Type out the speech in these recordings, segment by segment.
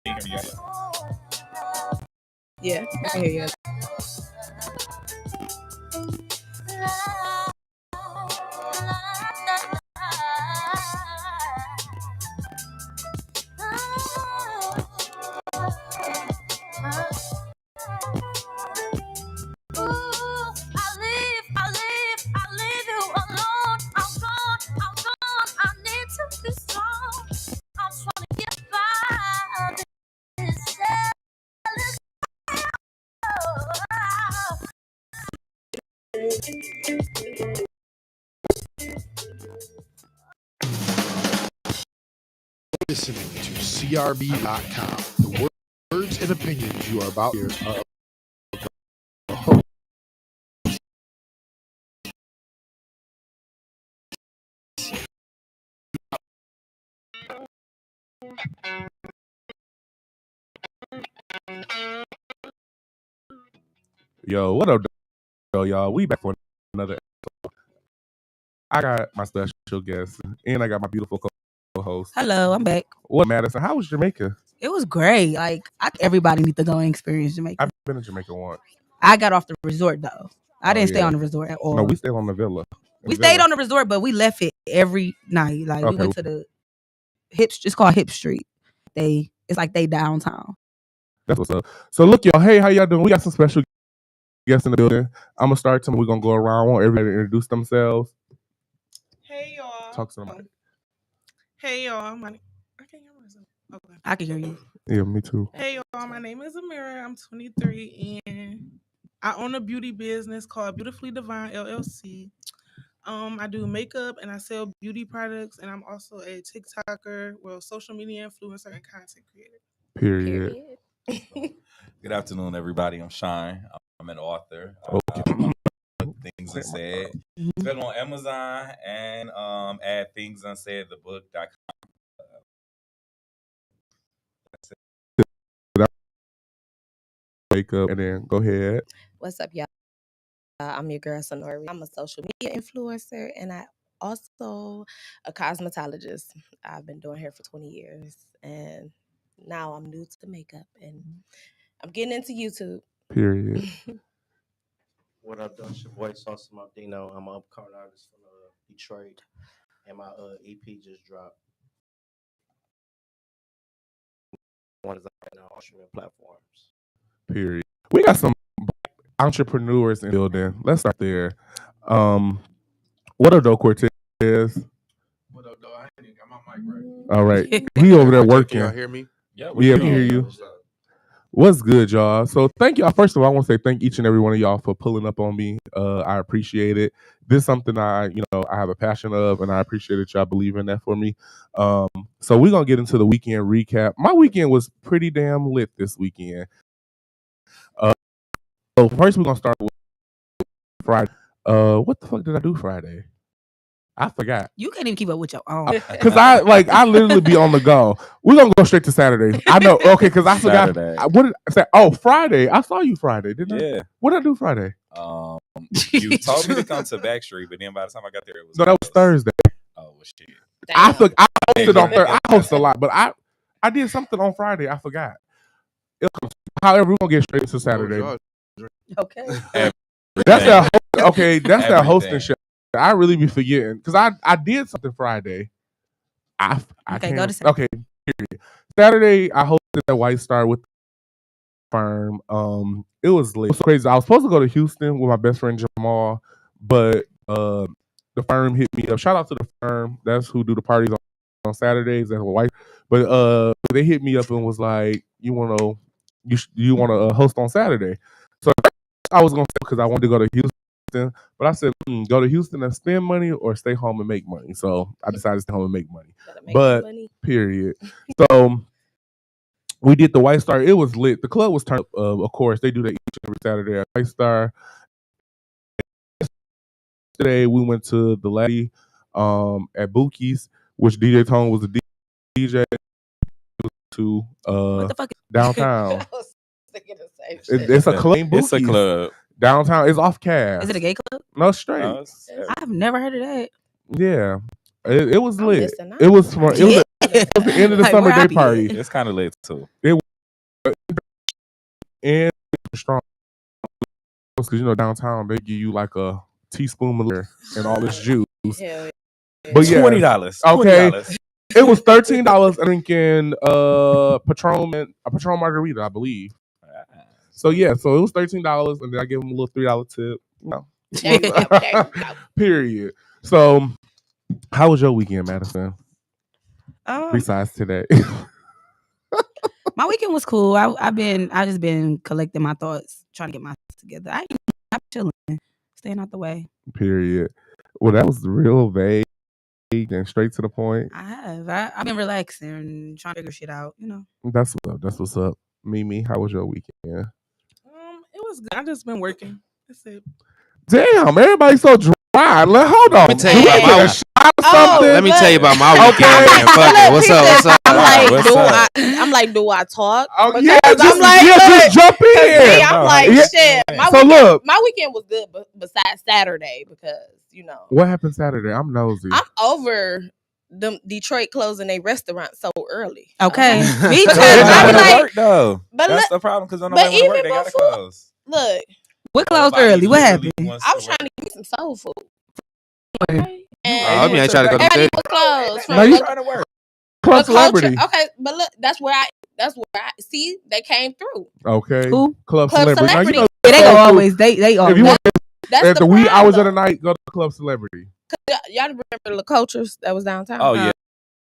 Can you hear me? Yeah, I can hear you. Listening to CRB.com. The words and opinions you are about here are Yo, what up, y'all? We back for another episode. I got my special guest, and I got my beautiful co-host. Hello, I'm back. What, Madison? How was Jamaica? It was great. Like, everybody need to go and experience Jamaica. I've been to Jamaica once. I got off the resort though. I didn't stay yeah. on the resort at all. No, we stayed on the villa. We stayed on the resort, but we left it every night. Like we went to the Hips. It's called Hip Street. It's like they downtown. That's what's up. So look, y'all. Hey, how y'all doing? We got some special guests in the building. I'm gonna start. We're gonna go around. I want everybody to introduce themselves. Hey y'all. Talk to them. Hey y'all. I can't hear myself. Okay. I can hear you. Yeah, me too. Hey y'all. My name is Amira. I'm 23 and I own a beauty business called Beautifully Divine LLC. I do makeup and I sell beauty products, and I'm also a TikToker, social media influencer and content creator. Period. Good afternoon, everybody. I'm Shine. I'm an author. Things Unsaid. It's been on Amazon and at Things Unsaid, the book.com. Makeup, and then go ahead. What's up, y'all? I'm your girl Sonori. I'm a social media influencer, and I also a cosmetologist. I've been doing hair for 20 years, and now I'm new to makeup, and I'm getting into YouTube. Period. What up, though? It's your boy Sauce Martino. I'm an upcoming artist from Detroit, and my EP just dropped. One is right now on streaming platforms. Period. We got some entrepreneurs in the building. Let's start there. What up, though, Cortez? What up, though? I ain't got my mic right. All right. He over there working. Can y'all hear me? Yeah, we can hear you. What's good, y'all? So thank y'all. First of all, I want to say thank each and every one of y'all for pulling up on me. I appreciate it. This is something I have a passion of, and I appreciate that y'all believe in that for me. So we're going to get into the weekend recap. My weekend was pretty damn lit this weekend. So first we're going to start with Friday. What the fuck did I do Friday? I forgot. You can't even keep up with your own. Because I literally be on the go. We're going to go straight to Saturday. I know. Okay, because I forgot. What did I say? Oh, Friday. I saw you Friday, didn't I? Yeah. What did I do Friday? You told me to come to Backstreet, but then by the time I got there, it was that was Thursday. Oh, well, shit. I hosted on Thursday. I host a lot, but I did something on Friday. I forgot. However, we're going to get straight to Saturday. Okay. That's that hosting shit. I really be forgetting because I did something Friday. I okay, go to Saturday. Okay, period. Saturday I hosted at White Star with the firm. It was lit. It was so crazy. I was supposed to go to Houston with my best friend Jamal, but the firm hit me up. Shout out to the firm. That's who do the parties on Saturdays and White. But they hit me up and was like, you want to host on Saturday? So I was gonna say because I wanted to go to Houston. But I said, go to Houston and spend money or stay home and make money. So I decided to stay home and make money. Period. So we did the White Star. It was lit. The club was turned up. Of course, they do that each and every Saturday at White Star. Today we went to the Laddie at Bookie's, which DJ Tone was the DJ to what the fuck? Downtown. It's a club. It's a club. Downtown is off Cass. Is it a gay club? No, straight. I've never heard of that. Yeah, it was lit. It was fun. It was It was the end of the Like, summer where I day be party. at? It's kind of lit too. And it was strong. Because, you know, downtown, they give you like a teaspoon of liquor and all this juice. Hell yeah. But yeah, $20. okay. $20. It was $13 drinking Patron and a Patron margarita, I believe. So yeah, so it was $13, and then I gave him a little $3 tip. No. There you go. There you go. Period. So, how was your weekend, Madison? Besides today, My weekend was cool. I just been collecting my thoughts, trying to get my thoughts together. I'm chilling, staying out the way. period. Well, that was real vague and straight to the point. I've been relaxing and trying to figure shit out. You know. That's what's up. That's what's up. Mimi, how was your weekend? It was good. I just been working. That's it. Damn, everybody's so dry. Hold on. Let me tell you about my shot or something. Let me tell you about my weekend. Man. Fuck it. What's up? What's up? I'm like, do I talk? Oh, Because yeah, I'm like, just jump in. Me, I'm like, Yeah. shit. My weekend was good, besides Saturday, because you know What happened Saturday? I'm nosy. I'm over them Detroit closing their restaurant so early. Okay, me Because too. I'm like, work though. but That's look, the problem. Because I'm but not to work. even They gotta before- close. Look, We closed Nobody early. What literally happened? wants I to was trying work. to get some soul food. I mean, I try to go to Everybody bed. was closed. No, you trying to work. Club The culture- Celebrity. Okay, but look, that's where I see they came through. Okay. Who? Club Club Celebrity. Now, you Celebrity. know, Yeah, they soul go food. always. They always. If you want That's at the wee hours of the problem. night, go to Club Celebrity. Y'all remember the cultures that was downtown? Oh yeah.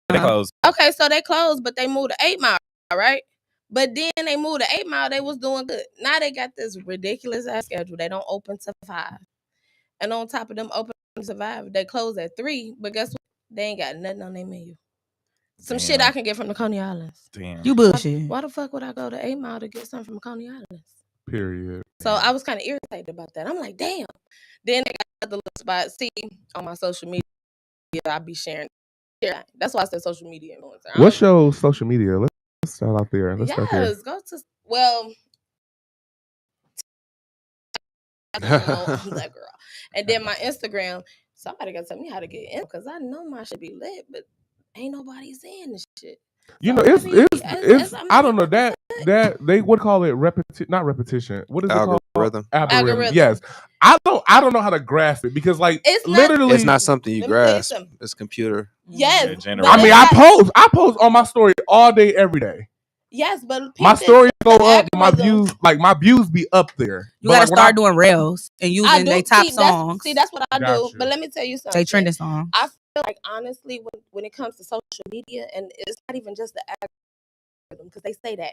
They closed. Okay, so they closed, but they moved to 8 Mile, right? But then they moved to 8 Mile, they was doing good. Now they got this ridiculous ass schedule. They don't open till 5. And on top of them open to 5, they close at 3. But guess what? They ain't got nothing on their menu. Some shit Damn. I can get from the Coney Islands. Damn. You bullshit. Why the fuck would I go to 8 Mile to get something from Coney Islands? Period. So I was kind of irritated about that. I'm like, damn. Then they got other little spots. See, on my social media, I be sharing. That's why I said social media influencer. What's your social media? Let's start out there. Let's start there. Yes, go to I'm that girl. And then my Instagram, somebody gotta tell me how to get in because I know my shit be lit, but ain't nobody saying this shit. You So know, it's I don't know that they would call it not repetition. What is it called? Algorithm. Yes. I don't know how to grasp it because like It's not- literally It's not something you Let me tell you grasp. something. It's computer. Yes. Yeah, but I mean, it's not- I post on my story all day, every day. Yes, but My people- stories go the up, my algorithm- views, my views be up there. You But, gotta like, when start doing rails and I using do their top see, songs. That's what I Got do. you. But let me tell you something. They trending songs. I feel like honestly, when it comes to social media, and it's not even just the algorithm, because they say that,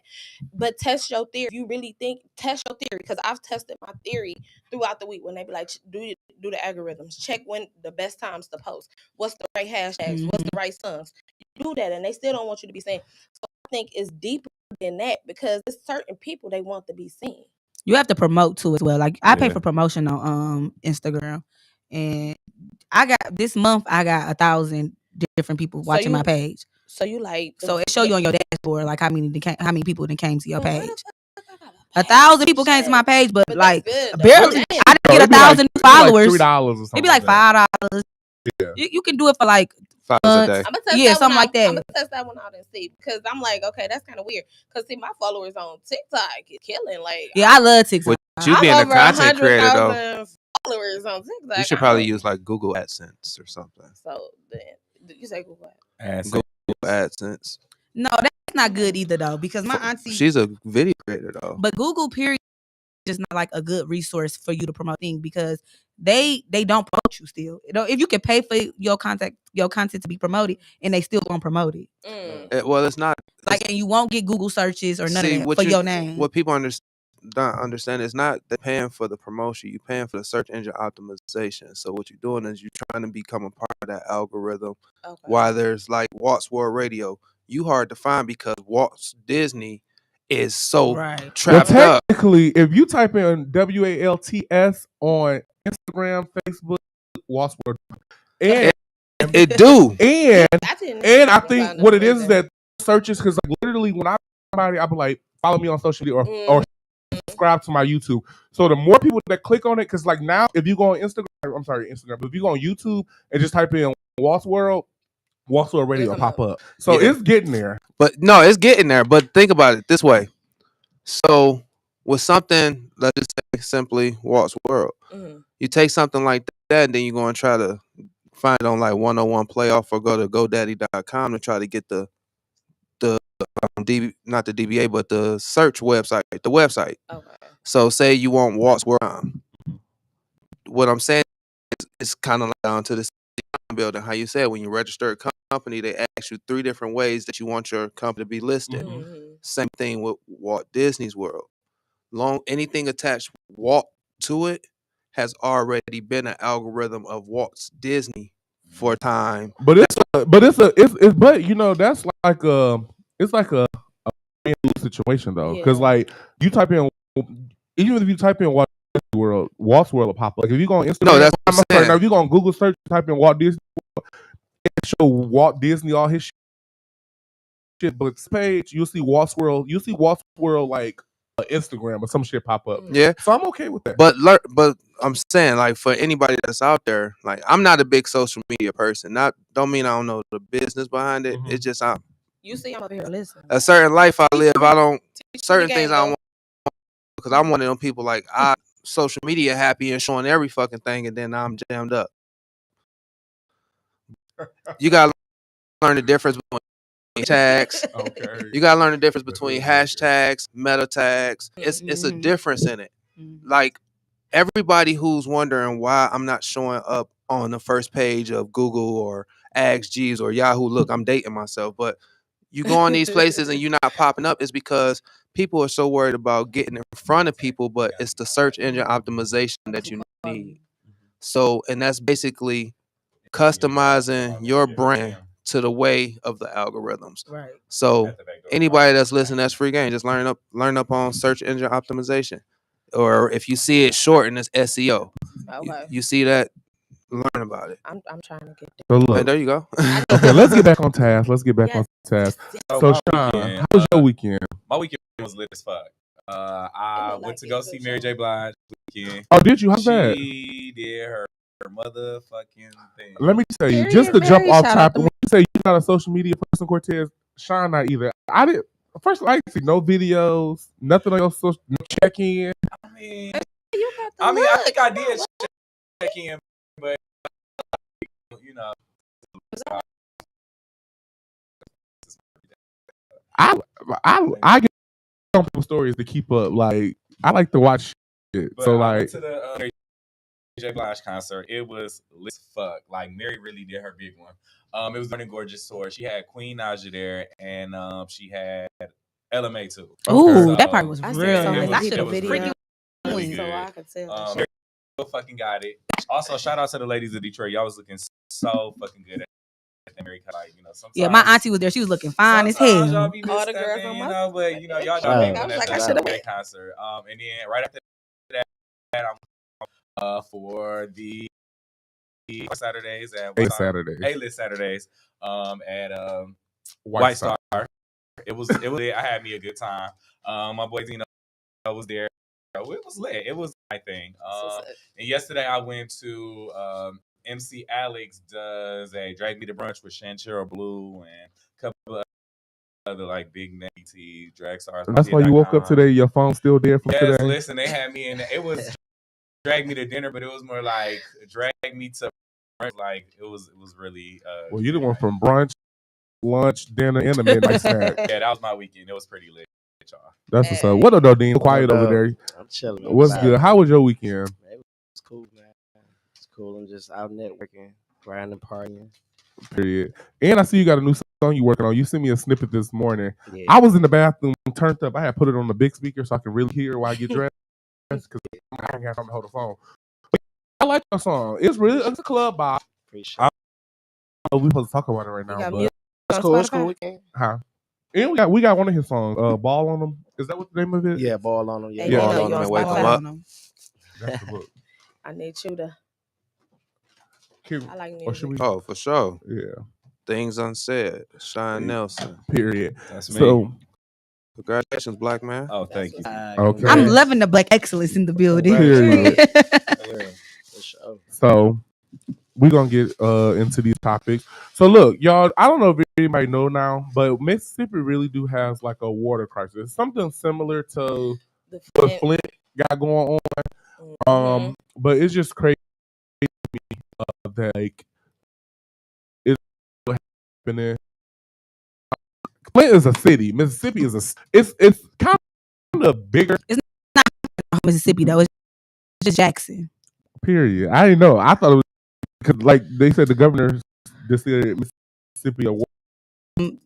but test your theory. You really think test your theory? Because I've tested my theory throughout the week when they be like, do the algorithms, check when the best times to post, what's the right hashtags, what's the right songs. You do that, and they still don't want you to be seen. So I think it's deeper than that because there's certain people they want to be seen. You have to promote too as well. Like I pay Yeah. for promotion on Instagram, and I got this month I got 1,000 different people So watching you- my page. So you like So it show you on your dashboard like how many people that came to your Well, why the page. fuck I got a 1,000 page? people came to my Shit. page, but But like that's good, though. barely. Damn. I didn't get It'd be 1,000 like- followers. $3 or something. It'd be like $5. Yeah. You can do it for like $5 a day. I'm gonna test Yeah, that something one like out. that. I'm gonna test that one out and see because I'm like, okay, that's kind of weird. Cause see, my followers on TikTok is killing. Like, yeah, I love TikTok. With you I'm being a over content creator, though, 100,000 followers on TikTok. you should I probably don't- use like Google AdSense or something. So then you say Google. Google AdSense. No, that's not good either though because my auntie. She's a video creator, though. But Google period is just not like a good resource for you to promote things because they don't promote you still. You know, if you can pay for your content to be promoted and they still won't promote it. Well, it's not Like and you won't get Google searches or none See, of that what for you- your name. What people don't understand is not they're paying for the promotion. You're paying for the search engine optimization. So what you're doing is you're trying to become a part of that algorithm. Okay. Why there's like Walt's World Radio, you hard to find because Walt Disney is so Right. Well, trapped up. technically, if you type in WALTS on Instagram, Facebook, Walt's World, and It do. and I didn't and I know think about what it it is either. that searches because like literally when I somebody I be like follow me on social media or subscribe to my YouTube. So the more people that click on it, because like now if you go on Instagram, but if you go on YouTube and just type in Walt's World, Walt's already It'll will come pop up. So Yeah. it's getting there. But no, it's getting there. But think about it this way. So with something, let's just say simply Walt's World. Mhm. You take something like that, and then you're going to try to find it on like 101 Playoff or go to GoDaddy.com to try to get the not the DBA, but the search website, the website. Okay. So say you want Walt's World. What I'm saying is it's kind of like down to the building. How you said when you register a company, they ask you 3 different ways that you want your company to be listed. Mhm. Same thing with Walt Disney's World. Anything attached Walt to it has already been an algorithm of Walt's Disney for a time. But it's but you know that's like it's like a win-lose situation though, because Yeah. like you type in, even if you type in Walt Disney World, Walt's World will pop up. Like if you go on Instagram, No, that's what I'm saying. now if you go on Google search, type in Walt Disney, it show Walt Disney all his shit. But this page, you'll see Walt's World. You'll see Walt's World like Instagram or some shit pop up. Yeah, So I'm okay with that. but I'm saying like for anybody that's out there, like I'm not a big social media person. Don't mean I don't know the business behind it. It's just You see, I'm up here listening. a certain life I live. I don't certain the things game, I don't want because I'm one of them people like I social media happy and showing every fucking thing, and then I'm jammed up. You gotta learn the difference between tags. Okay. You gotta learn the difference between hashtags, meta tags. It's a difference in it. Like everybody who's wondering why I'm not showing up on the first page of Google or AskG's or Yahoo. Look, I'm dating myself, but you go on these places and you're not popping up is because people are so worried about getting in front of people, but it's the search engine optimization that you need. So, and that's basically customizing your brand to the way of the algorithms. Right. So anybody that's listening, that's free game. Just learn up on search engine optimization. Or if you see it shortened as SEO. Okay. You see that, learn about it. I'm trying to get So Hey, look, there you go. okay, let's get back on task. Yes. On task. So So my Sean, weekend, how was your weekend? My weekend was lit as fuck. I went to go see Mary J. Blige weekend. Oh, did you? How's that? She did her motherfucking thing. Let me tell you, Period, just to jump Mary, off shout out topic, to when you say you're not a social media person, Cortez, Sean not either. I didn't. First, I didn't see no videos, nothing on your social, no check in. I mean, You got the I look. think I did check in, but you know, I get on people's stories to keep up. Like I like to watch shit. but So I like went to the Mary J. Blige concert. It was lit as fuck. Like Mary really did her big one. It was running gorgeous tour. She had Queen Naja there, and she had LMA too. Ooh, So, that part was I real said so nice. many I people should have video. freaking really went. So good. I could tell. Mary fucking got it. Also, shout out to the ladies of Detroit. Y'all was looking so fucking good at that Mary. Like, you know, sometimes, Yeah, my auntie was there. She was looking fine as sometimes y'all hell. be All the missing girls that, on you my know, but you know, y'all I big was one at like, I that should have went. concert. And then right after that, I'm for the Saturdays at A-list Saturdays at White Star. It was lit. I had me a good time. My boy Dino was there. It was lit. It was my thing. And yesterday I went to MC Alex does a Drag Me to Brunch with Shantira Blue and a couple of other like big name drag stars. that's why you woke up today. Your phone's still there from Yes, today. listen, they had me in. It was drag me to dinner, but it was more like drag me to brunch. Like it was really. Well, you went from brunch, lunch, dinner, and a midnight snack. Yeah, that was my weekend. It was pretty lit, y'all. That's what's up. What up, though, Dean? Quiet over there. I'm chilling. What's good? How was your weekend? It was cool, man. It's cool. I'm just out networking, grinding, partying. Period. And I see you got a new song you working on. You sent me a snippet this morning. Yeah. I was in the bathroom, turned up. I had put it on the big speaker so I can really hear while I get dressed because I ain't got time to hold the phone. But I like that song. It's a club vibe. Appreciate it. We supposed to talk about it right now, but It's cool. It's cool. huh? And we got one of his songs, "Ball on Them." Is that what the name of it? Yeah, ball on them. Yeah, Yeah, Ball you on know, them and you wake on them Spotify. up. That's the book. I need you to. I like music. Or should we? Oh, for sure. Yeah. Things unsaid. Sean Nelson. Period. That's me. So, Congratulations, black man. Oh, thank you. okay. I'm loving the black excellence in the building. Period. For sure. So, we're gonna get into these topics. So look, y'all, I don't know if anybody know now, but Mississippi really do has like a water crisis. Something similar to what Flint got going on. But it's just crazy that like it's happening. Flint is a city. Mississippi is it's kind of bigger. It's not Mississippi though. It's just Jackson. Period. I didn't know. I thought it was because like they said the governor declared Mississippi a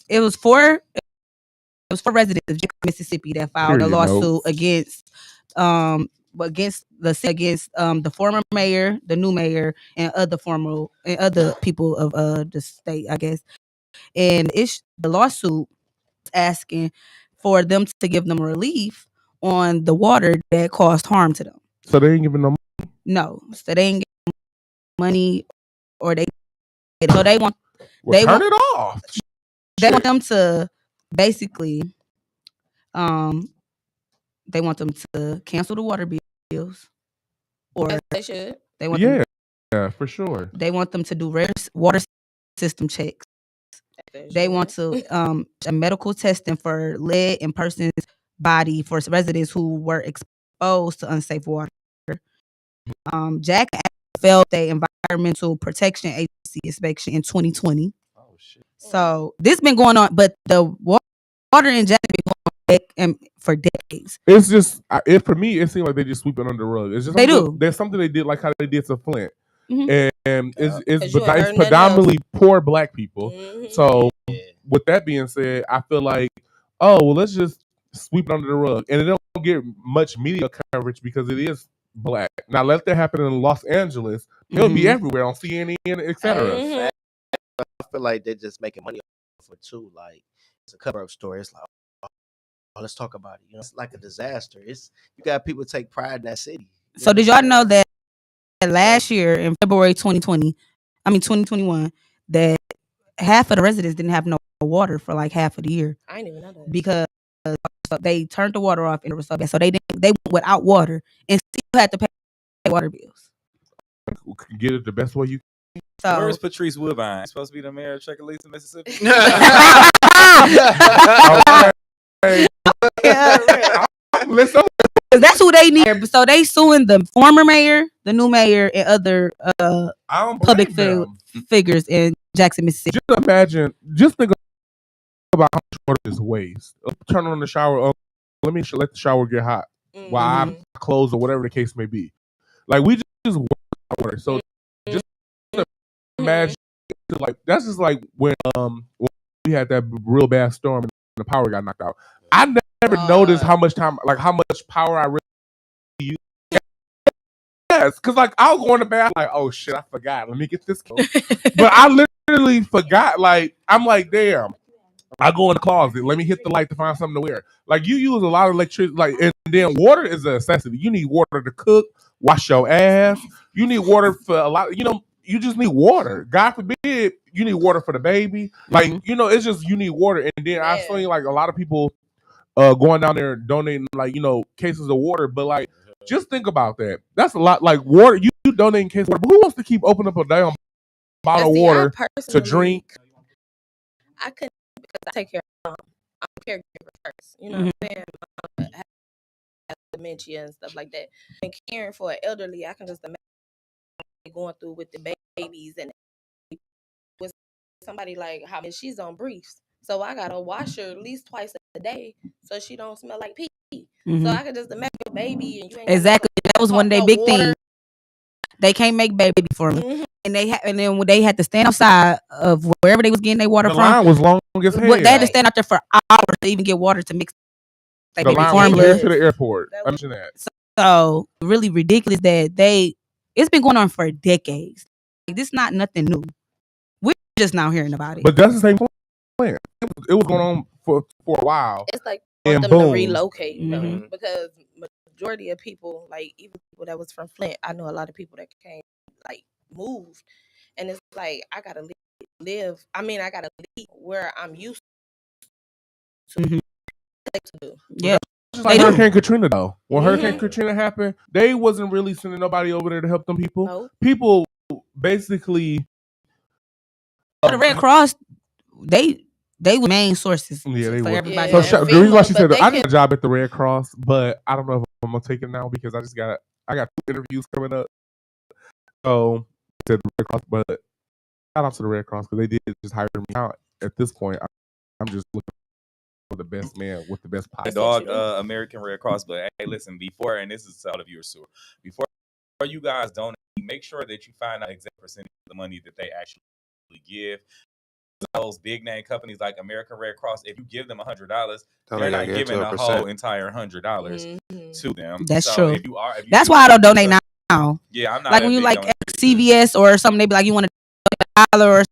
it was four residents of Mississippi that filed a lawsuit against the former mayor, the new mayor, and other people of the state, I guess. And it's the lawsuit asking for them to give them relief on the water that caused harm to them. So they ain't giving them money? No. So they ain't giving money, or they want turn it off. They want them to basically they want them to cancel the water bills, or they should. They want yeah, for sure. They want them to do water system checks. They want to a medical testing for lead in person's body for residents who were exposed to unsafe water. Jack failed the Environmental Protection Agency inspection in 2020. Oh shit! So this been going on, but the water in Jack been going on for decades. It's just for me, it seems like they just sweep it under the rug. It's just they do. There's something they did like how they did to Flint. And it's predominantly poor black people. So with that being said, I feel like, well, let's just sweep it under the rug, and it don't get much media coverage because it is black. Now let that happen in Los Angeles, it'll be everywhere on CNN, etc. I feel like they're just making money off it too. Like it's a cover-up story. It's like, oh, let's talk about it. You know, it's like a disaster. You got people take pride in that city. So did y'all know that last year in February 2021, that half of the residents didn't have no water for like half of the year? I didn't even know that. Because they turned the water off and it was so bad. So they went without water and still had to pay water bills. Get it the best way you can. So, where is Patrice Woodbine? Supposed to be the mayor of Chuckalisa, Mississippi. Listen. That's who they need. So they suing the former mayor, the new mayor, and other public figures in Jackson, Mississippi. Just think about how much water is waste. Turn on the shower. Let the shower get hot while I close or whatever the case may be. Like we just water. So just imagine, like that's just like when we had that real bad storm and the power got knocked out. I never noticed how much power I really use. Yes, because like I'll go in the bath like, oh shit, I forgot. Let me get this. But I literally forgot. Like I'm like, damn. I go in the closet. Let me hit the light to find something to wear. Like you use a lot of electricity. Like and then water is a necessity. You need water to cook, wash your ass. You need water for a lot. You just need water. God forbid you need water for the baby. Like it's just you need water. And then I've seen like a lot of people going down there donating like cases of water. But like just think about that. That's a lot. Like water. You donating cases of water. But who wants to keep opening up a damn bottle of water to drink? I couldn't. Because I take care of I'm a caregiver first. You know what I'm saying? Have dementia and stuff like that. And caring for an elderly, I can just imagine going through with the babies and with somebody like how she's on briefs. So I gotta wash her at least twice a day so she don't smell like pee. So I can just imagine a baby and you ain't exactly. That was one of their big things. They can't make baby for me. And then when they had to stand outside of wherever they was getting their water from. The line was long as hell. They had to stand out there for hours to even get water to mix. The line was to the airport. Imagine that. So really ridiculous that it's been going on for decades. Like, this is not nothing new. We're just now hearing about it. But that's the same plan. It was going on for a while. It's like want them to relocate because majority of people, like even people that was from Flint, I know a lot of people that came like moved, and it's like I gotta live. I mean, I gotta leave where I'm used to. Do. Yeah, just like Hurricane Katrina though. When Hurricane Katrina happened, they wasn't really sending nobody over there to help them people. Nope. People basically, the Red Cross, they were main sources. Yeah, they for were. everybody. So else. the reason why she said but I they need a job at the Red Cross, but I don't know if I'm gonna take it now because I got 2 interviews coming up. So to the Red Cross, but shout out to the Red Cross because they did just hire me out. At this point, I'm just looking for the best man with the best The pie. dog, American Red Cross. But hey, listen, before, and this is to all of you, sewer, before you guys donate, make sure that you find out exact percentage of the money that they actually give. Those big name companies like American Red Cross, if you give them $100, they're not giving the whole entire $100 to them. That's so true. If That's why I don't donate now. Yeah, I'm not like when you like CVS or something. They be like, you want $1 or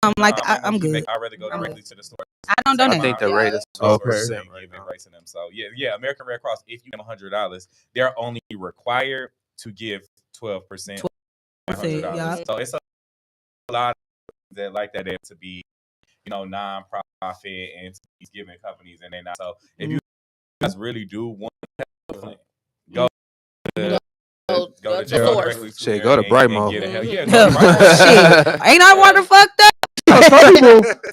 something like that. I'm good. I'd rather go directly to the store. I don't donate. I think the rate is 12%. Right to them. So yeah, American Red Cross, if you give them $100, they're only required to give 12%. $100. So it's a lot that like that to be, non-profit and to these giving companies, and they're not. So if you guys really do want to go to source. Shit, go to Brightmo. Yeah, go to Brightmo. Shit, ain't I water fucked up?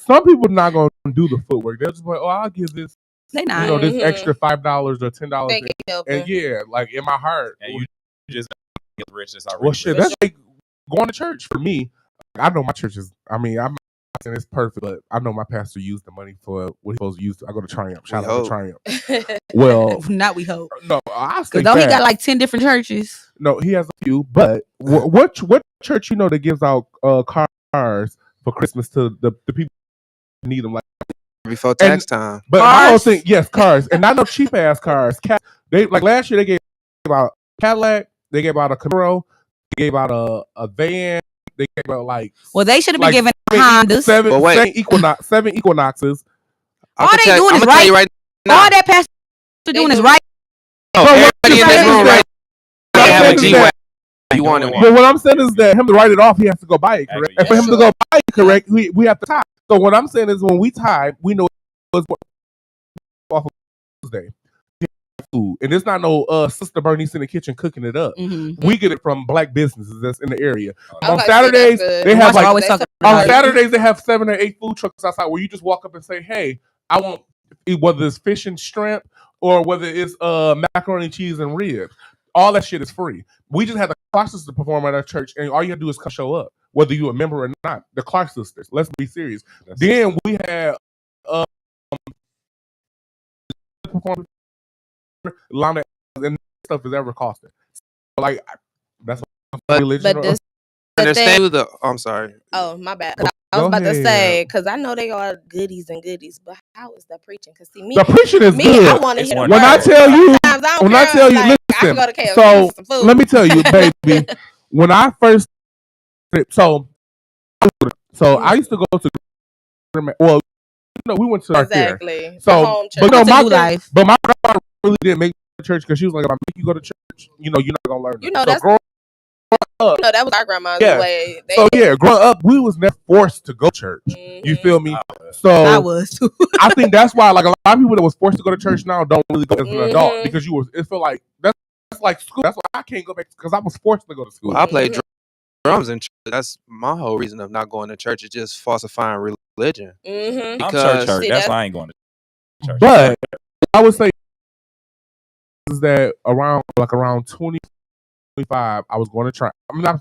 Some people not gonna do the footwork. They'll just be like, oh, I'll give this. They not. This extra $5 or $10, and yeah, like in my heart, and you just get rich. That's already well, shit, that's like going to church for me. I know my church is. I mean, I'm not saying it's perfect, but I know my pastor used the money for what he's supposed to use. I go to Triumph. Shout out to Triumph. Well, not we hope. No, I say that. He got like 10 different churches. No, he has a few. But what church that gives out cars for Christmas to the people who need them, like before tax time? But cars? I don't think cars, and not no cheap ass cars. They like last year they gave out Cadillac, they gave out a Camaro, they gave out a van. They gave out they should have been giving Hondas. Seven Equinoxes. All they doing is right. All that pastor doing is right. Everybody in this room right now have a G-Wagon. You wanted one. But what I'm saying is that him to write it off, he has to go buy it correct. And for him to go buy it correct, we have to tie. So what I'm saying is when we tie, we know it's off of Tuesday. Food. And it's not no Sister Bernice in the kitchen cooking it up. Mm-hmm. We get it from black businesses that's in the area. On Saturdays, they have Saturdays they have 7 or 8 food trucks outside where you just walk up and say, "Hey, I want," whether it's fish and shrimp or whether it's macaroni, cheese, and ribs. All that shit is free. We just had the Clark sisters to perform at our church, and all you have to do is show up, whether you're a member or not. The Clark sisters. Let's be serious. Then we had performance. Long and stuff is ever costing. Like that's what religion. But understand I'm sorry. Oh, my bad. I was about to say, because I know they are goodies and goodies, but how is the preaching? Because see, me, the preaching is good. I want to hear. When I tell you, listen. So let me tell you, baby. When I first, so I used to go to, well, we went to our fair. So, but my grandma really didn't make the church because she was like, if I make you go to church, you're not gonna learn. That's growing up. No, that was our grandma's way. Growing up, we was never forced to go to church. Mm-hmm. You feel me? So I was too. I think that's why like a lot of people that was forced to go to church now don't really go as an adult because it feel like that's like school. That's why I can't go back because I was forced to go to school. Well, I played drums in church. That's my whole reason of not going to church. Is just falsifying religion. Mm-hmm. Because I'm church. That's why I ain't going to church. But I would say is that around 2025, I was going to try. I'm not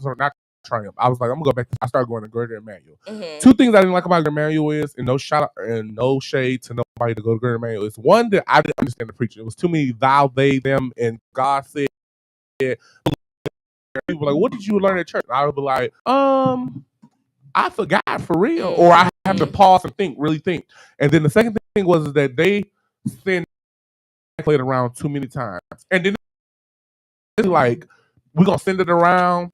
Triumph. I was like, I'm gonna go back. I started going to Greater Emmanuel. Mm-hmm. 2 things I didn't like about Greater Emmanuel is, and no shout out and no shade to nobody to go to Greater Emmanuel. Is one that I didn't understand the preaching. It was too many thou, they, them, and God said. People were like, what did you learn at church? And I would be like, I forgot for real, or I have to pause and really think. And then the second thing was that they played around too many times, and then it's like we're gonna send it around,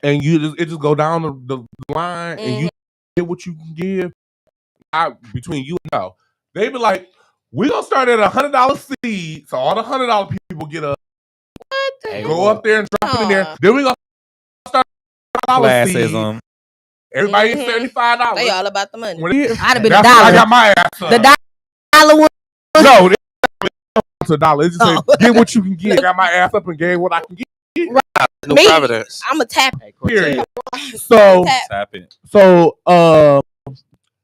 and it just go down the line, and you get what you can give. Between you and no, they be like, we're gonna start at $100 seed, so all the $100 people get a go up there and drop it in there. Then we gonna start classism. Everybody gets $75. They all about the money. I'd have been $1. I got my ass up. The dollar one. No, it's $1. It's just say, get what you can get. I got my ass up and gave what I can get. Right. New Providence. I'm a tap. Period. So Tap it. So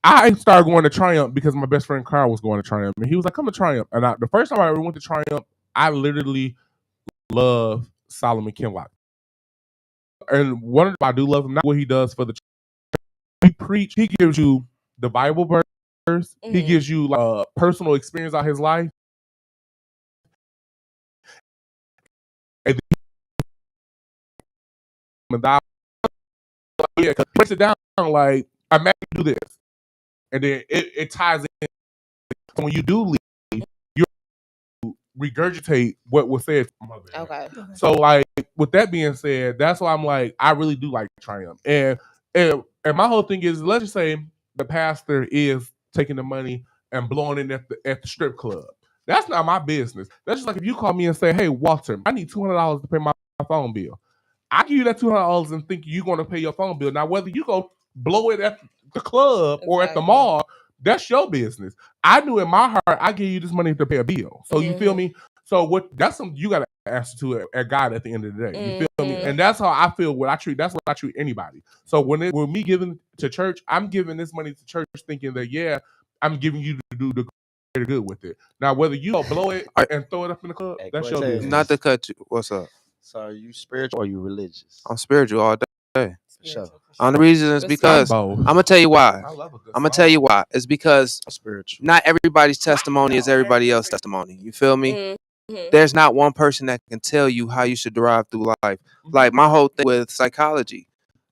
I started going to Triumph because my best friend Carl was going to Triumph, and he was like, "Come to Triumph." And the first time I ever went to Triumph, I literally love Solomon Kinlock. And one of the, I do love him, not what he does for the he preach. He gives you the Bible verse. Mm-hmm. He gives you like personal experience out his life. And yeah, breaks it down like I'm mad to do this, and then it ties in. So when you do leave, you regurgitate what was said. Okay. So like with that being said, that's why I'm like I really do like Triumph, and my whole thing is, let's just say the pastor is taking the money and blowing it at the strip club. That's not my business. That's just like if you call me and say, "Hey, Walter, I need $200 to pay my phone bill." I give you that $200 and think you're going to pay your phone bill. Now, whether you go blow it at the club or at the mall, that's your business. I knew in my heart, I give you this money to pay a bill. So you feel me? So that's something you got to answer to at God at the end of the day. You feel me? And that's how I feel. That's what I treat anybody. So when me giving to church, I'm giving this money to church, thinking that I'm giving you to do the greater good with it. Now, whether you blow it and throw it up in the club, that's your business. Not to cut you. What's up? So are you spiritual or are you religious? I'm spiritual all day. Sure. The reason is because I'm gonna tell you why. I'm gonna tell you why. It's because spiritual. Not everybody's testimony is everybody else's testimony. You feel me? Mm-hmm. There's not one person that can tell you how you should drive through life. Like my whole thing with psychology,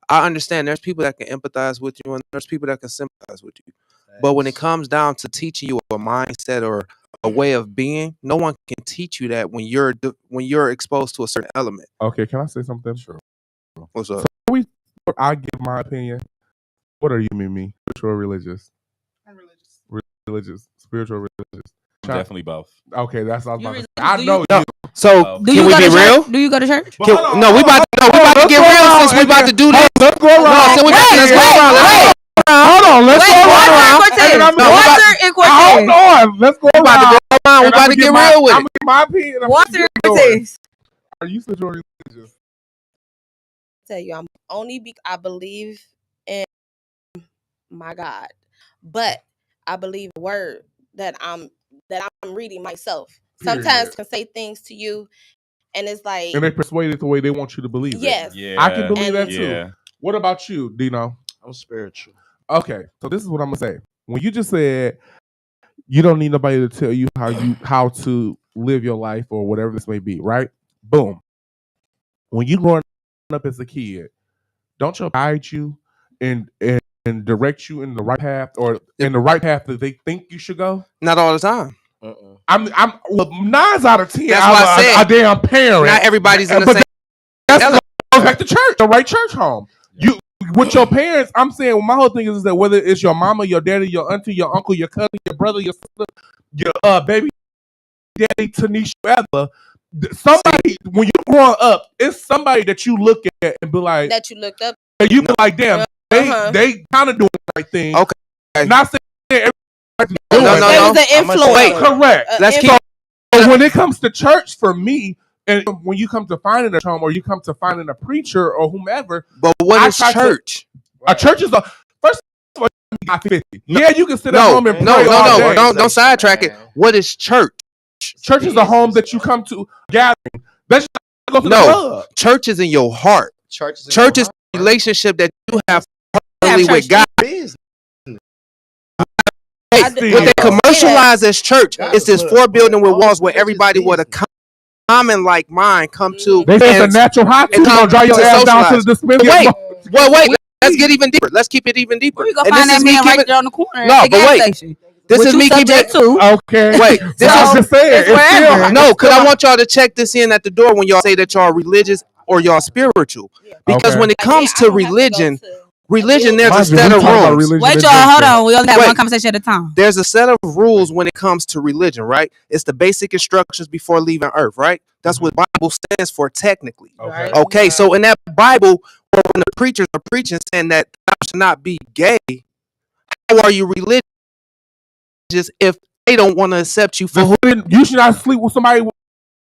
I understand there's people that can empathize with you and there's people that can sympathize with you. But when it comes down to teaching you a mindset or a way of being, no one can teach you that when you're exposed to a certain element. Okay, can I say something? Sure. What's up? So I give my opinion. What are you, Mimi? Spiritual or religious? I'm religious. Religious. Spiritual or religious? Definitely both. Okay, that's all. I know you. So can we be real? Do you go to church? We about to get real since we about to do this. Let's go around. Let's go around. Hold on, let's go around. Hold on, let's go around. We about to get real with it. My opinion. Walter Cortez. Are you spiritual or religious? Tell you, I believe in my God, but I believe the word that I'm reading myself. Sometimes can say things to you, and it's like, and they persuade it the way they want you to believe it. Yes, I can believe that too. What about you, Dino? I'm spiritual. Okay, so this is what I'm gonna say. When you just said you don't need nobody to tell you how to live your life or whatever this may be, right? Boom. When you growing up as a kid, don't you guide you and direct you in the right path or in the right path that they think you should go? Not all the time. I'm 9 out of 10. That's why I said a damn parent. Not everybody's in the same. That's goes back to church, the right church home. You with your parents. I'm saying my whole thing is that whether it's your mama, your daddy, your auntie, your uncle, your cousin, your brother, your sister, your baby daddy, Tanisha, whoever. Somebody when you growing up, it's somebody that you look at and be like that you looked up. And you be like, damn, they kind of doing the right thing. Okay. Not saying everybody's doing it. There was an influence. Correct. Let's keep. So when it comes to church, for me, and when you come to finding a home or you come to finding a preacher or whomever, but what is church? A church is first of all, you got 50. Yeah, you can sit at home and pray all day. Don't sidetrack it. What is church? Church is a home that you come to gathering. That's just go to the club. Church is in your heart. Church is a relationship that you have personally with God. What they commercialize as church is this 4-building with walls where everybody with a common like mind come to. They say it's a natural hot tub. Don't drive your ass down to the dispensary. Wait. Let's get even deeper. Let's keep it even deeper. We go find that man right there on the corner. No, but wait. This is me keeping it too. Okay. Wait. This is just saying. No, because I want y'all to check this in at the door when y'all say that y'all religious or y'all spiritual. Because when it comes to religion, there's a set of rules. Wait, y'all, hold on. We only have one conversation at a time. There's a set of rules when it comes to religion, right? It's the basic instructions before leaving Earth, right? That's what Bible stands for technically. Okay, so in that Bible, when the preachers are preaching saying that thou should not be gay, how are you religious if they don't want to accept you for who? You should not sleep with somebody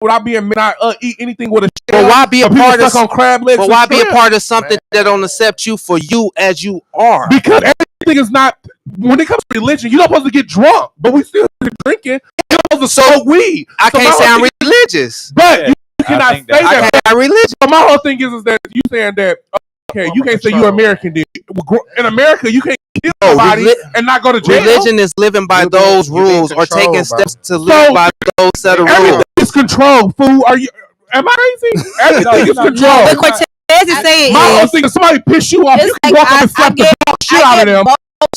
without being not eat anything with a But why be a part of on crab legs? But why be a part of something that don't accept you for you as you are? Because everything is not. When it comes to religion, you're not supposed to get drunk, but we still drinking. You're supposed to smoke weed. I can't sound religious, but you cannot say that. I can't religious. So my whole thing is that you saying that. Okay, you can't say you're American. Dude. In America, you can't kill somebody and not go to jail. Religion is living by those rules or taking steps to live by those set of rules. It's control, fool. Are you? Am I crazy? Everything is control. What Cortez is saying my whole is, thing is somebody piss you off, you can walk up and slap the shit out of them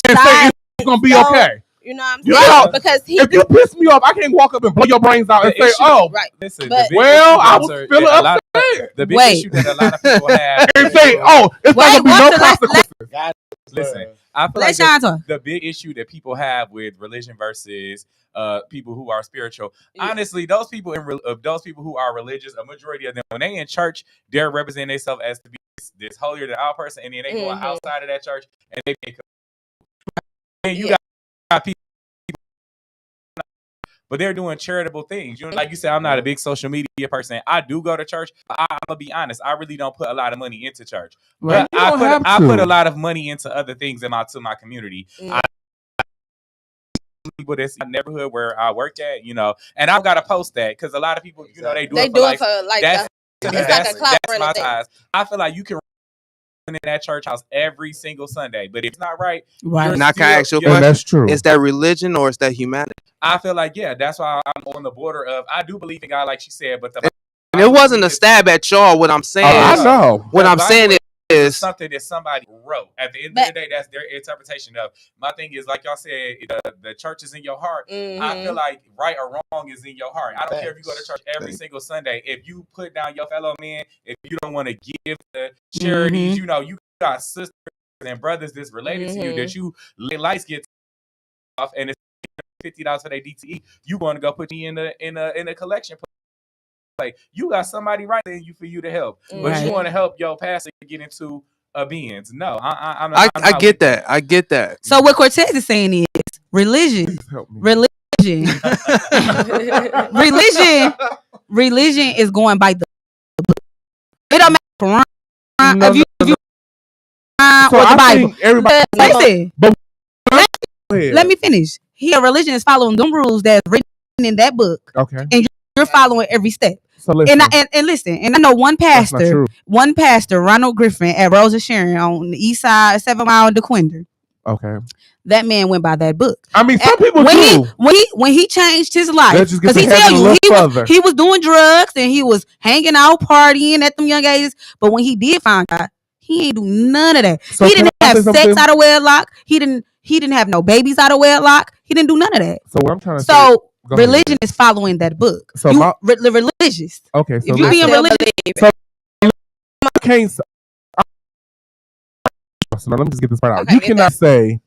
and say it's gonna be okay. You know what I'm saying? Because if you piss me off, I can't walk up and blow your brains out and say, "Oh, right." Listen, well, I was feeling upset. The big issue that a lot of people have and say, "Oh, it's not gonna be no consequences." Listen, I feel like the big issue that people have with religion versus people who are spiritual. Honestly, those people who are religious, a majority of them, when they in church, they're representing themselves as to be this holier than thhy person, and then they go outside of that church and they make. And you got people, but they're doing charitable things. You know, like you said, I'm not a big social media person. I do go to church, but I'm gonna be honest. I really don't put a lot of money into church. Right. But I put a lot of money into other things in my community. People that's in the neighborhood where I work at, you know, and I've got to post that because a lot of people, you know, they do it for like that's my ties. I feel like you can in that church house every single Sunday, but if it's not right. And I can ask you a question. That's true. Is that religion or is that humanity? I feel like that's why I'm on the border of. I do believe in God, like she said, but and it wasn't a stab at y'all. What I'm saying, I know. What I'm saying is something that somebody wrote. At the end of the day, that's their interpretation of. My thing is, like y'all said, the church is in your heart. I feel like right or wrong is in your heart. I don't care if you go to church every single Sunday. If you put down your fellow man, if you don't want to give the charities, you know, you got sisters and brothers that's related to you that you lights get off, and it's $50 for their DTE. You going to go put me in a collection. Like you got somebody right there for you to help, but you want to help your pastor get into a Benz. No, I get that. I get that. So what Cortez is saying is religion is going by the book. It don't matter if you or the Bible. Everybody, let me finish. Here, religion is following them rules that's written in that book. Okay, and you're following every step. So listen. And listen, and I know one pastor, Ronald Griffin at Rosa Sharon on the east side, 7 Mile in DeQuinder. Okay. That man went by that book. I mean, some people do. When he changed his life, because he tell you he was doing drugs and he was hanging out, partying at them young ages. But when he did find out, he ain't do none of that. So he didn't have sex out of wedlock. He didn't have no babies out of wedlock. He didn't do none of that. So what I'm trying to say. Religion is following that book. So religious. Okay, so if you being religious, so can't. So now let me just get this part out. You cannot say.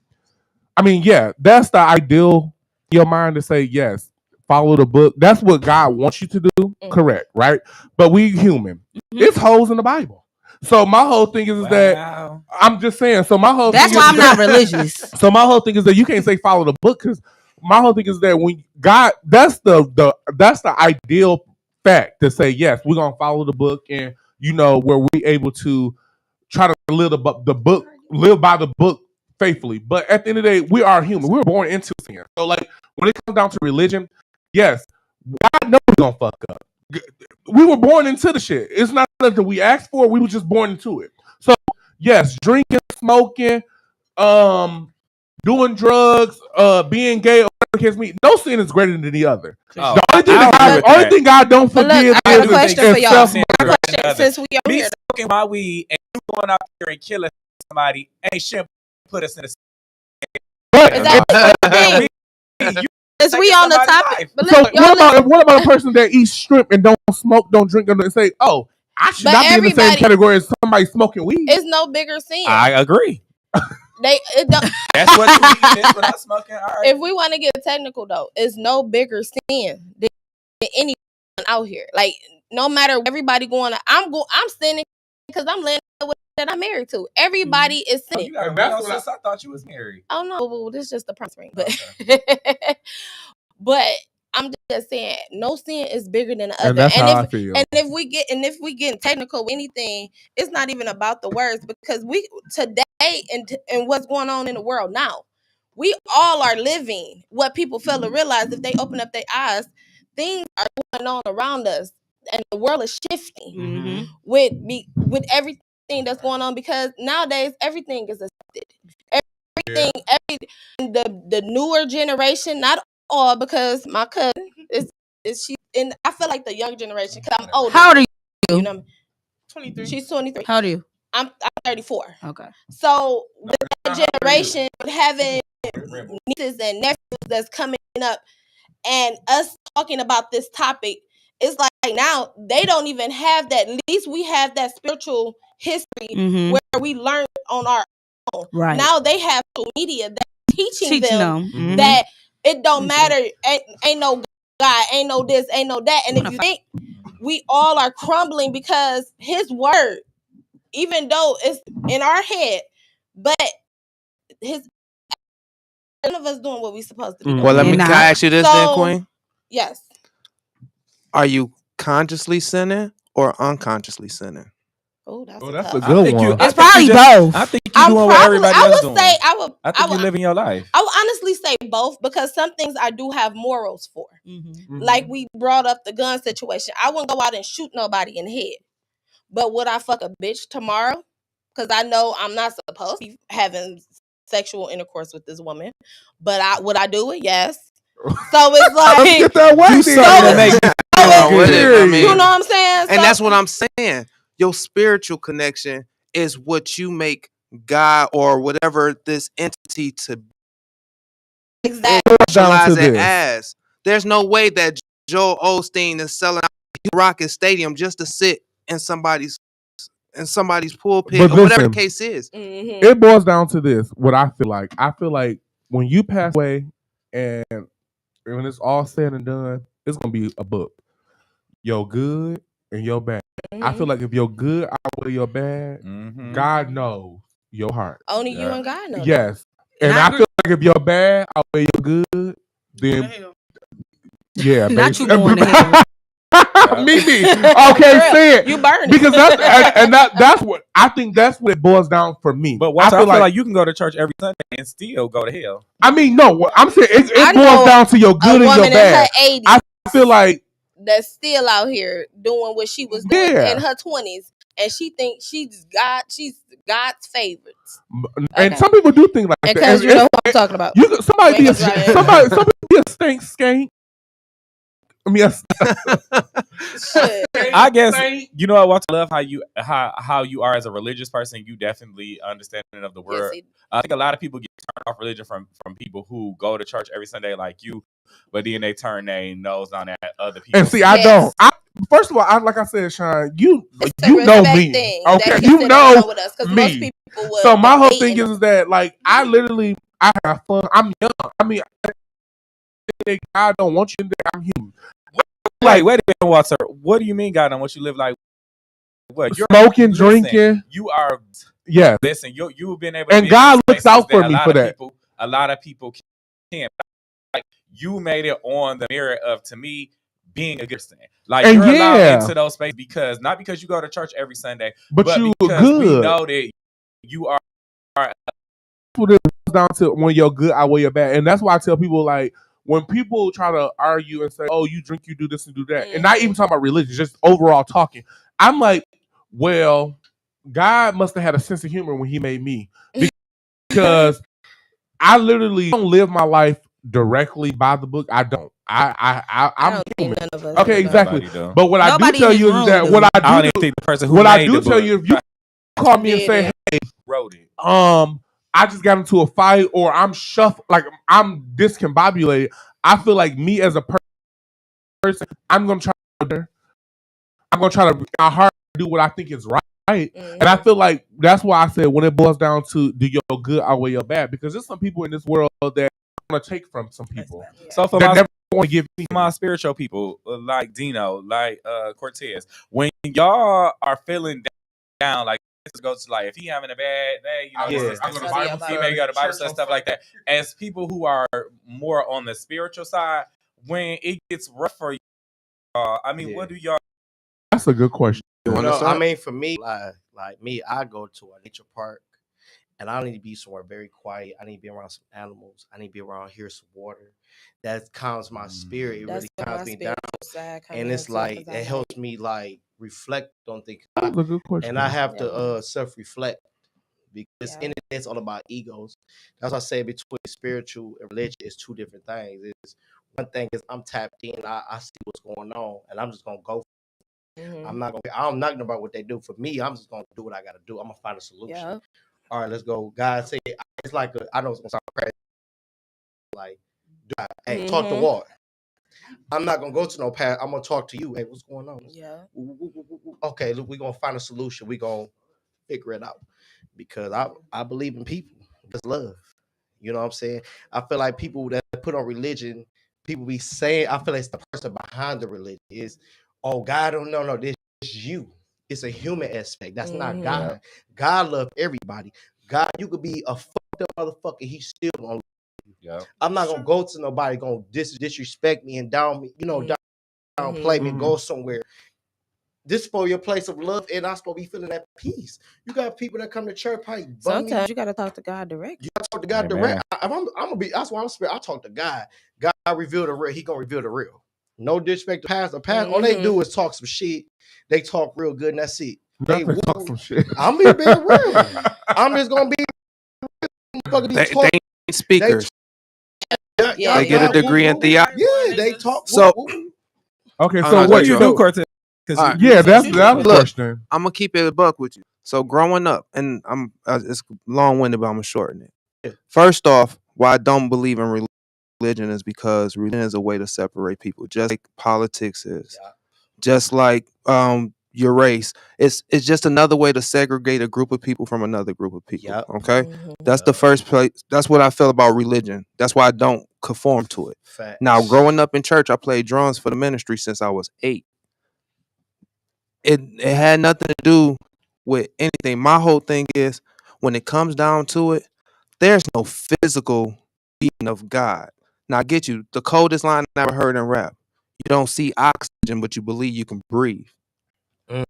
I mean, yeah, that's the ideal in your mind to say yes, follow the book. That's what God wants you to do. Correct, right? But we human. It's holes in the Bible. So my whole thing is that I'm just saying. So my whole that's thing why is I'm not religious. So my whole thing is that you can't say follow the book because. My whole thing is that when God, that's the ideal fact to say yes, we're gonna follow the book, and you know where we able to try to live live by the book faithfully. But at the end of the day, we are human. We were born into sin. So like when it comes down to religion, yes, God knows we're gonna fuck up. We were born into the shit. It's not nothing we asked for. We were just born into it. So yes, drinking, smoking, doing drugs, being gay. Me, no sin is greater than the other. The only thing God don't forgive I have a question for y'all. Since we are here, smoking my weed and you going out here and killing somebody ain't shit put us in a. Is we on the topic? So what about a person that eats shrimp and don't smoke, don't drink, and say, "Oh, I should not be in the same category as somebody smoking weed"? It's no bigger sin. I agree. That's what you is without smoking. All right. If we want to get technical though, it's no bigger sin than anyone out here. Like no matter everybody going, I'm sinning because I'm landing with that I'm married to. Everybody is sinning. I thought you was married. Oh no, well, this is just the promise ring, but but I'm just saying, no sin is bigger than the other. And that's how I feel. And if we get technical with anything, it's not even about the words, because we today and what's going on in the world now, we all are living what people fail to realize. If they open up their eyes, things are going on around us, and the world is shifting with everything that's going on, because nowadays everything is accepted. The newer generation, not all, because my cousin is she, and I feel like the young generation, because I'm older. How old are you? You know, 23. she's 23. How old are you? I'm 34. Okay. So with that generation, having nieces and nephews that's coming up, and us talking about this topic, it's like now they don't even have that. At least we have that spiritual history where we learned on our own. Right. Now they have social media that's teaching them Mm-hmm. that it don't matter. Ain't no God, ain't no this, ain't no that. And if you think we all are crumbling because his word, even though it's in our head, but his none of us doing what we supposed to be doing. Well, can I ask you this then, Queen? Yes. Are you consciously sinning or unconsciously sinning? Oh, that's a good one. It's probably both. I think you're doing what everybody else doing. I think you're living your life. I would honestly say both, because some things I do have morals for. Like we brought up the gun situation. I wouldn't go out and shoot nobody in the head. But would I fuck a bitch tomorrow? Because I know I'm not supposed to be having sexual intercourse with this woman. But would I do it? Yes. So it's like get that way. You know what I'm saying? And that's what I'm saying. Your spiritual connection is what you make God or whatever this entity to be. Exactly. As there's no way that Joel Osteen is selling out Rocket Stadium just to sit in somebody's pulpit or whatever the case is. It boils down to this. What I feel like when you pass away, and when it's all said and done, it's gonna be a book. Your good and your bad. I feel like if you're good outweigh your bad, God knows your heart. Only you and God know. Yes. And I feel like if you're bad outweigh your good, then yeah, not you going to hell. Me. Okay, say it. You burn it. Because that's what I think. That's what it boils down for me. But I feel like you can go to church every Sunday and still go to hell. I mean, no. I'm saying it boils down to your good and your bad. I feel like that's still out here doing what she was doing in her 20s, and she thinks she's God's favorites. And some people do think like that. Because you know what I'm talking about. Somebody be a skank. I mean, I guess you know what? I love how you are as a religious person. You definitely understanding of the word. Yes, I think a lot of people get turned off religion from people who go to church every Sunday like you, but then they turn their nose on at other people. And see, I don't. First of all, like I said, Sean, you know me, okay? You know me. So my whole thing is that like I have fun. I'm young. I mean, God don't want you in there. I'm human. Wait a minute, Walter. What do you mean God don't want you to live like what? You're smoking, drinking. You are. Yeah. Listen, you've been able to and God looks out for me for that. A lot of people can't. Like you made it on the mirror of, to me, being a Christian. Like you're allowed into those spaces not because you go to church every Sunday, but you because good. We know that you are. What it comes down to when you're good outweigh your bad, and that's why I tell people like when people try to argue and say, "Oh, you drink, you do this and do that," and not even talking about religion, just overall talking. I'm like, well, God must have had a sense of humor when He made me because I literally don't live my life directly by the book. I don't. I'm human. Okay, exactly. But what I do tell you is that what I do think the person who what I do tell you if you call me and say, "Hey, wrote it," I just got into a fight or I'm shuffled, like I'm discombobulated. I feel like me as a person, I'm gonna try to my heart do what I think is right. And I feel like that's why I said when it boils down to do your good outweigh your bad, because there's some people in this world that want to take from some people. So for never want to give my spiritual people like Dino, like Cortez, when y'all are feeling down, like goes to like if he having a bad day, you know, he may go to Bible study, stuff like that. As people who are more on the spiritual side, when it gets rough for you, I mean, what do y'all? That's a good question. I mean, for me, like me, I go to a nature park, and I need to be somewhere very quiet. I need to be around some animals. I need to be around here, some water. That calms my spirit. It really calms me down, and it's like it helps me like reflect on things. That's a good question. And I have to self-reflect because in it's all about egos. That's why I say between spiritual and religion is two different things. It's one thing is I'm tapped in, I see what's going on, and I'm just gonna go. I'm not about what they do for me. I'm just gonna do what I gotta do. I'm gonna find a solution. All right, let's go. God say it's like I know it's gonna sound crazy. Like, hey, talk to Walt. I'm not gonna go to no path. I'm gonna talk to you. Hey, what's going on? Yeah. Okay, look, we're gonna find a solution. We're gonna figure it out. Because I believe in people. It's love. You know what I'm saying? I feel like people that put on religion, people be saying, I feel like it's the person behind the religion is, oh, God, don't know, no, this is you. It's a human aspect. That's not God. God love everybody. God, you could be a fucked up motherfucker. He's still gonna love you. I'm not gonna go to nobody gonna disrespect me and down me, downplay me, go somewhere. This is for your place of love, and I'm supposed to be feeling that peace. You got people that come to church, probably sometimes you gotta talk to God direct. You gotta talk to God direct. I'm gonna be. That's why I'm spirit. I talk to God. God reveal the real. He gonna reveal the real. No disrespect to pastor. All they do is talk some shit. They talk real good, and that's it. They talk some shit. I'm being real. I'm just gonna be. They ain't speakers. They get a degree in theology. Yeah, they talk. So okay, so what you do, Cortez? Right. Yeah, that's the question. I'm gonna keep it a buck with you. So growing up, and it's long-winded, but I'm gonna shorten it. First off, why I don't believe in religion is because religion is a way to separate people, just like politics is, just like your race. It's just another way to segregate a group of people from another group of people. Okay, that's the first place. That's what I feel about religion. That's why I don't conform to it. Facts. Now, growing up in church, I played drums for the ministry since I was 8. It had nothing to do with anything. My whole thing is when it comes down to it, there's no physical being of God. Now I get you. The coldest line I ever heard in rap. You don't see oxygen, but you believe you can breathe.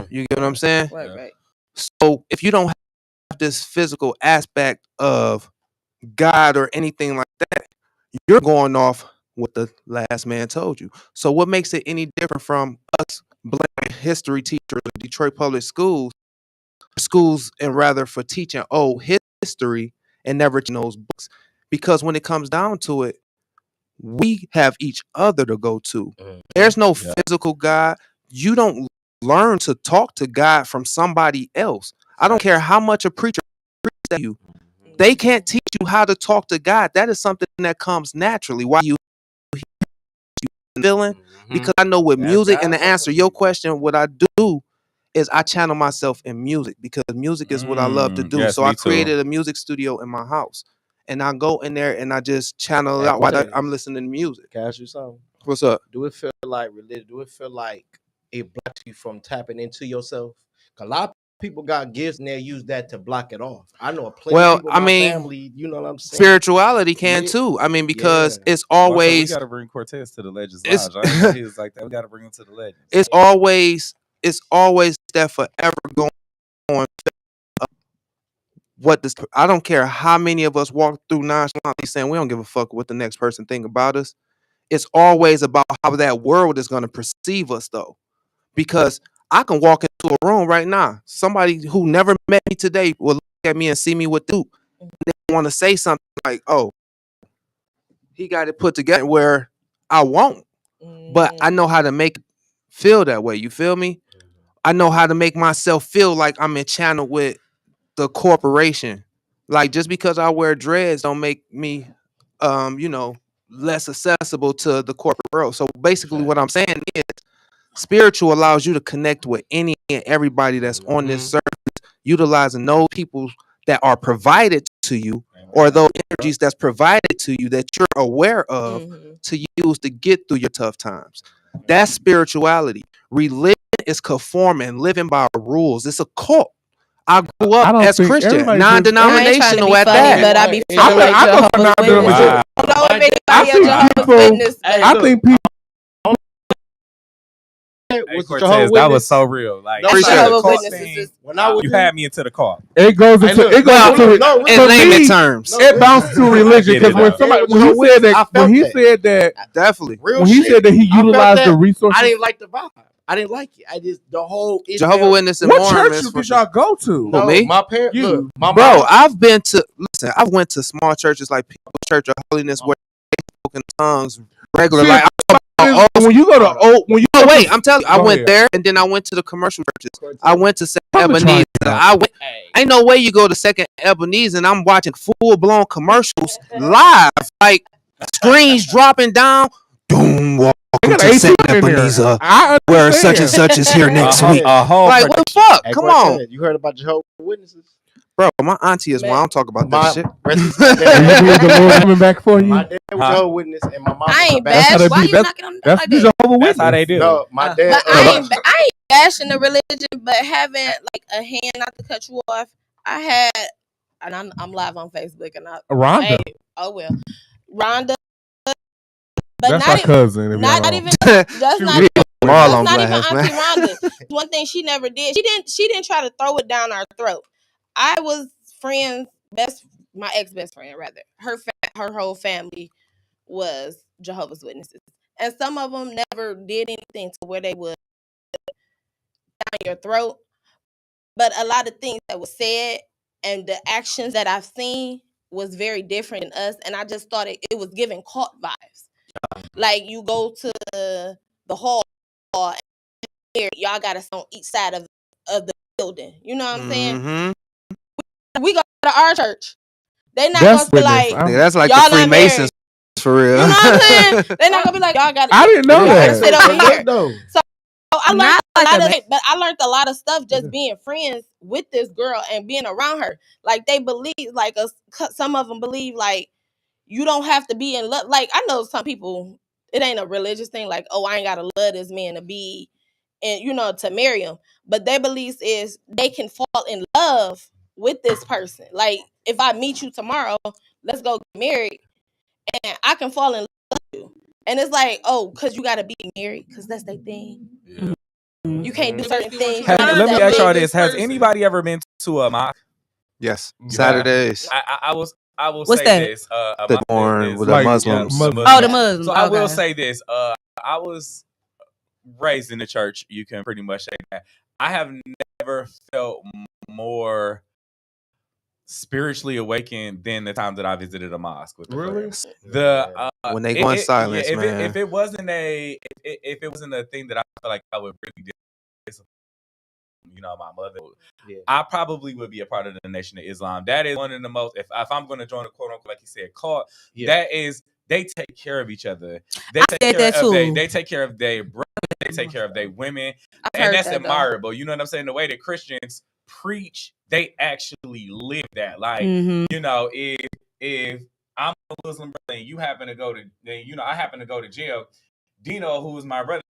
You get what I'm saying? Right. So if you don't have this physical aspect of God or anything like that, you're going off what the last man told you. So what makes it any different from us black history teachers in Detroit public schools and rather for teaching old history and never teaching those books? Because when it comes down to it, we have each other to go to. There's no physical God. You don't learn to talk to God from somebody else. I don't care how much a preacher preaches to you. They can't teach you how to talk to God. That is something that comes naturally. Why you feeling? Because I know with music, and to answer your question, what I do is I channel myself in music because music is what I love to do. Yes, so I me too. created a music studio in my house, and I go in there and I just channel it out while I'm listening to music. Can I ask you something? What's up? Do it feel like religion? Do it feel like it blocks you from tapping into yourself? A lot of people got gifts and they use that to block it off. I know a plenty of people in my family, you know what I'm saying? Spirituality can too. I mean, because it's always we gotta bring Cortez to the Legends Lounge. He was like that. We gotta bring him to the Legends. It's always that forever going on. I don't care how many of us walk through nonchalantly saying we don't give a fuck what the next person think about us. It's always about how that world is going to perceive us, though, because I can walk into a room right now. Somebody who never met me today will look at me and see me with Duke. They want to say something like, "Oh, he got it put together," where I won't, but I know how to make it feel that way. You feel me? I know how to make myself feel like I'm in channel with the corporation. Like just because I wear dreads don't make me, less accessible to the corporate world. So basically what I'm saying is spiritual allows you to connect with any and everybody that's on this surface, utilizing those people that are provided to you or those energies that's provided to you that you're aware of to use to get through your tough times. That's spirituality. Religion is conforming, living by rules. It's a cult. I grew up as Christian, non-denominational at that. But I be feeling like if I anybody think Jehovah's people. Witness. I think people. Was Cortez, Jehovah's that was Witness. so real. Like No, the Jehovah's cult Witnesses thing, is when I was you had me into the cult. It goes Hey, into look, it goes no, into no, in for layman me, terms. no, it bounced to religion I get because it when now. somebody Yeah, when he said I that felt when he that. said that Definitely. real when he shit. said that he I felt utilized that. the resources. I didn't like the vibe. I didn't like it. I just the whole Jehovah Witness and What church Mormons. did y'all go to? No, me? my parents. You. Look, my Bro, mom. I've been to I've went to small churches like People's Church of Holiness where they spoke in tongues regular. See, Like when you go to oh wait, I'm telling you, I Go went ahead. there and then I went to the commercial churches. I went to Second I'm gonna try Ebenezer. it out. I went. Ain't no way you go to Second Ebenezer and I'm watching full blown commercials live, like screens dropping down. Doom, welcome got to an Second 18 in there. Ebenezer, I where such and understand. such is here next week. A whole Like what the production. fuck? Hey, Come Cortez, on, you heard about Jehovah's Witnesses? bro. My auntie is one. I don't talk about that My shit. rest my You dad. believe the Lord coming back for you? My dad was Huh? Jehovah's Witness, and my mom I was a ain't That's how bash. they Why be. you knocking on the door That's like the that? Jehovah That's how they Witness. do. No, my But dad. I ain't bashing the religion, but having like a hand not to cut you off. I had, and I'm live on Facebook, and Rhonda. hey, oh well, Rhonda, but That's not our cousin. If not y'all even don't. that's She not really All that's on not even blast, Auntie man. Rhonda. One thing she never did. She didn't try to throw it down our throat. I was friends my ex best friend rather. Her whole family was Jehovah's Witnesses, and some of them never did anything to where they would down your throat. But a lot of things that was said and the actions that I've seen was very different than us, and I just thought it was giving cult vibes. Like you go to the hall, and y'all got us on each side of the building. You know what I'm saying? Mm-hmm. We go to our church. They not That's gonna be witness. like, Yeah, that's like y'all the not married. Freemasons for real. You know what I'm saying? They not gonna be like, y'all got. I didn't know y'all gotta that. sit over Look, here. though. So I learned Not a like lot that, of, but I learned a lot of stuff just being friends with this girl and being around her. Like they believe, like some of them believe, like you don't have to be in love. Like I know some people, it ain't a religious thing. Like, oh, I ain't gotta love this man to be, and to marry him. But their beliefs is they can fall in love with this person. Like if I meet you tomorrow, let's go get married, and I can fall in love with you. And it's like, oh, because you gotta be married, because that's their thing. Yeah. You can't do They certain basically want things. you Hey, to let me love ask y'all this this: has person. anybody ever been to a mosque? Yes, Yeah. Saturdays. I will What's say that? this. The mosque born is with the like Muslims. Muslims. Oh, the Muslims. So I will Okay. say this. I was raised in the church. You can pretty much say that. I have never felt more spiritually awakened than the time that I visited a mosque with the Really? friends. The When they go in silence, if man. if it wasn't a thing that I felt like I would really discipline, my mother, I probably would be a part of the Nation of Islam. That is one of the most. If I'm going to join a quote unquote, like you said, cult, that is. They take care of each other. They I take said care that of too. they take care of their brothers. They take care of their women, I've and heard that's that, though. admirable. You know what I'm saying? The way that Christians preach, they actually live that. Like, Mhm. if I'm a Muslim brother and you happen to go to, I happen to go to jail. Dino, who is my brother,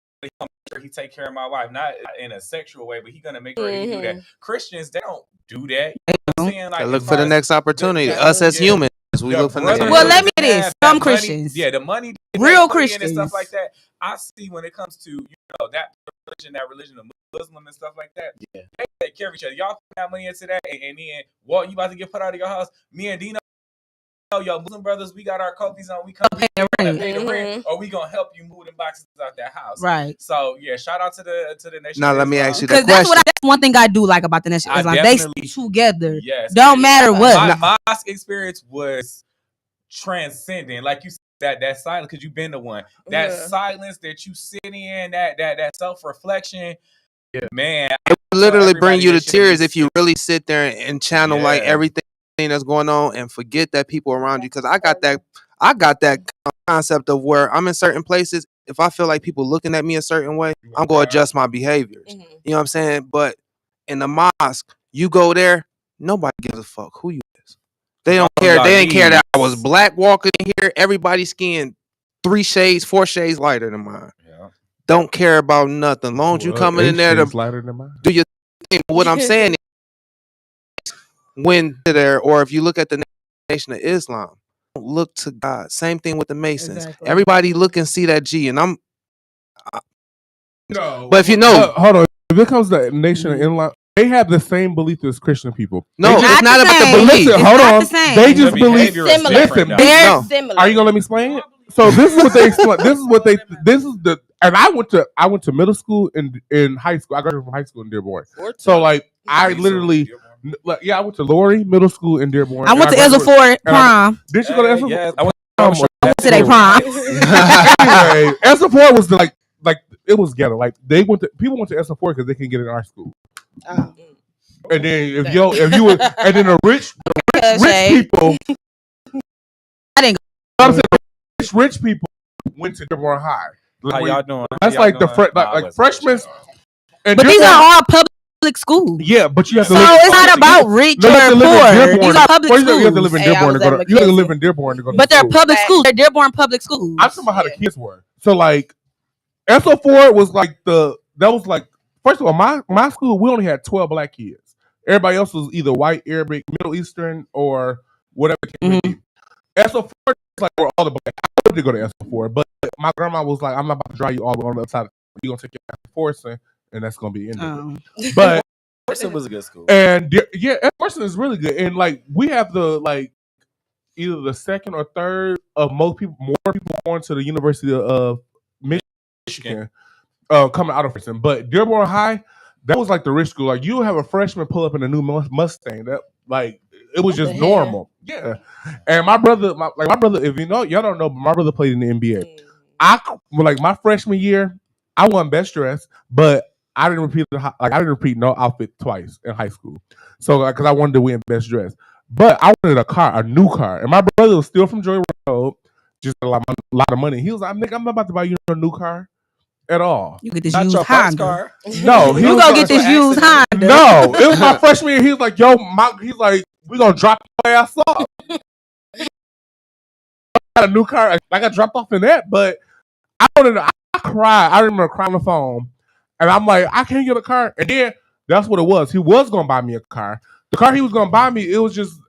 he take care of my wife, not in a sexual way, but he gonna make sure he do that. Christians, they don't do that. You know what I'm saying? Like, They look as for far the as next opportunity. Us as humans, we look for the next brothers Well, opportunity. let me that get this. have Some that money, Christians. the money that Real they put in and stuff Christians. like that. I see when it comes to that religion of Muslim and stuff like that. Yeah, they take care of each other. Y'all put that money into that, and then Walt, you about to get put out of your house. Me and Dino, yo, Muslim brothers, we got our copies on. We come pay the rent, or we gonna help you move them boxes out that house. Right. So yeah, shout out to the Nation. Now of let me Islam. ask you that Because that's question. that's one thing I do like about the Nation of I Islam. They definitely- stick together. Yes, Don't matter what. My mosque experience was transcendent, like you said, that silence, because you've been to one. That silence that you sit in, that self reflection, man. It would literally bring you to that shit tears is- if you really sit there and channel like Yeah. everything that's going on and forget that people around you. Because I got that concept of where I'm in certain places. If I feel like people looking at me a certain way, I'm gonna adjust my behaviors. You know what I'm saying? But in the mosque, you go there, nobody gives a fuck who you is. They don't care. They didn't care that I was black walking in here. Everybody's skin 3 shades, 4 shades lighter than mine. Yeah. Don't care about nothing. Long as you coming in there to lighter than mine. do your thing. What I'm saying is, when there, or if you look at the Nation of Islam, look to God. Same thing with the Masons. Exactly. Everybody look and see that G, and I'm. No, But if you know, hold on. If it comes to Nation of Islam, they have the same belief as Christian people. no, It's it's not not the about the same. belief. Listen, It's hold not on. the same. They The just believe. behavior is Similar. different, though. They're No. similar. Are you gonna let me explain? So this is what they explain. This is what they. This is the. And I went to middle school and in high school. I graduated from high school in Dearborn. So like I literally. I went to Lori Middle School in Dearborn. I went to Ezra Ford prom. Did you go to Ezra? Yes, I went to their prom. Anyway, Ezra Ford was like it was ghetto. Like people went to Ezra Ford because they can get in our school. Oh. And then if you were, and then the rich people. I didn't go. I'm saying rich people went to Dearborn High. How y'all doing? That's like the freshmen. But these are all public schools. Yeah, but you have to. So it's not about rich or poor. These are public schools. You have to live in Dearborn to go to. You have to live in Dearborn to go to. But they're public schools. They're Dearborn public schools. I'm talking about how the kids were. So like, SO Ford was like first of all, my school we only had 12 black kids. Everybody else was either white, Arabic, Middle Eastern, or whatever it came to be. SO Ford was like where all the black. I wanted to go to SO Ford, but my grandma was like, "I'm not about to drive you all the way on the other side. You're gonna take your ass to Forson, and that's gonna be the end of it." But Forson was a good school, and Forson is really good, and like we have the like either the second or third of more people going to the University of Michigan coming out of Princeton. But Dearborn High, that was like the rich school. Like you have a freshman pull up in a new Mustang. That like it was just normal. Yeah. And my brother, if you know, y'all don't know, but my brother played in the NBA. My freshman year, I won best dress, but I didn't repeat no outfit twice in high school. So because I wanted to win best dress. But I wanted a new car. And my brother was still from Joy Road, just a lot of money. He was like, "Nigga, I'm not about to buy you a new car at all. You get this used Honda car. No, you gonna get this used Honda. No, it was my freshman year. He was like, he's like, we gonna drop your ass off. I got a new car. I got dropped off in that, but I cried. I remember crying on the phone. And I'm like, I can't get a car. And then that's what it was. He was gonna buy me a car. The car he was gonna buy me, it was just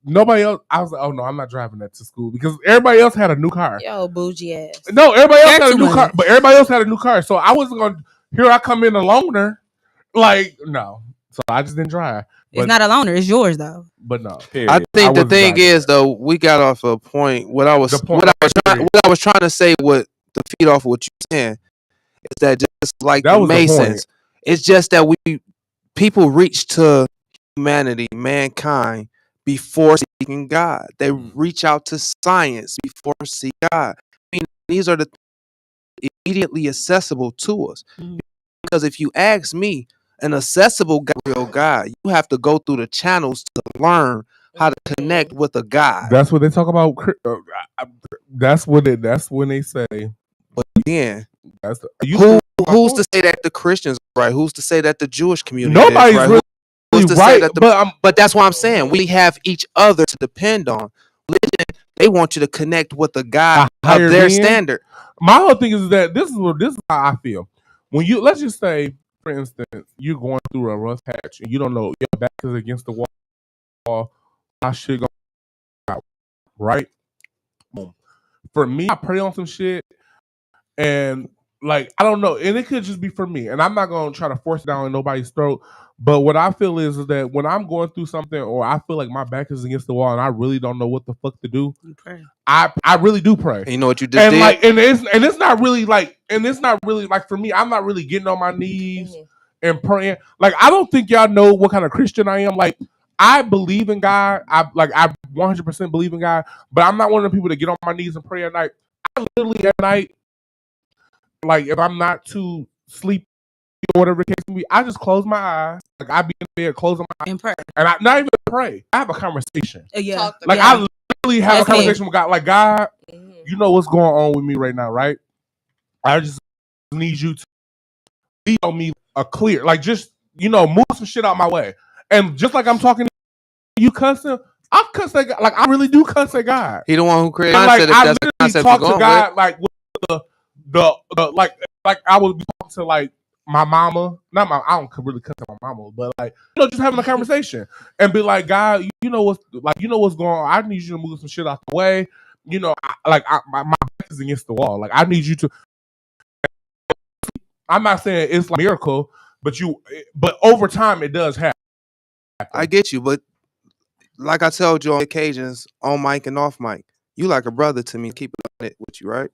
nobody else. I was like, oh no, I'm not driving that to school because everybody else had a new car. Yo, bougie ass. No, everybody else had a new car, but everybody else had a new car. So I wasn't gonna. Here I come in a loaner, like no. So I just didn't drive. It's not a loaner. It's yours though. But no, I think the thing is though, we got off a point. What I was trying to say, what to feed off of what you're saying, is that just like the Masons, it's just that people reach to mankind before seeking God. They reach out to science before seeking God. I mean, these are the immediately accessible to us. Because if you ask me, an accessible real God, you have to go through the channels to learn how to connect with a God. That's what they talk about. That's when they say. But again, who's to say that the Christians are right? Who's to say that the Jewish community nobody's is right? really Who's to right, say that but that's what I'm saying. We have each other to depend on. Religion, they want you to connect with a God of their standard. My whole thing is that this is how I feel. When you let's just say, for instance, you're going through a rough patch and you don't know your back is against the wall. I should go out, right? For me, I pray on some shit, and like I don't know, and it could just be for me, and I'm not gonna try to force it down nobody's throat. But what I feel is that when I'm going through something, or I feel like my back is against the wall, and I really don't know what the fuck to do, you pray. I really do pray. And you know what you just did? Like, and it's not really like for me. I'm not really getting on my knees and praying. Like I don't think y'all know what kind of Christian I am. Like I believe in God. I 100% believe in God. But I'm not one of the people to get on my knees and pray at night. I literally at night, like if I'm not too sleepy or whatever the case may be, I just close my eyes. Like I be in bed, closing my eyes and pray. And I not even pray. I have a conversation. Yeah. Like I literally have a conversation with God. Like God, you know what's going on with me right now, right? I just need you to lead on me a clear, like just move some shit out my way. And just like I'm talking to you cussing, I cuss at God. Like I really do cuss at God. He the one who created concept. Like I literally talk to God like with the like I would be talking to like my mama, I don't really cuss at my mama, but like, just having a conversation and be like, God, you know what's going on. I need you to move some shit out the way. My back is against the wall. Like, I need you to. I'm not saying it's like a miracle, but over time it does happen. I get you, but like I told you on occasions, on mic and off mic, you like a brother to me. Keep it with you, right?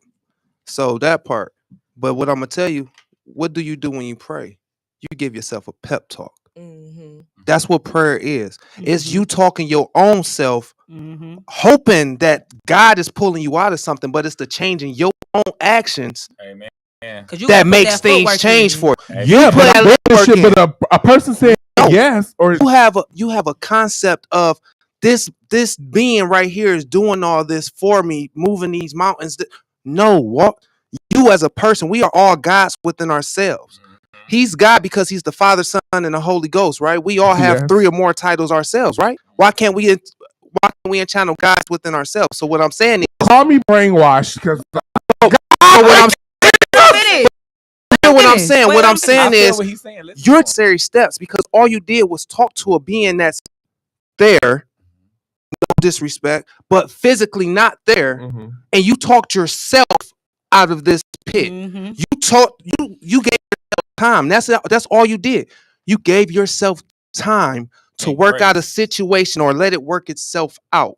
So that part. But what I'm gonna tell you, what do you do when you pray? You give yourself a pep talk. Mm-hmm. That's what prayer is. Mm-hmm. It's you talking your own self, hoping that God is pulling you out of something, but it's the change in your own actions. Amen. That makes things change for you. Yeah, but a person saying yes, or you have a concept of this being right here is doing all this for me, moving these mountains. No, what you as a person, we are all gods within ourselves. He's God because he's the Father, Son, and the Holy Ghost, right? We all have 3 or more titles ourselves, right? Why can't we enchannel gods within ourselves? So what I'm saying is, call me brainwashed because what I'm saying is your necessary steps, because all you did was talk to a being that's there, no disrespect, but physically not there, and you talked yourself out of this pit. You gave yourself time. That's all you did. You gave yourself time to work out a situation or let it work itself out.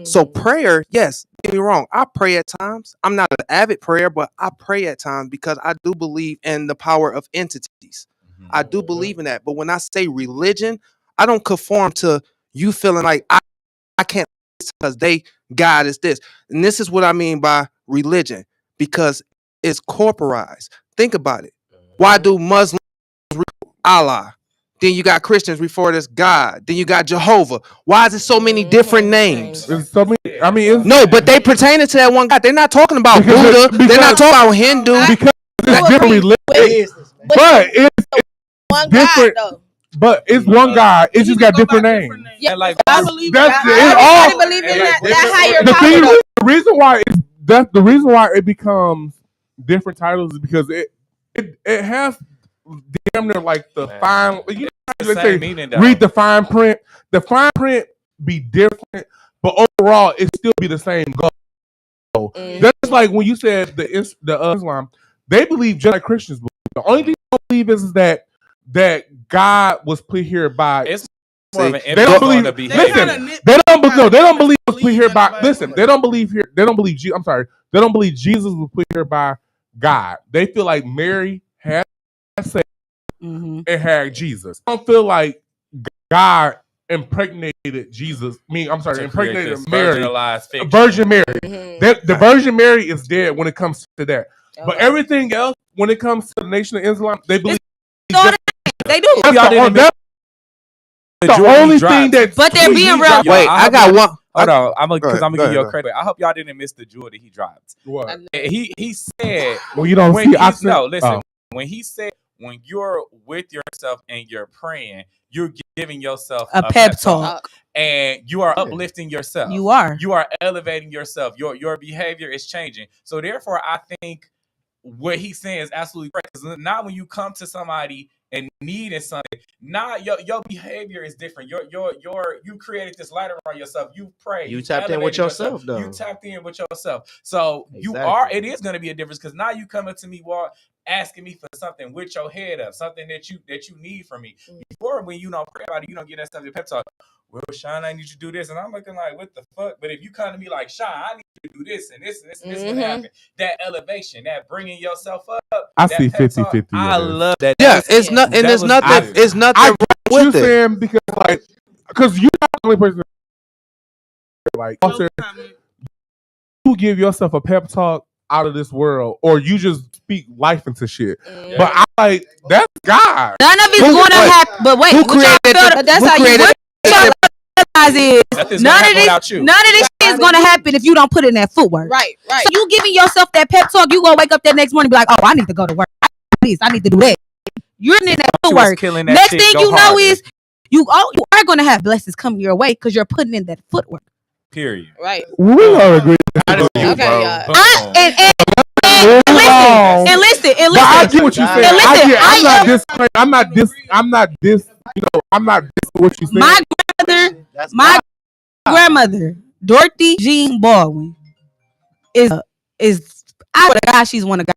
So prayer, yes, don't get me wrong, I pray at times. I'm not an avid prayer, but I pray at times because I do believe in the power of entities. I do believe in that. But when I say religion, I don't conform to you feeling like I can't because God is this. And this is what I mean by religion, because it's corporized. Think about it. Why do Muslims Allah? Then you got Christians refer to as God. Then you got Jehovah. Why is it so many different names? So many. No, but they pertain to that one God. They're not talking about Buddha. They're not talking about Hindu. Because it's different religions. But it's one different. God, though. But it's one God. It's just got different names. Yeah, like I believe in that higher power. The reason why it becomes different titles is because it has damn near like the fine. Let's say read the fine print. The fine print be different, but overall it still be the same goal. That's like when you said the Islam. They believe just like Christians believe. The only thing they believe is that God was put here by. It's more of an they don't believe. Listen, they don't believe it was put here by. Listen, they don't believe here. They don't believe. I'm sorry. They don't believe Jesus was put here by God. They feel like Mary had sex and had Jesus. I don't feel like God impregnated Jesus. Impregnated Mary. Virgin Mary. The Virgin Mary is dead when it comes to that. But everything else, when it comes to the Nation of Islam, they believe. They do. That's the only thing that. But they're being real. Wait, I got one. Hold on, I'm gonna give you a credit. I hope y'all didn't miss the jewel that he dropped. What? He said. Well, you don't see. No, listen. When he said, when you're with yourself and you're praying, you're giving yourself a pep talk, and you are uplifting yourself. You are elevating yourself. Your behavior is changing. So therefore, I think what he's saying is absolutely correct. Because not when you come to somebody and needing something, your behavior is different. You created this light around yourself. You pray. You tapped in with yourself, though. You tapped in with yourself. So it is going to be a difference, because now you coming to me, Walt, asking me for something with your head up, something that you need from me. Before, when you don't pray about it, you don't get that stuff in pep talk. Well, Sean, I need you to do this, and I'm looking like, what the fuck? But if you come to me like, Sean, I need you to do this and this and this and this, what happened? That elevation, that bringing yourself up. I see 50-50. I love that. Yeah, it's not, and there's nothing. It's nothing wrong with it. Saying because you're not the only person. Like, you give yourself a pep talk out of this world, or you just speak life into shit. But I like that's God. None of it's going to happen. But wait, who created that's how you realize is none of this shit is going to happen if you don't put in that footwork. Right. So you giving yourself that pep talk, you gonna wake up that next morning and be like, oh, I need to go to work. Please, I need to do that. You're in that footwork. Next thing you know is you are going to have blessings come your way because you're putting in that footwork. Period. Right. We all agree. Okay, and listen. I get what you're saying. Listen, I'm not what you saying. My grandmother, Dorothy Jean Baldwin, is I swear to God, she's one of God's.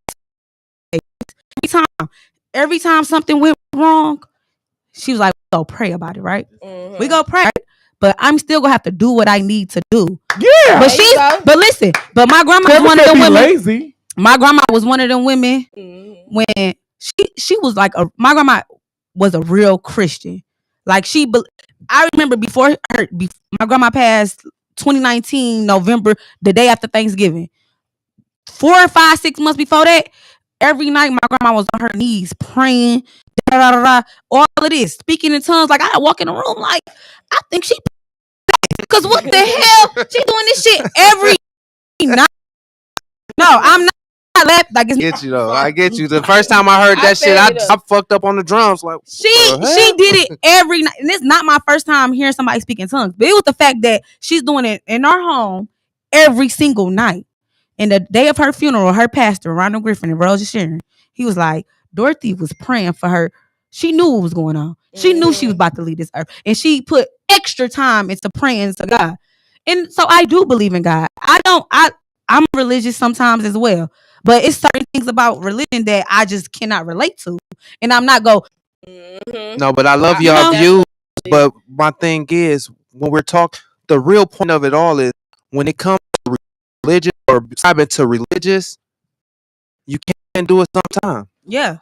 Every time something went wrong, she was like, "We go pray about it, right? Mm-hmm. We go pray, right? But I'm still gonna have to do what I need to do." Yeah, but listen, but my grandma was one of them women. Lazy. My grandma was one of them women when she was like my grandma was a real Christian. Like I remember before my grandma passed 2019 November, the day after Thanksgiving. 4 or 5, 6 months before that, every night my grandma was on her knees praying, all of this, speaking in tongues. Like I walk in the room, like I think she, because what the hell, she doing this shit every night. No, I'm not. Like I get you though. I get you. The first time I heard that shit, I fucked up on the drums. Like she did it every night, and it's not my first time hearing somebody speak in tongues. But it was the fact that she's doing it in our home every single night. And the day of her funeral, her pastor, Ronald Griffin and Rosa Sharon, he was like, Dorothy was praying for her. She knew what was going on. She knew she was about to leave this earth. And she put extra time into praying to God. And so I do believe in God. I'm religious sometimes as well. But it's certain things about religion that I just cannot relate to. And I'm not No, but I love y'all views. But my thing is, when we're talking, the real point of it all is when it comes to religion or subscribing to religious, you can't do it sometime. Yeah.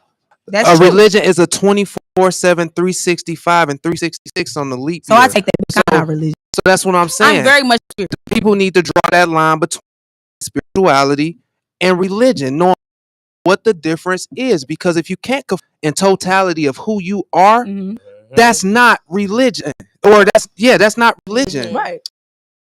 That's true. Religion is a 24/7, 365 and 366 on the leap year. So I take that kind of religion. So that's what I'm saying. I'm very much spiritual. People need to draw that line between spirituality and religion, knowing what the difference is. Because if you can't in totality of who you are, that's not religion. Or that's not religion. Right.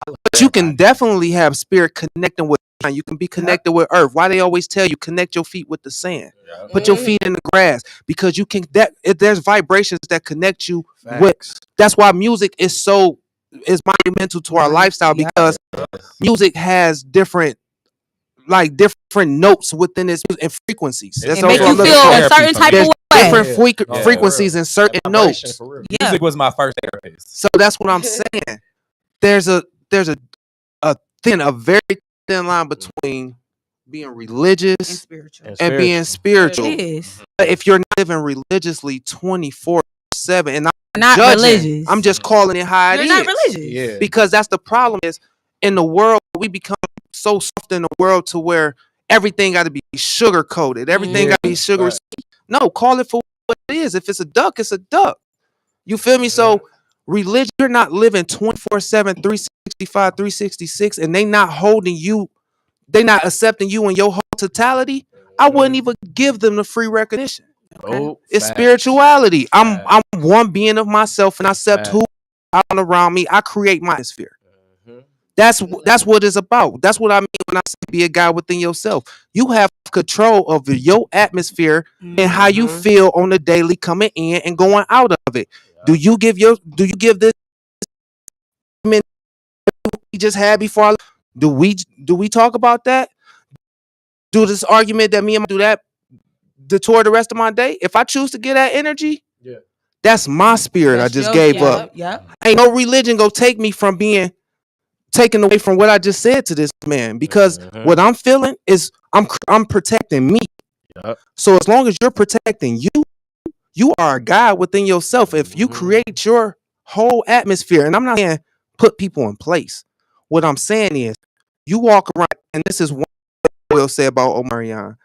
But you can definitely have spirit connecting with you can be connected with earth. Why they always tell you connect your feet with the sand. Put your feet in the grass, because you can there's vibrations that connect you with. That's why music is monumental to our lifestyle, because music has different notes within its and frequencies. That's it make you feel a certain type of way. Different frequencies and certain notes. Music was my first therapist. So that's what I'm saying. There's a very thin line between being religious and being spiritual. It is. But if you're not living religiously 24/7, and I'm not judging, religious, I'm just calling it how it is. You're not religious. Yeah. Because that's the problem is in the world, we become so soft in the world to where everything got to be sugar coated. Everything got to be sugar. Right. No, call it for what it is. If it's a duck, it's a duck. You feel me? So religion, you're not living 24/7, 365, 366, and they not holding you. They not accepting you in your whole totality. I wouldn't even give them the free recognition. Oh, it's spirituality. I'm one being of myself, and I accept who I'm around me. I create my sphere. That's what it's about. That's what I mean when I say be a guy within yourself. You have control of your atmosphere and how you feel on the daily, coming in and going out of it. Do you give this we just had before? Do we talk about that? Do this argument that me and do that toward the rest of my day? If I choose to get that energy, that's my spirit. I just gave up. Ain't no religion go take me from being taken away from what I just said to this man, because what I'm feeling is I'm protecting me. So as long as you're protecting you are a God within yourself. If you create your whole atmosphere, and I'm not saying put people in place. What I'm saying is you walk around, and this is what I will say about Omarion.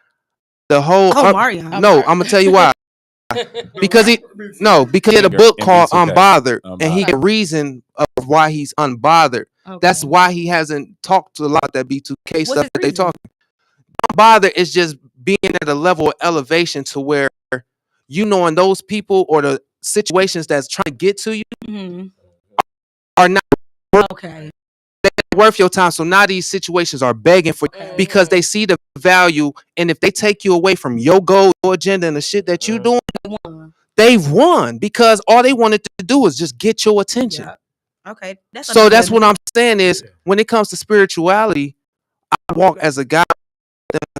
The whole Omarion. No, I'm gonna tell you why. because he had a book called Unbothered, and he had reason of why he's unbothered. That's why he hasn't talked a lot that B2K stuff that they talking. Unbothered is just being at a level of elevation to where you knowing those people or the situations that's trying to get to you are not worth your time. So now these situations are begging for you because they see the value, and if they take you away from your goal, your agenda, and the shit that you doing, they've won, because all they wanted to do is just get your attention. Okay. So that's what I'm saying is when it comes to spirituality, I walk as a guy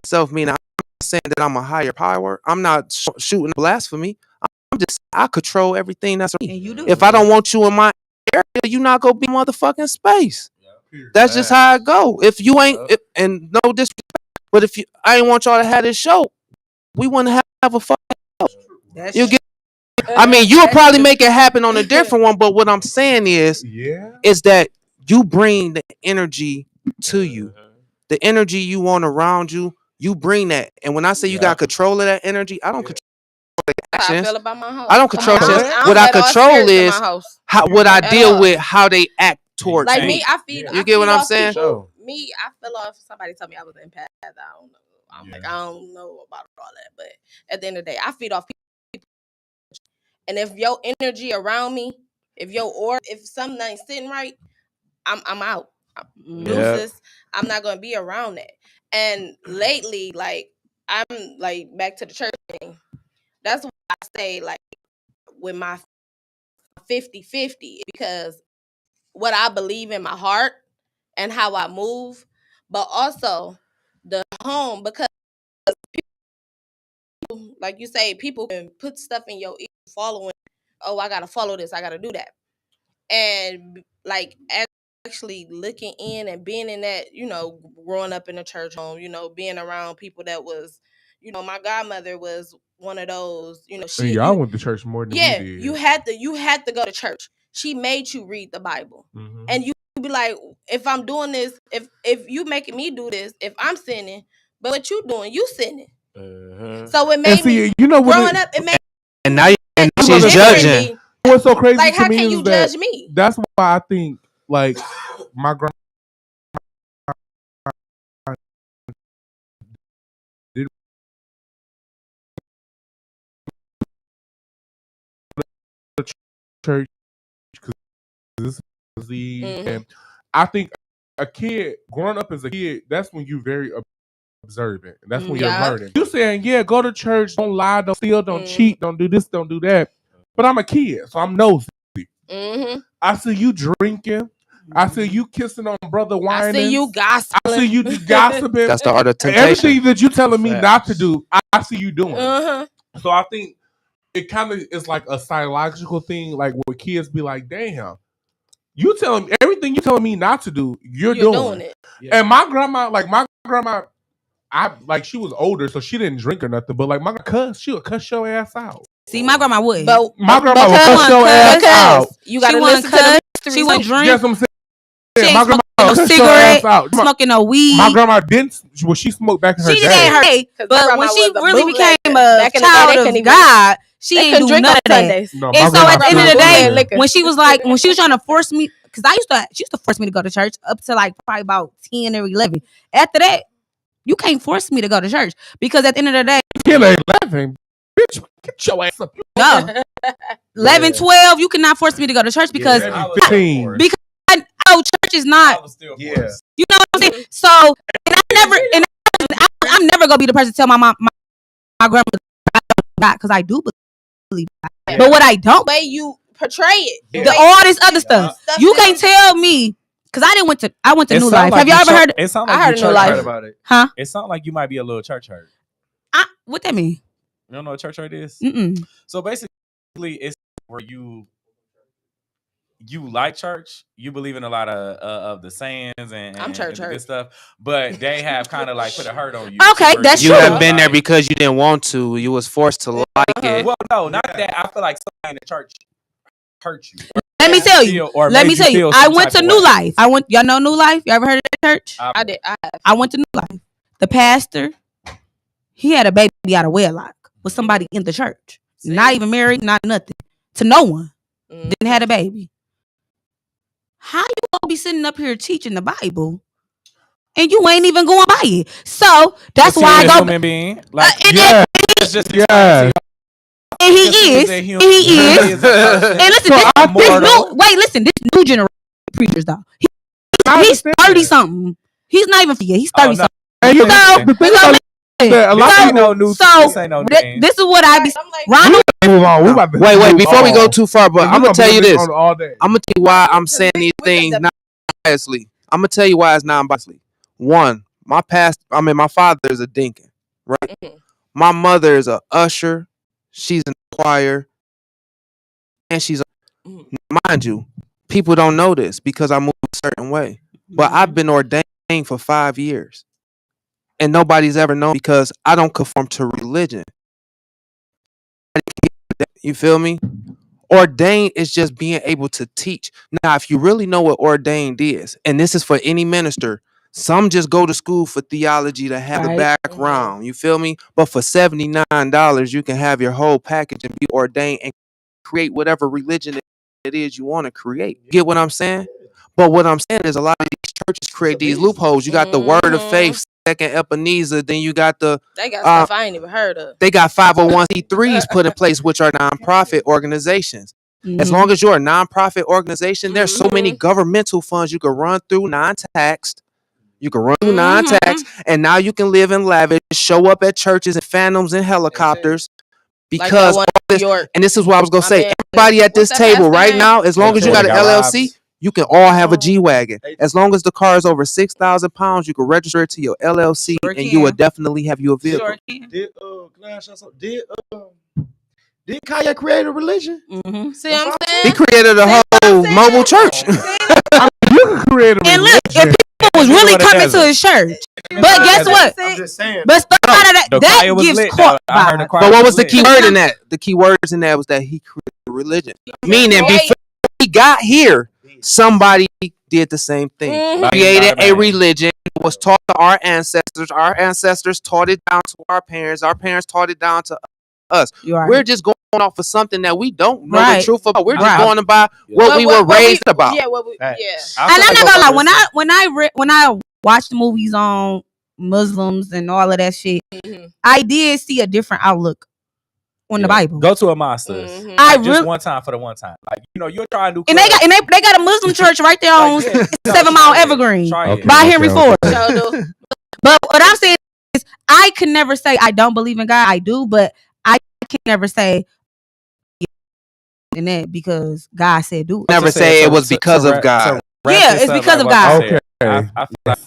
myself, meaning I'm saying that I'm a higher power. I'm not shooting blasphemy. I'm just I control everything that's around me. And you do. If I don't want you in my area, you not gonna be in motherfucking space. That's just how I go. If you ain't, and no disrespect, but if I ain't want y'all to have this show, we wouldn't have a fucking show. You get. I mean, you'll probably make it happen on a different one, but what I'm saying is that you bring the energy to you, the energy you want around you. You bring that, and when I say you got control of that energy, I don't control the actions. I feel about my house. I don't control actions. What I control is what I deal with, how they act towards like me. I feed. You get what I'm saying? Me, I feel off. Somebody told me I was an empath. I don't know. I'm like, I don't know about all that, but at the end of the day, I feed off people. And if your energy around me, if something ain't sitting right, I'm out. Deuces. I'm not gonna be around that. And lately, like I'm like back to the church thing. That's why I say like with my 50-50 because what I believe in my heart and how I move, but also the home because people, like you say, people can put stuff in your ear following. Oh, I gotta follow this. I gotta do that. And like actually looking in and being in that, growing up in a church home, being around people that was, my godmother was one of those, and y'all went to church more than we did. you had to go to church. She made you read the Bible. And you be like, if I'm doing this, if you making me do this, if I'm sinning, but what you doing, you sinning. So it made me growing up, it made and now she's judging. What's so crazy like, to how me can is you that judge me? that's why I think like my grandma did church because this is the and I think a kid growing up as a kid, that's when you're very observant. And that's when you're learning. You saying, go to church, don't lie, don't steal, don't cheat, don't do this, don't do that. But I'm a kid, so I'm nosy. I see you drinking. I see you kissing on brother whining. I see you gossiping. I see you gossiping. That's the art of temptation. Everything that you telling me not to do, I see you doing. So I think it kind of is like a psychological thing, like where kids be like, damn, you telling me everything you telling me not to do, you're doing it. And my grandma, she was older, so she didn't drink or nothing. But like my cuss, she would cuss your ass out. See, my grandma would. But my grandma would cuss your ass out. You gotta listen to the mystery. She wouldn't drink. Yes, I'm saying. She ain't my grandma smoking no cigarette, smoking no weed. My grandma didn't. Well, she smoked back in her day. She didn't her day, but when she really became a child of God, she ain't do none of that. No, and so at the end of the day, when she was trying to force me, because she used to force me to go to church up to like probably about 10 or 11. After that, you can't force me to go to church because at the end of the day, 10 or 11, bitch, get your ass up. No, 11, 12, you cannot force me to go to church because church is not. You know what I'm saying? So, I'm never gonna be the person to tell my mom, my grandmother, because I do believe that. But what I don't, the way you portray it, all this other stuff, you can't tell me. Because I went to New Life. Have y'all ever heard? It sounds like I heard New Life about it. Huh? It sounds like you might be a little church hurt. What that mean? You don't know what church hurt is? So basically, it's where you like church, you believe in a lot of the sayings and I'm church and hurt good stuff, but they have kind of like put a hurt on you. Okay, that's you true. haven't been there because you didn't want to. You was forced to like it. Well, no, not that. I feel like somebody in the church hurt you. Let me tell you. I went to New Life. Y'all know New Life? You ever heard of that church? I did. I went to New Life. The pastor, he had a baby out of wedlock with somebody in the church. Not even married, not nothing. To no one. Didn't have a baby. How you gonna be sitting up here teaching the Bible and you ain't even going by it? So that's why I go. Human being, like, it's just And he is. And listen, this new generation of preachers though. He's 30 something. He's not even. He's 30 something. The thing about a lot of people new. This is what I be. Ronald, move on. Wait. Before we go too far, but I'm gonna tell you this. I'm gonna tell you why I'm saying these things non-biasedly. I'm gonna tell you why it's non-biasedly. One, my father is a deacon, right? My mother is a usher. She's in the choir, and she's mind you, people don't know this because I move a certain way. But I've been ordained for 5 years, and nobody's ever known because I don't conform to religion. You feel me? Ordained is just being able to teach. Now, if you really know what ordained is, and this is for any minister, some just go to school for theology to have the background. You feel me? But for $79, you can have your whole package and be ordained and create whatever religion it is you want to create. Get what I'm saying? But what I'm saying is a lot of these churches create these loopholes. You got the Word of Faith, Second Ebenezer, then you got the They got stuff I ain't even heard of. They got 501c3s put in place, which are nonprofit organizations. As long as you're a nonprofit organization, there's so many governmental funds you can run through non-taxed. You can run through non-tax, and now you can live in lavish, show up at churches and phantoms and helicopters. Because like and this is what I was gonna say. Everybody at this table right now, as long as you got an LLC, you can all have a G-Wagon. As long as the car is over 6,000 pounds, you can register it to your LLC, and you will definitely have you a vehicle. Did Kanye create a religion? See what I'm saying? He created a whole mobile church. You can create a religion. And look, if people was really coming to his church, but guess what? I'm just saying. But that gives court vibes. But what was the key word in that? The key words in that was that he created a religion. Meaning before he got here, somebody did the same thing. Created a religion. It was taught to our ancestors. Our ancestors taught it down to our parents. Our parents taught it down to us. We're just going off of something that we don't know the truth about. We're just going about what we were raised about. Yeah, And I'm not gonna lie, when I watch the movies on Muslims and all of that shit, I did see a different outlook on the Bible. Go to a monsters. Just one time for the one time. Like, you know, you're trying to do. And they got a Muslim church right there on 7 Mile Evergreen by Henry Ford. But what I'm saying is, I can never say I don't believe in God. I do, but I can never say in that because God said do it. Never say it was because of God. Yeah, it's because of God. Okay. I feel like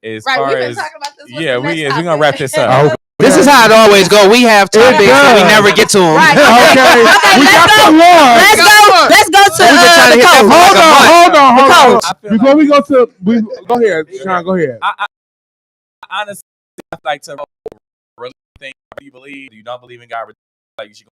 as far we've been as talking about this. we're gonna wrap this up. This is how it always go. We have topics and we never get to them. Right. Okay. Let's go to the coach. Hold on. Before we go to, go ahead, Sean. Go ahead. I honestly like to really think. Do you believe? Do you not believe in God? Like you should go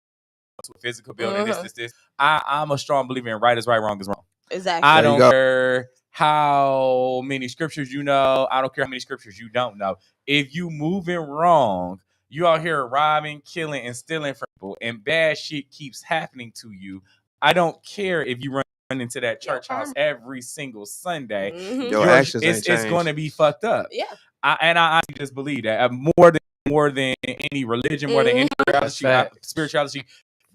to a physical building. This. I'm a strong believer in right is right, wrong is wrong. Exactly. I don't care how many scriptures you know. I don't care how many scriptures you don't know. If you moving wrong, you out here robbing, killing, and stealing from people, and bad shit keeps happening to you. I don't care if you run into that church house every single Sunday. Your actions ain't it's changed. going to be fucked up. Yeah. I just believe that more than any religion, more than any spirituality.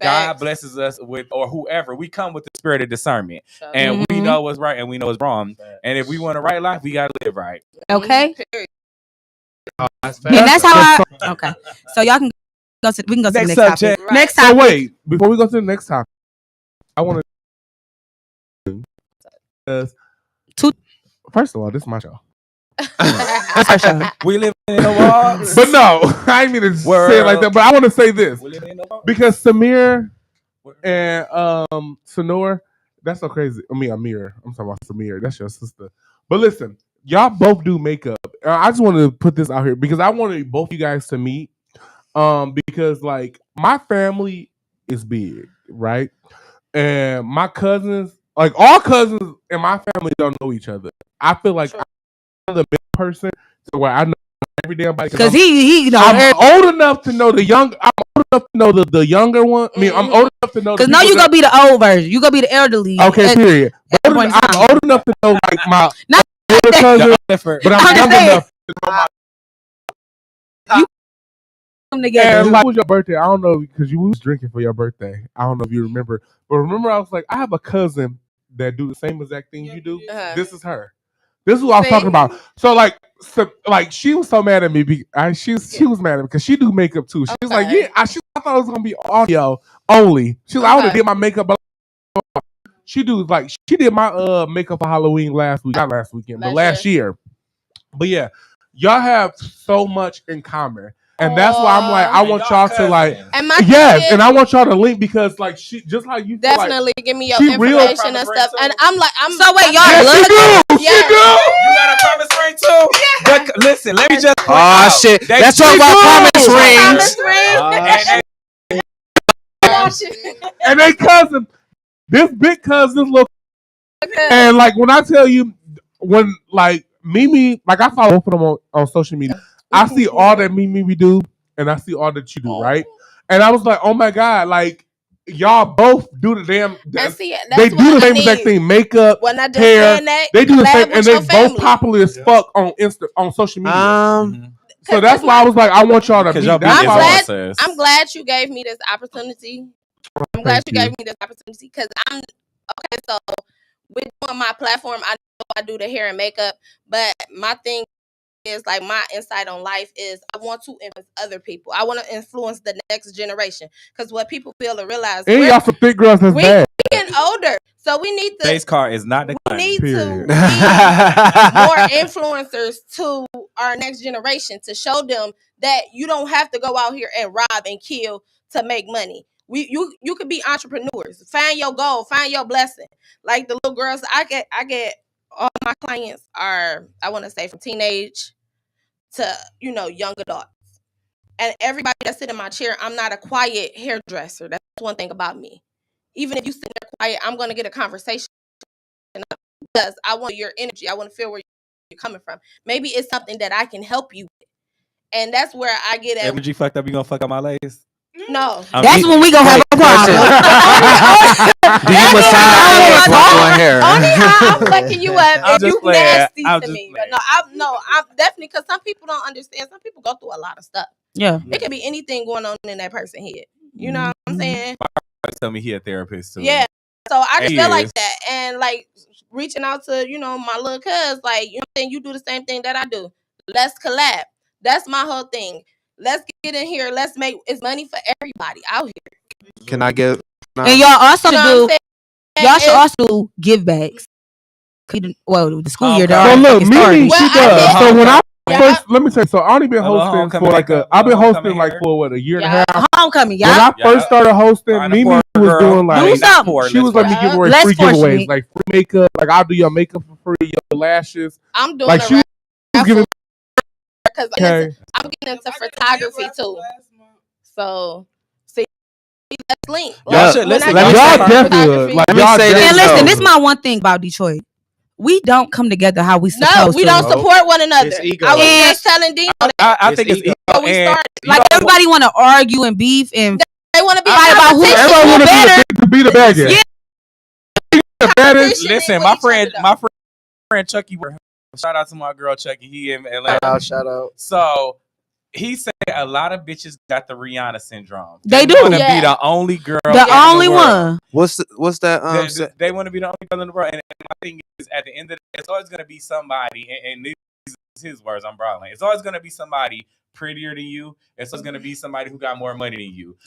God blesses us with, or whoever, we come with the spirit of discernment. And we know what's right and we know what's wrong. And if we want a right life, we got to live right. Okay. And that's how okay. So y'all can go to, we can go to the next topic. Right. Next So topic. wait, before we go to the next topic, I want to. First of all, this is my show. We live in the walls. But no, I didn't mean to say it like that. But I want to say this because Samir and Sonor, that's so crazy. I mean, Amir. I'm talking about Samir. That's your sister. But listen, y'all both do makeup. I just want to put this out here because I wanted both you guys to meet. Because like my family is big, right? And my cousins, like all cousins in my family, don't know each other. I feel like I'm the big person to where I know every damn body. Because he, you know, I'm old enough to know the young. I'm old enough to know the younger one. I mean, I'm old enough to know. Because now you gonna be the old version. You gonna be the elderly. Okay, period. I'm old enough to know like my older cousin, but I'm young enough to know my. Together. And like, what was your birthday? I don't know because you was drinking for your birthday. I don't know if you remember, but remember I was like, I have a cousin that do the same exact thing you do. This is her. This is what I was talking about. So like she was so mad at me. She was mad at me because she do makeup too. She was like, yeah, I thought it was gonna be audio only. She was like, I would have did my makeup. She did my makeup for Halloween last weekend, but last year. But yeah, y'all have so much in common. And that's why I'm like, I want y'all to like, and my yes, and I want y'all to link because like she just how you feel definitely like, give me your information and stuff. And I'm like, so wait, y'all. Yes, she do. Yeah. She do. You got a promise ring too? But listen, let me just point out. shit. Let's talk about promise rings. And they cousin, this big cousin, little, and like when I tell you, when like Mimi, like I follow both of them on social media, I see all that Mimi we do, and I see all that you do, right? And I was like, oh my god, like y'all both do the damn. They do the same exact thing, makeup, hair. They do the same, and they both popular as fuck on social media. So that's why I was like, I want y'all to be. I'm glad you gave me this opportunity. I'm glad you gave me this opportunity because I'm okay. So with doing my platform, I know I do the hair and makeup, but my thing is like my insight on life is I want to influence other people. I want to influence the next generation because what people fail to realize, and y'all some thick girls that's bad. We're getting older, so we need to. Face card is not the. We need to be more influencers to our next generation to show them that you don't have to go out here and rob and kill to make money. You could be entrepreneurs. Find your goal. Find your blessing. Like the little girls I get. All my clients are, I want to say, from teenage to young adults. And everybody that sit in my chair, I'm not a quiet hairdresser. That's one thing about me. Even if you sit there quiet, I'm going to get a conversation because I want your energy. I want to feel where you're coming from. Maybe it's something that I can help you with. And that's where I get at. Energy fucked up, you gonna fuck up my legs? No. That's when we gonna have a problem. Do you massage or hair? Only how I'm fucking you up I'm if just you playing. nasty I'm to just me. playing. But no, I'm definitely, because some people don't understand. Some people go through a lot of stuff. Yeah. It could be anything going on in that person's head. You know what I'm saying? My tell me he a therapist too. Yeah. So I just He feel like is. that. And like reaching out to, my little cuz, like, you know what I'm saying? You do the same thing that I do. Let's collab. That's my whole thing. Let's get in here. Let's make it's money for everybody out here. Can I get? And y'all also You know y'all should also do give backs. Well, the school year. So look, Mimi, Well, she does. I So did. when I Yeah. first, let me tell you. So I only been Hello, hosting homecoming for like makeup. I've been Hello, hosting homecoming like hair. for what, a year and a Yeah. half. Homecoming, When y'all. I first started hosting, Find a Mimi poor was girl. doing I Do mean, like not something. poor, she was let's letting me find- give away Less free giveaways, fortunate. like free makeup. Like I'll do your makeup for free, your lashes. I'm doing Like a she was giving. because Okay. I'm getting into photography too. So see, let's link. Y'all should listen. When I Y'all get into definitely photography- like Let me y'all say this, And definitely- listen, this is my one thing about Detroit. We don't come together how we supposed No, we to. don't support one another. It's ego. I was And- just telling Dino that I think it's ego. ego. we And started. Like everybody want to argue and beef and They want to be fight about who Everybody want better. to be the bad guy. Yeah. The baddest. listen, my friend Chucky. Shout out to my girl Chucky. He in Atlanta. Shout out. So he said a lot of bitches got the Rihanna syndrome. They do. want to Yeah. be the only girl. The in only the world. one. What's that? They want to be the only girl in the world. And my thing is, at the end of the day, it's always going to be somebody. And these is his words. I'm broadly. It's always going to be somebody prettier than you. It's always going to be somebody who got more money than you.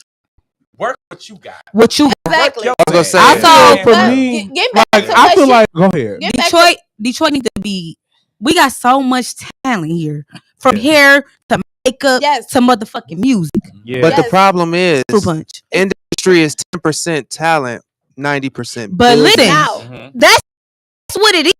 Work what you got. What you Exactly. Work I was gonna say. I saw for me, Get back like to I what feel she- like. Go ahead. Get back to- Detroit need to be. We got so much talent here, from hair to makeup Yes. to motherfucking music. Yeah. But the Yes. problem is, Fruit punch. industry is 10% talent, 90%. But business. listen, now. Mhm. that's what it is.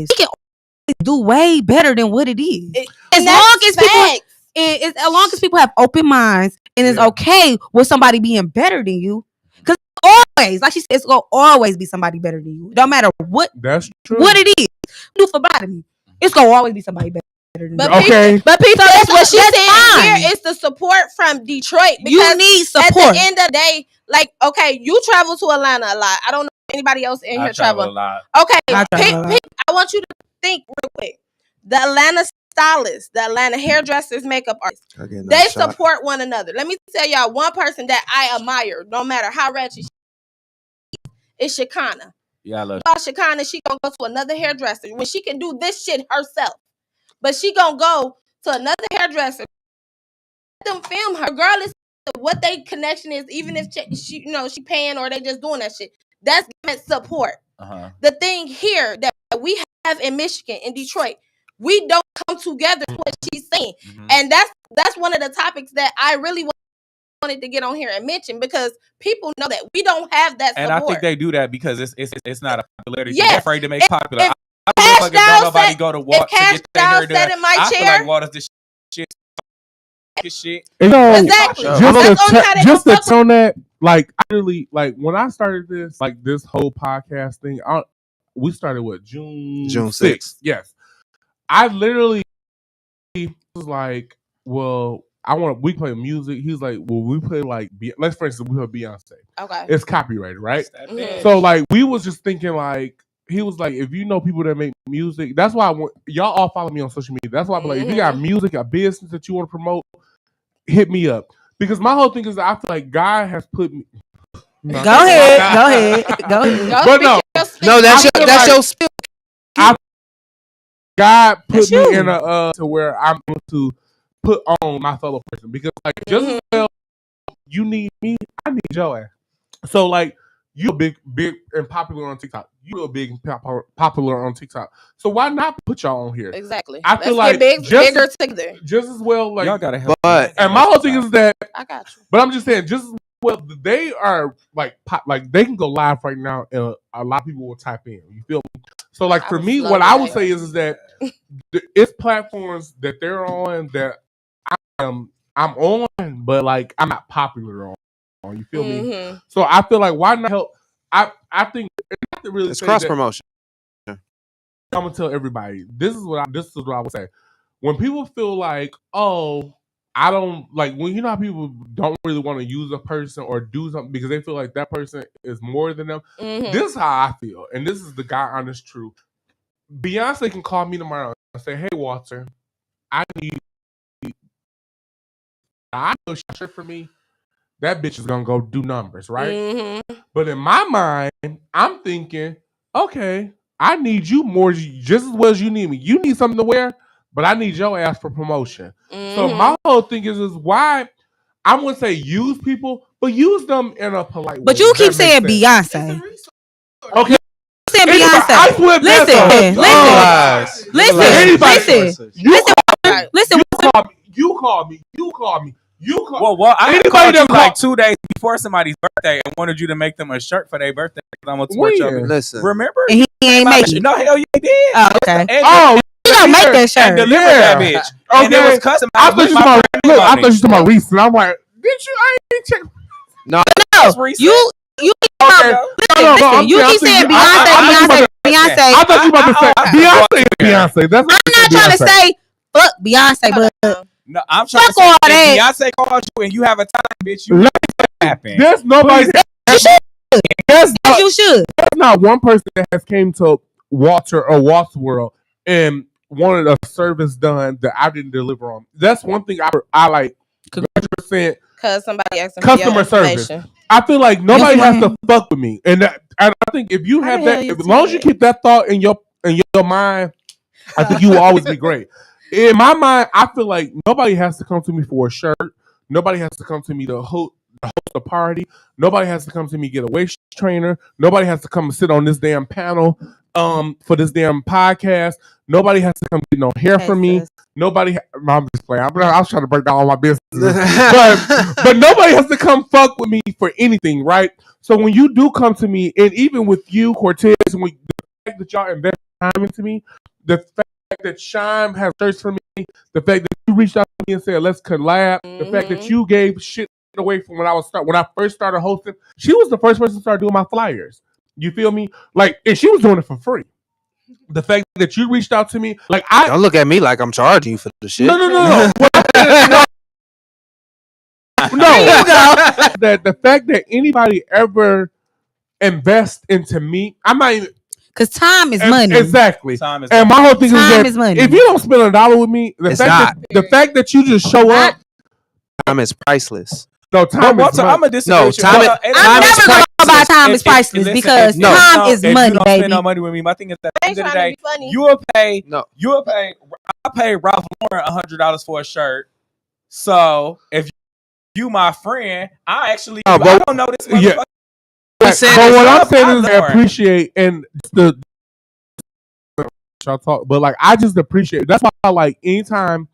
We can always do way better than what it is. As And long that's as people, facts. as long as people have open minds and it's Yeah. okay with somebody being better than you, because always, like she said, it's gonna always be somebody better than you. Don't matter what That's true. it is. Do for bottom. It's gonna always be somebody better than But you. Okay. But people, That's what she's that's saying fine. here is the support from Detroit. You Because need at support. the end of the day, like, okay, you travel to Atlanta a lot. I don't know if anybody else in I here travel a travel. lot. Okay, I travel a lot. I want you to think real quick. The Atlanta stylists, the Atlanta hairdressers, makeup artists, Again, they nice shot. support one another. Let me tell y'all one person that I admire, no matter how ratchet she is Shakana. Yeah, I love Y'all, Shakana, she gonna go to another hairdresser when she can do this shit herself. But she gonna go to another hairdresser, let them film her, regardless of what they connection is, even if she she paying or they just doing that shit. That's support. Uh-huh. The thing here that we have in Michigan, in Detroit, we don't come together. What she's saying, and that's one of the topics that I really wanted to get on here and mention, because people know that we don't have that support. And I think they do that because it's not a popularity. Yes. They're afraid to make popular. I Cash don't don't nobody go to Walt to get their hair done. sat in my I feel chair. like Walt is this shit. Exactly. Just to tone that, like, I really, like, when I started this whole podcast thing, we started June 6th. Yes. I literally was like, well, we play music. He's like, well, we play like, let's for instance, we play Beyonce. Okay. It's copyrighted, right? So like, we was just thinking like, he was like, if you know people that make music, that's why y'all all follow me on social media. That's why I'm like, if you got music, a business that you want to promote, hit me up. Because my whole thing is, I feel like God has put me. Go ahead. But no, that's your spill. God put me in a to where I'm going to put on my fellow person, because like just as well you need me, I need your ass. So like, you're big and popular on TikTok. You're big and popular on TikTok. So why not put y'all on here? Exactly. I feel like bigger together. Just as well, like, y'all gotta help. And my whole thing is that I got you. But I'm just saying, just as well, they are like they can go live right now, and a lot of people will type in. You feel me? So like for me, what I would say is that it's platforms that they're on that I'm on, but like I'm not popular on. You feel me? So I feel like, why not help? I think it's cross promotion. I'm gonna tell everybody, this is what I would say. When people feel like, oh, I don't like, when you know how people don't really want to use a person or do something because they feel like that person is more than them. This is how I feel, and this is the God honest truth. Beyonce can call me tomorrow and say, "Hey, Walter, I know she shirt for me." That bitch is gonna go do numbers, right? But in my mind, I'm thinking, okay, I need you more, just as well as you need me. You need something to wear, but I need your ass for promotion. So my whole thing is why I wouldn't say use people, but use them in a polite way. But you keep saying Beyonce. Okay. Saying Beyonce. Listen. You call me. Well, I called you like 2 days before somebody's birthday and wanted you to make them a shirt for their birthday. I'm gonna torch up. Listen, remember? And he ain't make it. No, hell yeah, he did. Oh, okay. He gonna make that shirt. And deliver that bitch. Okay. And it was customized. I thought you talking about Reese, and I'm like, did you? I ain't check. No, you. Listen, you keep saying Beyonce. I thought you about to say Beyonce. That's I'm not trying to say fuck Beyonce, but no, I'm trying to say if Beyonce calls you and you have a time, bitch, you happen. There's nobody. You should. There's not one person that has came to Walter or Walt's World and wanted a service done that I didn't deliver on. That's one thing I like 100%. Because somebody asked me customer service. I feel like nobody has to fuck with me, and I think if you have that, as long as you keep that thought in your mind, I think you will always be great. In my mind, I feel like nobody has to come to me for a shirt. Nobody has to come to me to host a party. Nobody has to come to me get a waist trainer. Nobody has to come and sit on this damn panel for this damn podcast. Nobody has to come get no hair from me. Nobody. I'm just playing. I was trying to break down all my business, but nobody has to come fuck with me for anything, right? So when you do come to me, and even with you, Cortez, when the fact that y'all invest time into me, the fact that Shime has shirts for me, the fact that you reached out to me and said let's collab, the fact that you gave shit away from when I first started hosting, she was the first person to start doing my flyers. You feel me? Like, and she was doing it for free. The fact that you reached out to me, like don't look at me like I'm charging you for the shit. No. No. That the fact that anybody ever invests into me, I'm not even. Because time is money. Exactly. Time is and my whole thing is money. If you don't spend $1 with me, the fact that you just show up, time is priceless. No, time is money. I'm a disagree. I'm never going to buy time is priceless because time is money, you don't baby. Spend no money with me. My thing is that at the end of the day, you will pay. I pay Ralph Lauren $100 for a shirt. So if you my friend, I don't know this motherfucker. Yeah. But what I'm saying is I appreciate and y'all talk, but like I just appreciate. That's why like anytime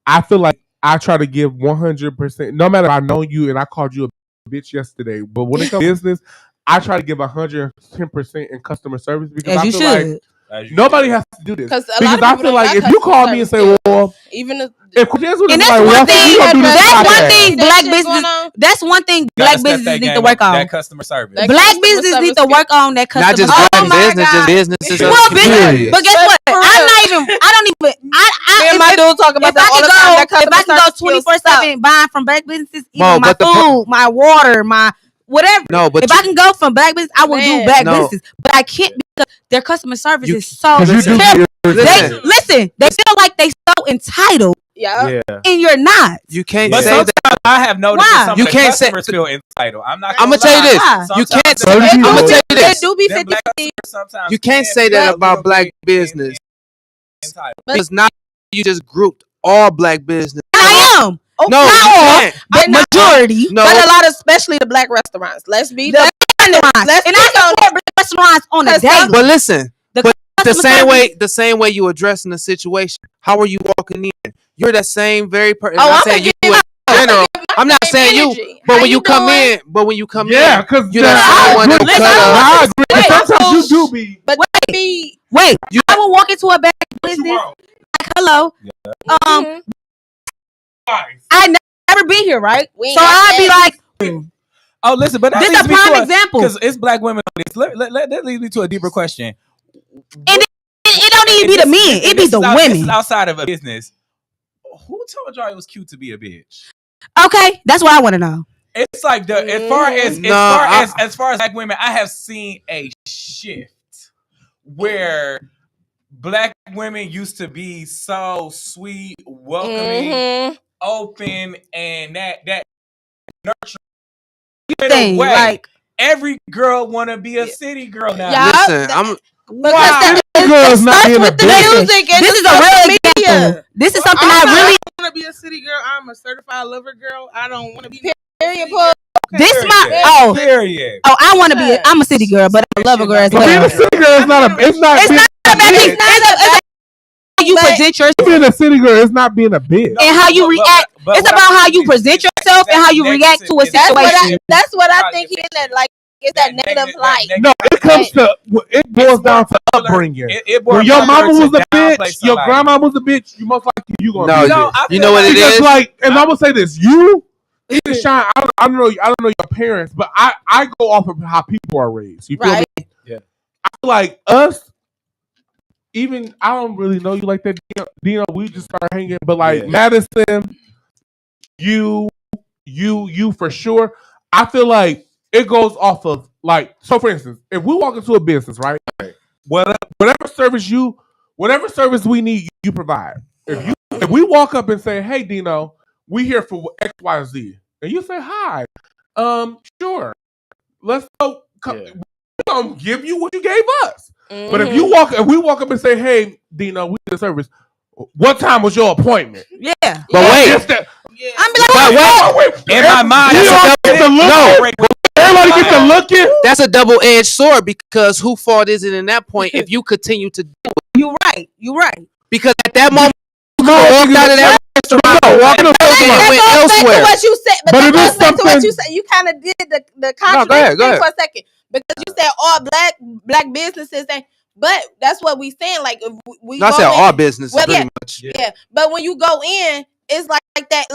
I feel like I try to give 100%. No matter if I know you and I called you a bitch yesterday, but when it comes to business, I try to give 110% in customer service because As I you feel should. like nobody has to do this. Because I feel like if you call me and say, well, even if and that's one thing. That's one thing black businesses need to work on. That customer service. Black businesses need to work on that customer. Not just service. black business, just businesses. Well, business, but guess what? I don't even. Me and my dude talk about that all the time. If I can go 24/7 buying from black businesses, even my food, my water, my whatever. No, but if I can go from black business, I will do black business. But I can't because their customer service is so terrible. Listen, they feel like they so entitled. Yeah. And you're not. You can't but say that. I have noticed that some you of the can't customers say, feel entitled. I'm gonna tell you this. You can't say I'm gonna tell you this. They do be 50. You can't say that about black business. Because now you just grouped all black business. I am. Okay. No, you can't. But majority. No. But a lot, especially the black restaurants. Let's be the restaurants. And I support black restaurants on a daily. But listen, the same way you addressing the situation. How are you walking in? You're that same very person. I'm not saying you in general. I'm not saying you. But when you come in, yeah, because you're the one that sometimes you do be. But wait. I will walk into a black business. Like, hello. I never been here, right? So I'd be like, oh, listen, but this is a prime example because it's black women. That leads me to a deeper question. And it don't even be the men; it be the women. Outside of a business, who told y'all it was cute to be a bitch? Okay, that's what I want to know. It's like as far as black women, I have seen a shift where black women used to be so sweet, welcoming, open, and that nurturing thing. Way. Like every girl want to be a city girl now. Listen, girls not being a bitch. This is a real example. This is something I really want to be a city girl. I'm a certified lover girl. I don't want to be period. This my period. I want to be. I'm a city girl, but I'm a lover girl as well. Being a city girl is not a. It's not a bad thing. It's how you present yourself. Being a city girl is not being a bitch. And how you react. It's about how you present yourself and how you react to a situation. That's what I think he in like. It's that negative light. No, it comes to. It boils down to upbringing. When your mama was a bitch, your grandma was a bitch. You most likely you gonna be. You know what it is. Like, and I'm gonna say this: you, Shine. I don't know your parents, but I go off of how people are raised. You feel me? Yeah. I feel like us. Even I don't really know you like that, Dino. We just start hanging, but like Madison, you for sure. I feel like. It goes off of like, so for instance, if we walk into a business, right? Whatever service we need, you provide. If we walk up and say, "Hey, Dino, we here for X, Y, Z," and you say, "Hi, sure, let's go." We're gonna give you what you gave us. But if we walk up and say, "Hey, Dino, we need a service. What time was your appointment?" Yeah, but wait. I'm like, wait. In my mind, everybody get to looking. That's a double-edged sword because who fault is it in that point if you continue to do it? You're right. Because at that moment, you walked out of that restaurant, went elsewhere. What you said, but it is something. What you said, you kind of did the contradiction go ahead. For a second because you said all black businesses, but that's what we saying. Like if we, not saying all businesses, pretty much. Yeah, but when you go in, it's like that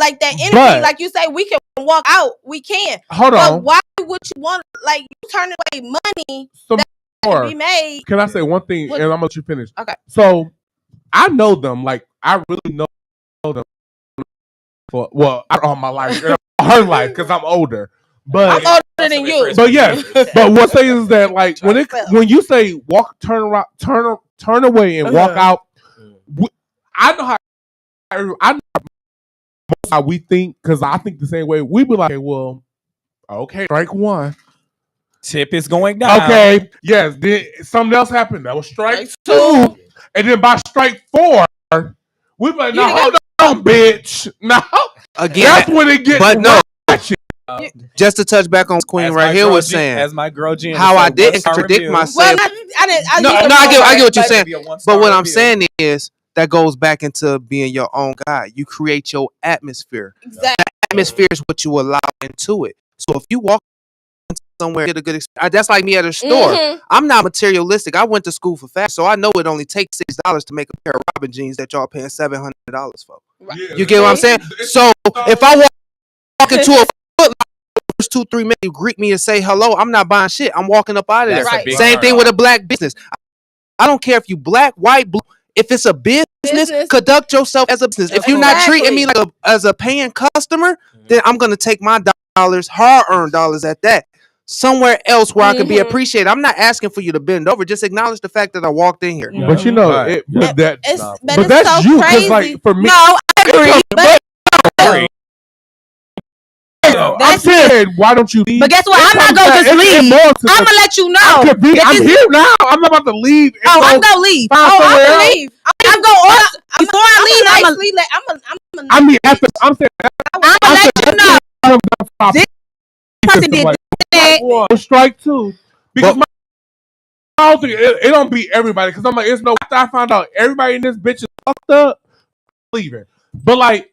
energy. Like you say, we can walk out, we can. Hold on. But why would you want like you turn away money that can be made? Can I say one thing and I'm gonna let you finish? Okay. So I know them, like I really know them for I don't know my life, her life, because I'm older. But I'm older than you. But yes, but what say is that like when you say walk, turn around, turn away and walk out, I know how we think, because I think the same way. We be like, well, okay, strike one. Tip is going down. Okay, yes. Then something else happened. That was strike two. And then by strike 4, we be like, no, hold on, bitch. No. Again, that's when it gets ratchet. Just to touch back on Queen right here was saying, as my girl Jen, how I didn't contradict myself. Well, I get what you're saying. But what I'm saying is that goes back into being your own guy. You create your atmosphere. Exactly. That atmosphere is what you allow into it. So if you walk somewhere, get a good experience. That's like me at a store. Mm-hmm. I'm not materialistic. I went to school for fashion, so I know it only takes $6 to make a pair of Robin jeans that y'all paying $700 for. Right. You get what I'm saying? So if I walk into a Foot Locker, first 2-3 minutes, you greet me and say hello, I'm not buying shit. I'm walking up out of there. Right. Same thing with a black business. I don't care if you black, white, blue. If it's a business, conduct yourself as a business. If you're not treating me like as a paying customer, then I'm gonna take my dollars, hard-earned dollars at that, somewhere else where I can be appreciated. I'm not asking for you to bend over. Just acknowledge the fact that I walked in here. But you know, but that's so you. crazy. Because like for me, No, I agree. I'm saying, why don't you leave? But guess what? I'm not gonna just leave. I'm gonna let you know. I'm here now. I'm not about to leave. I'm gonna leave. I'm gonna leave. I'm going before I leave. I'm saying, I'm gonna let you know. This person did that. Strike two because I don't think it don't beat everybody. Because I'm like, it's no. After I found out everybody in this bitch is fucked up, leaving. But like,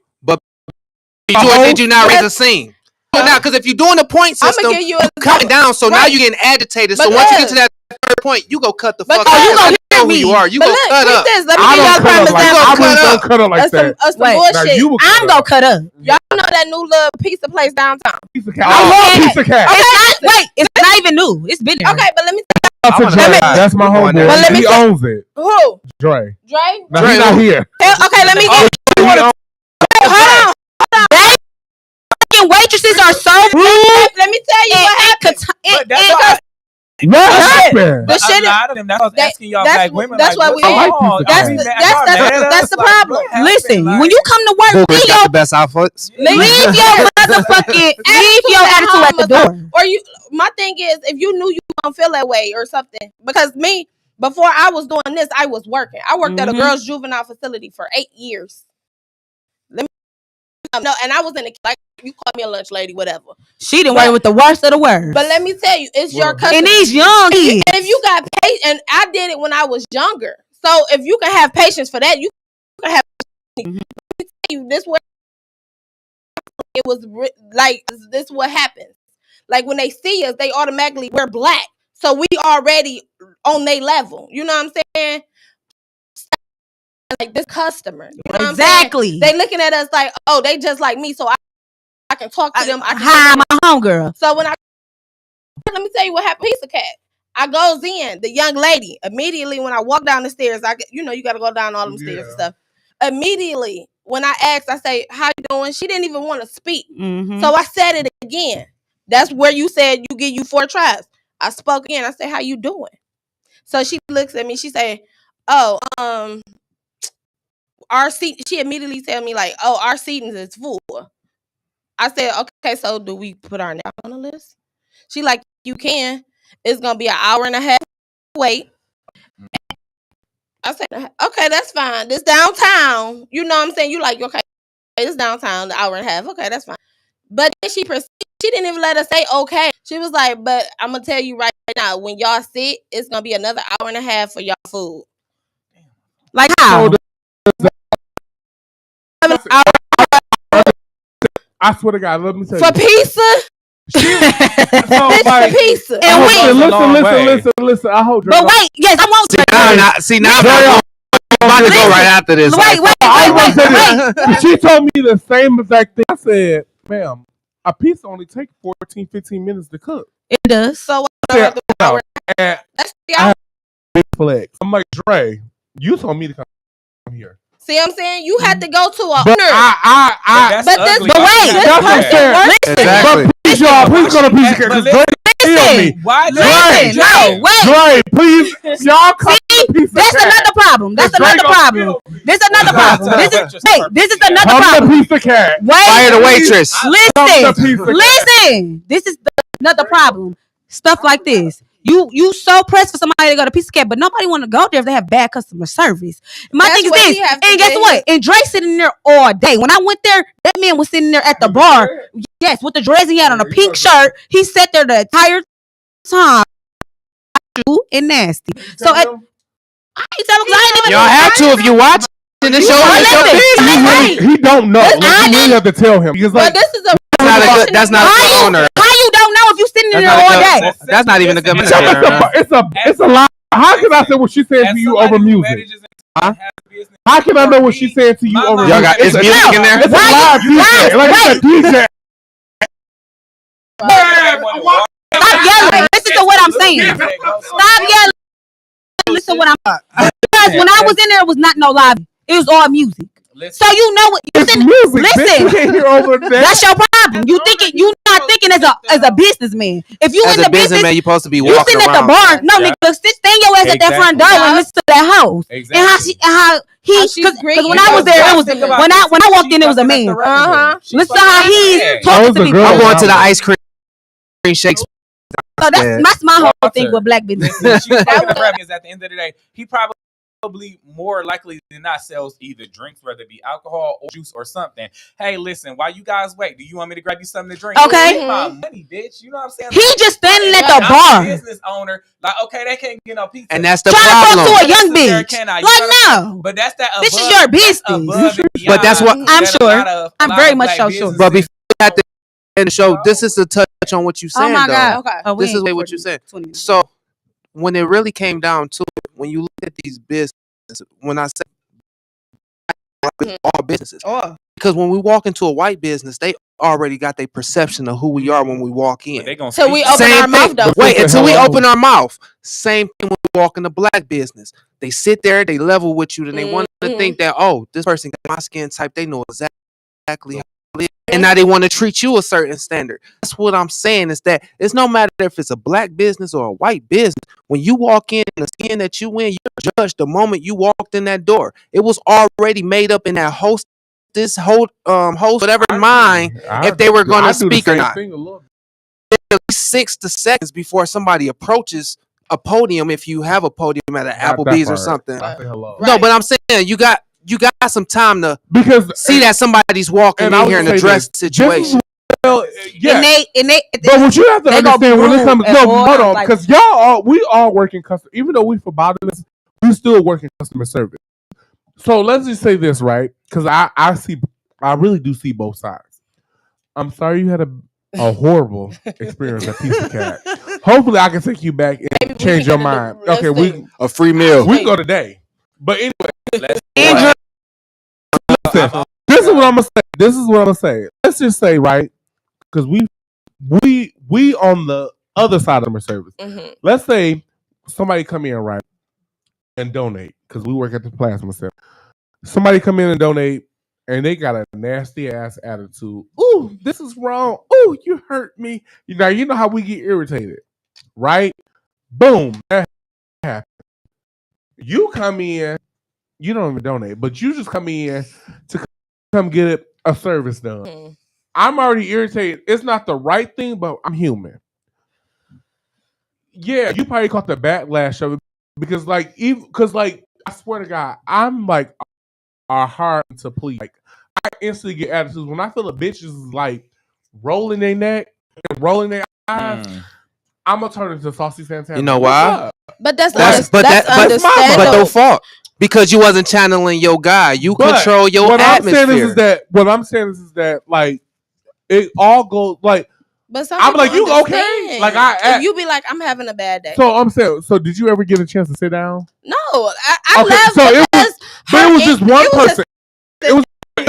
did you not raise a scene? Now, because if you're doing the point system, you coming down, so now you're getting agitated. So once you get to that third point, you go cut the fuck out. You gonna hear who you are. You go cut up. Let me give y'all premise I don't cut up like that. Bullshit. I'm gonna cut up. Y'all know that new little pizza place downtown? Pizza Cat. I love Pizza Cat. Wait, it's not even new. It's been there. Okay, but let me. That's my homeboy. He owns it. Who? Dre. No, he's not here. Okay, let me get. Hold on. Waitresses are so rude. Let me tell you what happened. What happened? The shit. That's what asking y'all black women. That's why we. That's the problem. Listen, when you come to work, leave your the best outfits. Leave your motherfucking leave your attitude at the door. Or you. My thing is, if you knew you don't feel that way or something, because me before I was doing this, I was working. I worked at a girls' juvenile facility for 8 years. No, and I was in the like you call me a lunch lady, whatever. She didn't work with the worst of the worst. But let me tell you, it's your customer. And these young kids. And if you got patience, and I did it when I was younger. So if you can have patience for that, you can have. Let me tell you, this what it was like. This is what happens. Like when they see us, they automatically we're black, so we already on their level. You know what I'm saying? Like this customer, you know exactly. They looking at us like, oh, they just like me, so I can talk to them. Hi, my homegirl. So when let me tell you what happened. Pizza Cat. I goes in the young lady immediately when I walk down the stairs. You got to go down all them stairs and stuff. Immediately when I asked, I say, "How you doing?" She didn't even want to speak, so I said it again. That's where you said you 4 tries. I spoke again. I said, "How you doing?" So she looks at me. She say, "Oh, our seat." She immediately tell me like, "Oh, our seating is full." I said, "Okay, so do we put our name on the list?" She like, "You can. It's gonna be an hour and a half wait." I said, "Okay, that's fine. This downtown. You know what I'm saying? You like, okay, it's downtown, the hour and a half. Okay, that's fine." But then she didn't even let us say okay. She was like, "But I'm gonna tell you right now, when y'all sit, it's gonna be another hour and a half for y'all food." Like how? I swear to God, let me tell you. For pizza? Like, pizza. And wait. Listen. I hope. But wait, yes, I won't. Now I'm about to go right after this. Wait. She told me the same exact thing. I said, "Ma'am, a pizza only takes 14-15 minutes to cook." It does. So that's the hour. Big flex. I'm like, Dre, you told me to come here. See what I'm saying? You had to go to a but owner. Please, y'all, please go to Pizza Cat. Dre, please, y'all come to Pizza Cat. That's another problem. This is another problem. Pizza Cat. Fire the waitress. Listen. This is another problem. Stuff like this. You so pressed for somebody to go to Pizza Cat, but nobody want to go there if they have bad customer service. My thing is this, and guess what? And Dre sitting there all day. When I went there, that man was sitting there at the bar. Yes, with the dress he had on a pink shirt. He sat there the entire time. sexual and nasty. So I ain't telling because I ain't even. Y'all have to if you watch the show. He don't know. Like, you really have to tell him because like this is a that's not a good owner. How you don't know if you sitting in there all day? That's not even a good it's a lie. How can I say what she's saying to you over music? Huh? How can I know what she's saying to you over music? Y'all got music in there. It's a live DJ. Like it's a DJ. Stop yelling. Listen to what I'm saying. Stop yelling. Listen to what I'm saying. Because when I was in there, it was not no live. It was all music. So you know what? It's music. Listen, you can't hear over there. That's your problem. You not thinking as a businessman. If you As in a the business, man, you supposed to be you walking sitting at the around. bar. No, nigga, stand your ass at that front door and listen to that host. Exactly. And how because when I was there, it was when I walked in, it was a man. Listen to how he's talking to people. I'm going to the ice cream shakes. So that's my whole thing with black business. At the end of the day, he probably more likely than not sells either drinks, whether it be alcohol or juice or something. Hey, listen, while you guys wait, do you want me to grab you something to drink? Okay. My money, bitch. You know what I'm saying? He just standing at the bar. Business owner, like, okay, they can't get no pizza. And that's the trying problem. to talk to a young bitch. Like, no. But that's that. This is your business. But that's what I'm sure. I'm very much so sure. But before we had to end the show, this is to touch on what you saying. Oh my God. Okay. Oh, This is what you said. So when it really came down to it, when you look at these businesses, when I say all businesses, because when we walk into a white business, they already got their perception of who we are when we walk in. So we open our mouth though. Wait until we open our mouth. Same thing when we walk in the black business. They sit there, they level with you, and they want to think that, oh, this person got my skin type. They know exactly how to live. And now they want to treat you a certain standard. That's what I'm saying is that it's no matter if it's a black business or a white business. When you walk in, the skin that you in, you're judged the moment you walked in that door. It was already made up in that host whatever mind if they were going to speak or not. 6 to seconds before somebody approaches a podium, if you have a podium at an Applebee's or something. No, but I'm saying you got some time to see that somebody's walking in here and address the situation. Well, yeah. And they, but what you have to understand when it comes, hold on, like, because we all work in customer. Even though we for bottomless, we still work in customer service. So let's just say this, right? Because I really do see both sides. I'm sorry you had a horrible experience at Pizza Cat. Hopefully, I can take you back and change your mind. Okay, a free meal. We can go today. But anyway, this is what I'm gonna say. Let's just say, right? Because we on the other side of customer service. Let's say somebody come in, right, and donate, because we work at the plasma center. Somebody come in and donate, and they got a nasty ass attitude. Ooh, this is wrong. Ooh, you hurt me. You know how we get irritated, right? Boom, that happened. You come in, you don't even donate, but you just come in to come get a service done. I'm already irritated. It's not the right thing, but I'm human. Yeah, you probably caught the backlash of it because, I swear to God, I'm like hard to please. Like, I instantly get attitudes when I feel a bitch is like rolling their neck and rolling their eyes. I'm gonna turn into Saucy Santana. You know why? But that's understandable. But no fault. Because you wasn't channeling your guy. You control your atmosphere. What I'm saying is that like it all goes like. But I'm like, you okay? Like if you be like, I'm having a bad day. So I'm saying, so did you ever get a chance to sit down? No, I left. So it was just one person. It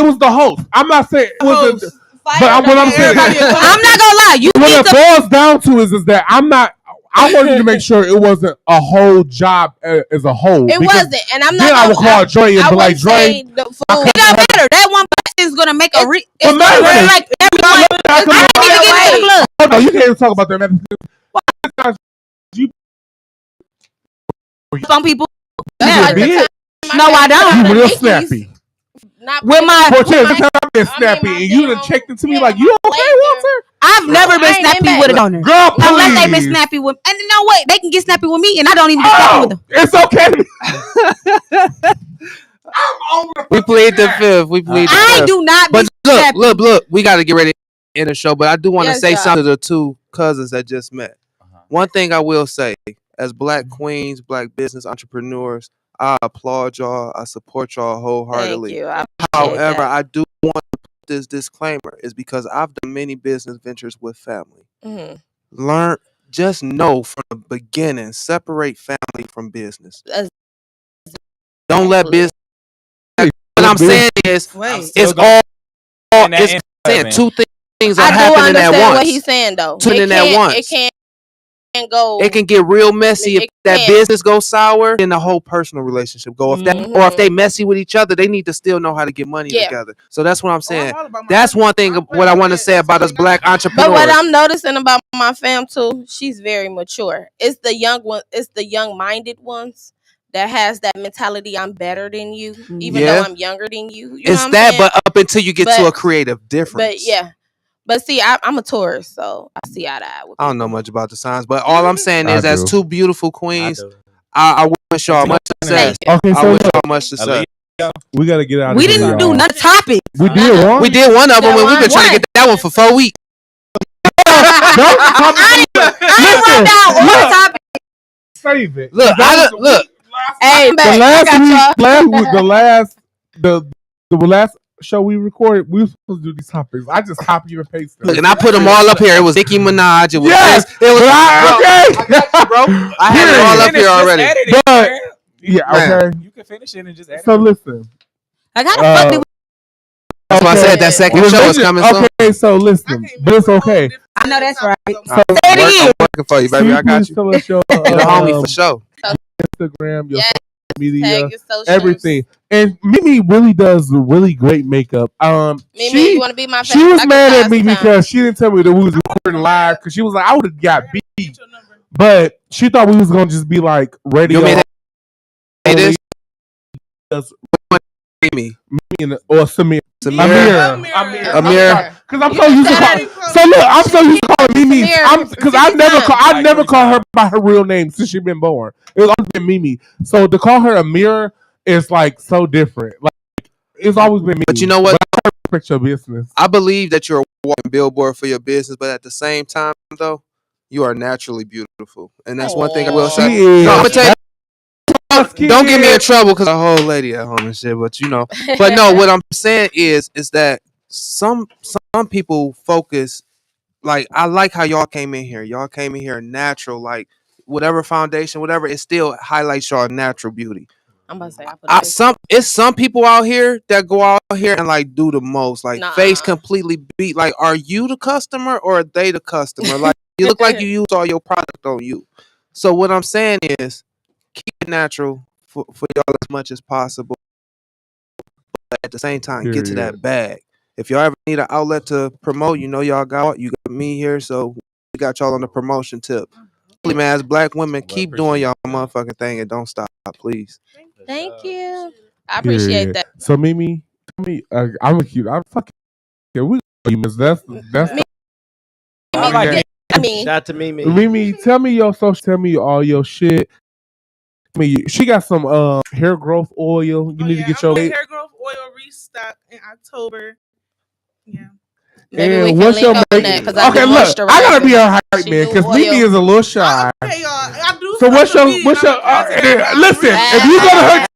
was the host. I'm not saying it was. But what I'm saying, I'm not gonna lie. What it boils down to is that I wanted to make sure it wasn't a whole job as a whole. It wasn't, and I'm not. Then I would call Dre and be like, Dre, it don't matter. That one person is gonna make a it's gonna like everyone. I didn't even get into the club. Oh no, you can't even talk about that. Some people. No, I don't. You real snappy. With my snappy, and you done checked into me like, you okay, Walter? I've never been snappy with a donor. Girl, please. Unless they've been snappy with, and you know what? They can get snappy with me, and I don't even get snappy with them. It's okay. We plead the fifth. I do not. But look. We got to get ready to end the show. But I do want to say something to the two cousins that just met. One thing I will say, as Black queens, Black business entrepreneurs, I applaud y'all. I support y'all wholeheartedly. Thank you. I However, that. I do want to put this disclaimer is because I've done many business ventures with family. Mm-hmm. Just know from the beginning, separate family from business. Don't let business. What I'm saying is, it's all. It's saying two things are happening at once. I do understand what he's saying though. It can't go. It can get real messy if that business goes sour, then the whole personal relationship go. If that, or if they messy with each other, they need to still know how to get money together. So that's what I'm saying. That's one thing of what I want to say about us Black entrepreneurs. But what I'm noticing about my fam too, she's very mature. It's the young one. It's the young-minded ones that has that mentality. I'm better than you, even though I'm younger than you. It's that, but up until you get to a creative difference. But see, I'm a Taurus, so I see eye to eye with people. I don't know much about the signs, but all I'm saying is, as two beautiful queens, I wish y'all much success. Okay, so I wish y'all much success. We gotta get out. We didn't do another topic. We did one. We did one of them when we've been trying to get that one for 4 weeks. Save it. Look. Hey, the last show we recorded, we were supposed to do these topics. I just copy and paste them. Look, and I put them all up here. It was Nicki Minaj. It was I got you, bro. I had it all up here already. But okay. You can finish it and just edit. So listen. I gotta that's why I said that second show is coming soon. Okay, so listen, but it's okay. I know that's right. So I'm working for you, baby. I got you. Tell us your You're the homie for sure. Instagram, your social media, everything. And Mimi really does really great makeup. Mimi, you want to be my she was mad at me because she didn't tell me that we was recording live because she was like, I would have got beat. But she thought we was gonna just be like radio. It is Mimi or Samir. Amir. Because I'm so used to calling. So look, I'm so used to calling Mimi. Because I never call her by her real name since she's been born. It was always been Mimi. So to call her Amir is like so different. Like it's always been Mimi. But you know what? But I respect your business. I believe that you're a walking billboard for your business, but at the same time, though, you are naturally beautiful, and that's one thing I will say. No, I'm gonna tell you. Don't get me in trouble because a whole lady at home and shit, but you know. But no, what I'm saying is that some people focus, like, I like how y'all came in here. Y'all came in here natural, like whatever foundation, whatever, it still highlights y'all natural beauty. I'm about to say it's some people out here that go out here and like do the most, like face completely beat. Like, are you the customer or are they the customer? Like, you look like you use all your product on you. So what I'm saying is, keep it natural for y'all as much as possible. But at the same time, get to that bag. If y'all ever need an outlet to promote, you know y'all got me here, so we got y'all on the promotion tip. Man, as Black women, keep doing y'all motherfucking thing and don't stop, please. Thank you. I appreciate that. So Mimi, tell me, I'm a cute. I'm fucking. Yeah, we Miss. That's. Shout out to Mimi. Mimi, tell me your social. Tell me all your shit. She got some hair growth oil. You need to get your hair growth oil restock in October. Yeah. Maybe what's your makeup? Okay, look, I gotta be her hype man because Mimi is a little shy. Okay, y'all. I do. So what's your listen? If you go to her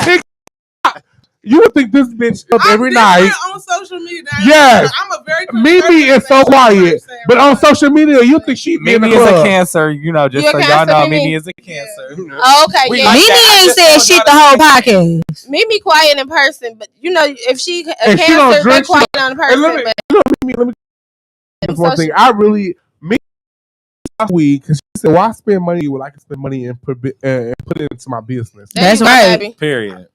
TikTok, you would think this bitch up every night on social media. Yes, I'm a very Mimi is so quiet, but on social media, you think she Mimi is a Cancer. You know, just so y'all know, Mimi is a Cancer. Oh, okay, Mimi ain't said shit the whole podcast. Mimi quiet in person, but you know, if she a Cancer, they quiet on person. Let me one thing. I really weed because she said, "Why spend money when I can spend money and put it into my business?" That's right. Period.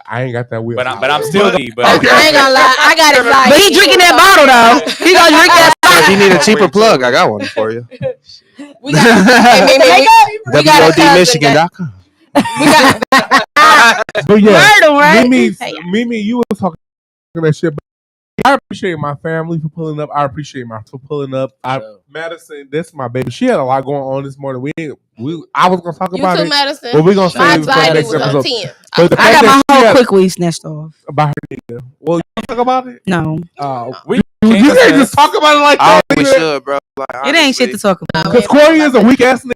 I ain't got that weed, but I'm still. Okay. I ain't gonna lie, I got it. But he drinking that bottle though. He gonna drink that. If you need a cheaper plug, I got one for you. We got WDMichigan.com. But yeah, right? Mimi, you was talking that shit. But I appreciate my family for pulling up. I appreciate for pulling up. Madison, that's my baby. She had a lot going on this morning. I was gonna talk about it. Madison. But we're gonna save it for the next episode. I got my whole quick weed snatched off. About her nigga. Well, you want to talk about it? No. You can't just talk about it like that. We should, bro. Like, it ain't shit to talk about. Because Corey is a weak ass nigga.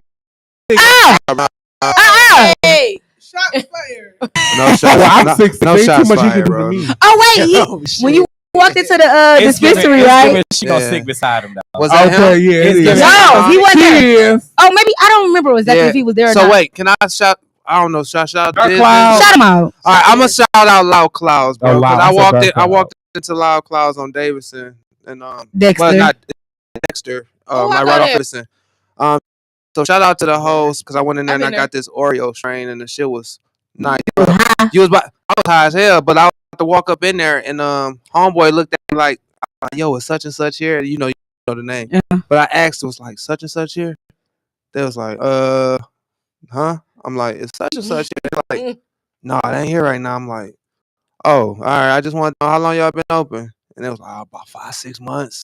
Hey. Shots fired. No shots. I'm 6'6". No Ain't too shots much you fired, can do to bro. me. Oh wait, when you walked into the dispensary, right? She gonna sit beside him. Though. Was that Okay, him? yeah, it is. No, he wasn't there. Cheers. Oh, maybe I don't remember exactly if he was there or not. So wait, can I shout? I don't know. Shout Dark business? Cloud. Shout him out. All right, I'm gonna shout out Loud Clouds, bro. Oh, Loud. Because I I walked into Loud Clouds on Davidson and Dexter. well, not Dexter. Oh, I like know right off that. Davidson. So shout out to the host because I went in there I've and I been got this Oreo strain and the shit was nice. I was high as hell, but I was about to walk up in there and homeboy looked at me like, yo, it's such and such here. You know the name. Yeah. But I asked, it was like such and such here. They was like, huh? I'm like, it's such and such here. They're like, no, it ain't here right now. I'm like, oh, all right. I just want to know how long y'all been open. And it was like, about 5-6 months.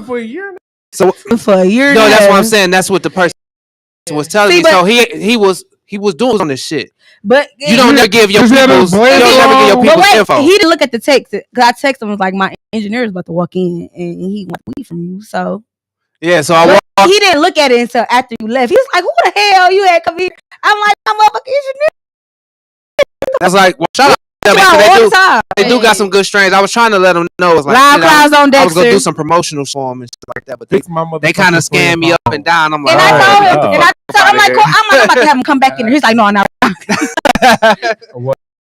For a year now. So For a year. no, that's what I'm saying. That's what the person was telling See, me. So he was doing on this shit. But You don't never give your Is that people's a you blame? don't never give your but people's wait, info. he didn't look at the text. Cause I texted him was like, my engineer is about to walk in and he want weed from you. So Yeah, so I but walked. he didn't look at it until after you left. He was like, who the hell you had come here? I'm like, I'm a fucking engineer. That's like, well, shout out to them. All They the do, time. they do got some good strains. I was trying to let them know. It was like, Loud you know, Clouds on I was gonna Dexter. do some promotional for them and shit like that, but Fix my they kind of motherfucking scammed me phone. up and down. I'm like, And I all told right, him, what the and I fuck told him, outta like, here. cool, I'm like, about to have him come back in here. He's like, no, no. Well,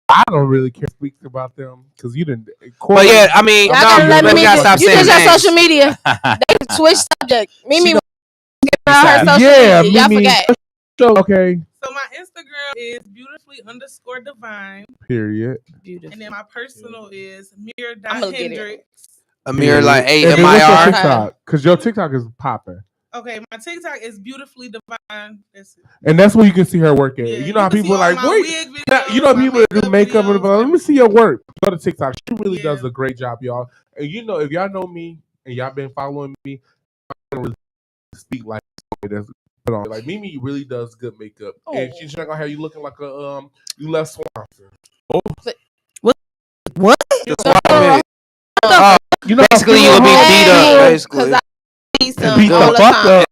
I don't really care to speak about them because you didn't. But yeah, I mean, Y'all no, gotta let we me. gotta stop You saying just your names. social media. They switch subject. Mimi was giving out her Yeah, social yeah, media. Y'all Mimi. forgot. Okay. So my Instagram is beautifully_divine. Period. And then my personal is I'ma look at it. Mir.Hendrix. Amir like And then what's your AMIR. TikTok? Because your TikTok is popping. Okay, my TikTok is beautifully divine. That's it. And that's where you can see her work at. Yeah, you know how can see people are all like, my wait. wig videos, You know my people that do makeup and videos, let me see your work. Go to TikTok. She really Yeah. does a great job, y'all. And you know, if y'all know me and y'all been following me, I don't really speak like that's put on. Like Mimi really does good makeup, and she's not gonna have you looking like a you left Swanson. What? You know, Basically, you will be beat up. Basically, Because I need some beat all the the fuck time. up.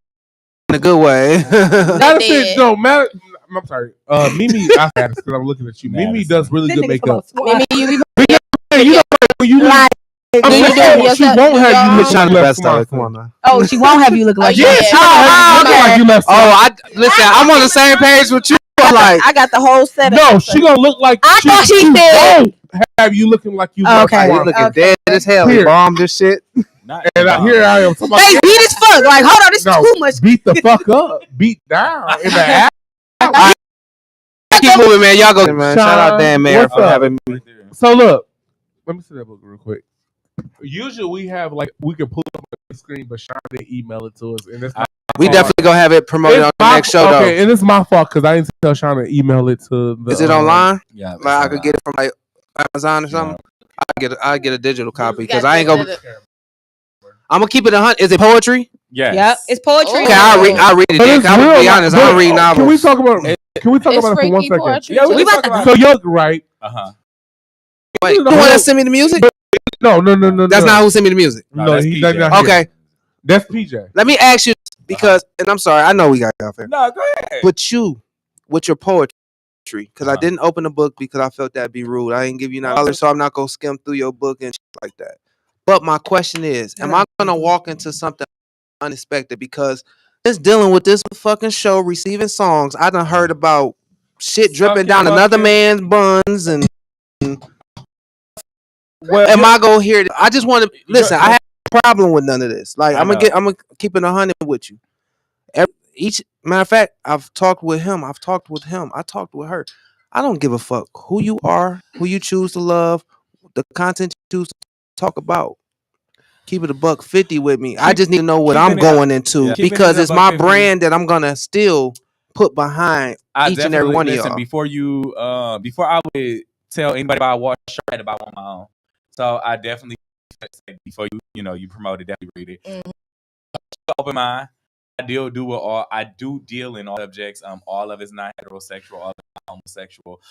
in a good way. Madison, no, I'm sorry. Mimi, I had it because I'm looking at you. Mimi does really good makeup. Mimi, you be You know, when you Like, do you do it she yourself? won't Do have you your look own? Trying to like best out. Swanson. Come on now. oh, she won't have you look like yeah. that. She won't have you look like you left Swanson. Listen. I'm on the same page with you. I'm like, I got the whole setup. No, she gonna look like I thought she said- won't have you looking like you Okay. left you Swanson. looking dead as hell. Here. He bombed this shit. Not And here I am. Somebody They beat as fuck. Like, hold on, this is too much. beat the fuck up, beat down in the ass. Keep moving, man. Y'all go, man. Shout out Dan Mayor What's for up? having me. So look, let me see that book real quick. Usually we have like we can pull it up on the screen, but Sean didn't email it to us, and it's We definitely gonna have it promoted on the next show, okay, though. and it's my fault because I didn't tell Sean to email it to the. Is it online? Yeah, Like I could get it from like Amazon or something. I get a digital copy because I ain't gonna. I'm gonna keep it 100. Is it poetry? Yes. Yep, it's poetry. Okay, I'll read it. But Then, it's I'm gonna be real, honest. but- I don't read novels. Can we talk about? Can we talk It's about it for 1 freaky second? poetry. Yeah, we too. can talk about So you're right. Wait, you want to send me the music? No. That's not who sent me the music. No, No, that's he's PJ. not here. Okay, That's PJ. let me ask you because, and I'm sorry, I know we got off here, No, go ahead. but you with your poetry, because I Uh-huh. didn't open the book because I felt that'd be rude. I didn't give you $9, so I'm not gonna skim through your book and shit like that. But my question is, am I gonna walk into something unexpected? Because just dealing with this fucking show, receiving songs, I done heard about shit dripping down another man's buns, and Well, am I gonna hear? I just want to listen. I have a problem with none of this. Like I'm gonna keep it 100 with you. Each matter of fact, I've talked with him. I've talked with him. I talked with her. I don't give a fuck who you are, who you choose to love, the content you choose to talk about. Keep it $150 with me. I just need to know what I'm going into because it's my brand that I'm gonna still put behind each and every one of y'all. Before I would tell anybody about what I write about on my own. So I definitely before you promote it, definitely read it. Open mind. I do deal in all subjects. All of it's not heterosexual, all of it's not homosexual.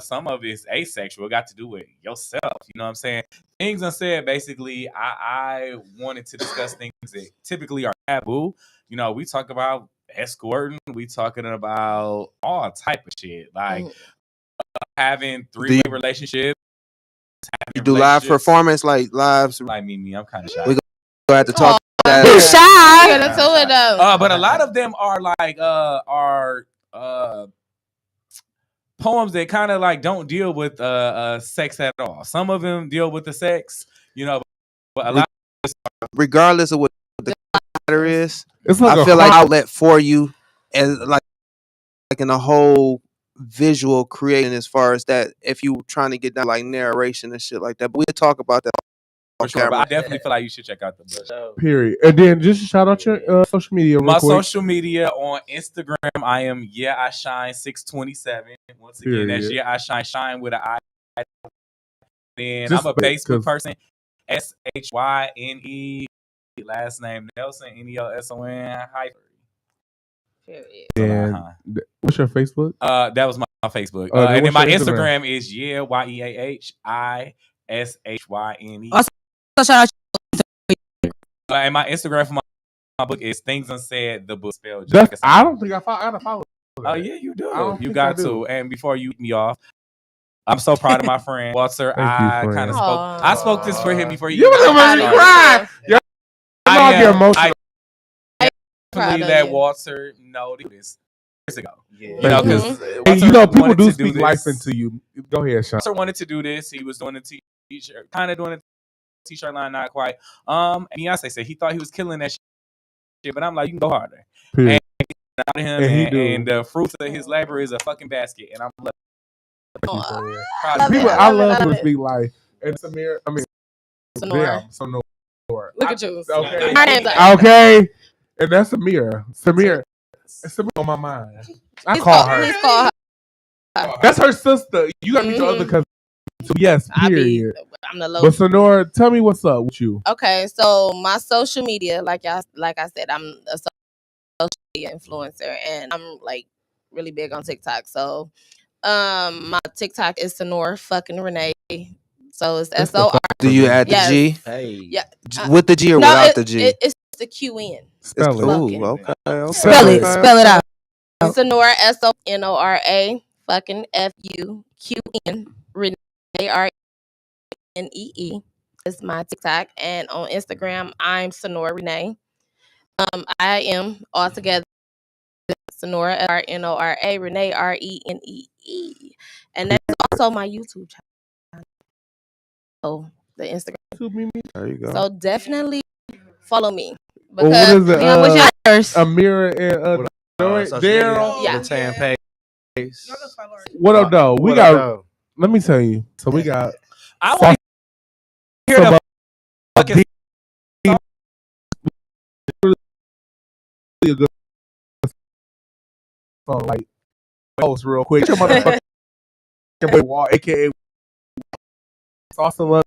Some of it's asexual. It got to do with yourself. You know what I'm saying? Things unsaid. Basically, I wanted to discuss things that typically are taboo. You know, we talk about escorting. We talking about all type of shit, like having three-way relationships. You do live performance, like lives. Like me, I'm kind of shy. We gonna have to talk. Shy. Get into it though. But a lot of them are like poems that kind of like don't deal with sex at all. Some of them deal with the sex, you know, but a lot regardless of what the matter is, it's like I feel like outlet for you, and like in a whole visual creating as far as that. If you trying to get down like narration and shit like that, but we'll talk about that. For sure, but I definitely feel like you should check out the book. Period. And then just shout out your social media. My social media on Instagram, I am I shine 627. Once again, that's I shine with an I. Then I'm a Facebook person, SHYNE. Last name Nelson, NELSON. And what's your Facebook? That was my Facebook. And then my Instagram is YEAHISHYNE. So shout out. And my Instagram for my book is Things Unsaid, the book spelled. I don't think I gotta follow. Oh yeah, you do. You got to. And before you eat me off, I'm so proud of my friend Walter. I spoke this for him before you. You were making me cry. I believe that Walter know this years ago. Yeah. You know, because people do speak life into you. Go ahead, Sean. Walter wanted to do this. He was doing a t-shirt, kind of doing a t-shirt line, not quite. And Beyonce said he thought he was killing that shit, but I'm like, you can go harder. And him, and the fruits of his labor is a fucking basket, and I'm like, I love people speak life. And Samir, I mean, Sonora. Look at you. Okay. And that's Samir. Samir on my mind. I call her. That's her sister. You got to meet your other cousin. So yes, period. I'm the low. But Sonora, tell me what's up with you. Okay, so my social media, like I said, I'm a social media influencer, and I'm like really big on TikTok. So, my TikTok is Sonora fucking Renee. So it's SOR. Do you add the G? Hey. Yeah. With the G or without the G? It's the QN. Spell it. Ooh, okay. Spell it out. Sonora SONORA fucking FUQN Renee RNEE is my TikTok, and on Instagram I'm Sonora Renee. I am altogether Sonora RNORA Renee RENEE, and that's also my YouTube channel. Oh, the Instagram. There you go. So definitely follow me. Because what is it? Yours? Amira and Daryl. Yeah. Tan Pace. What up, though? We got. Let me tell you. So we got. I want to hear the really good song, like post real quick. Your motherfucking boy Walt, aka Awesome.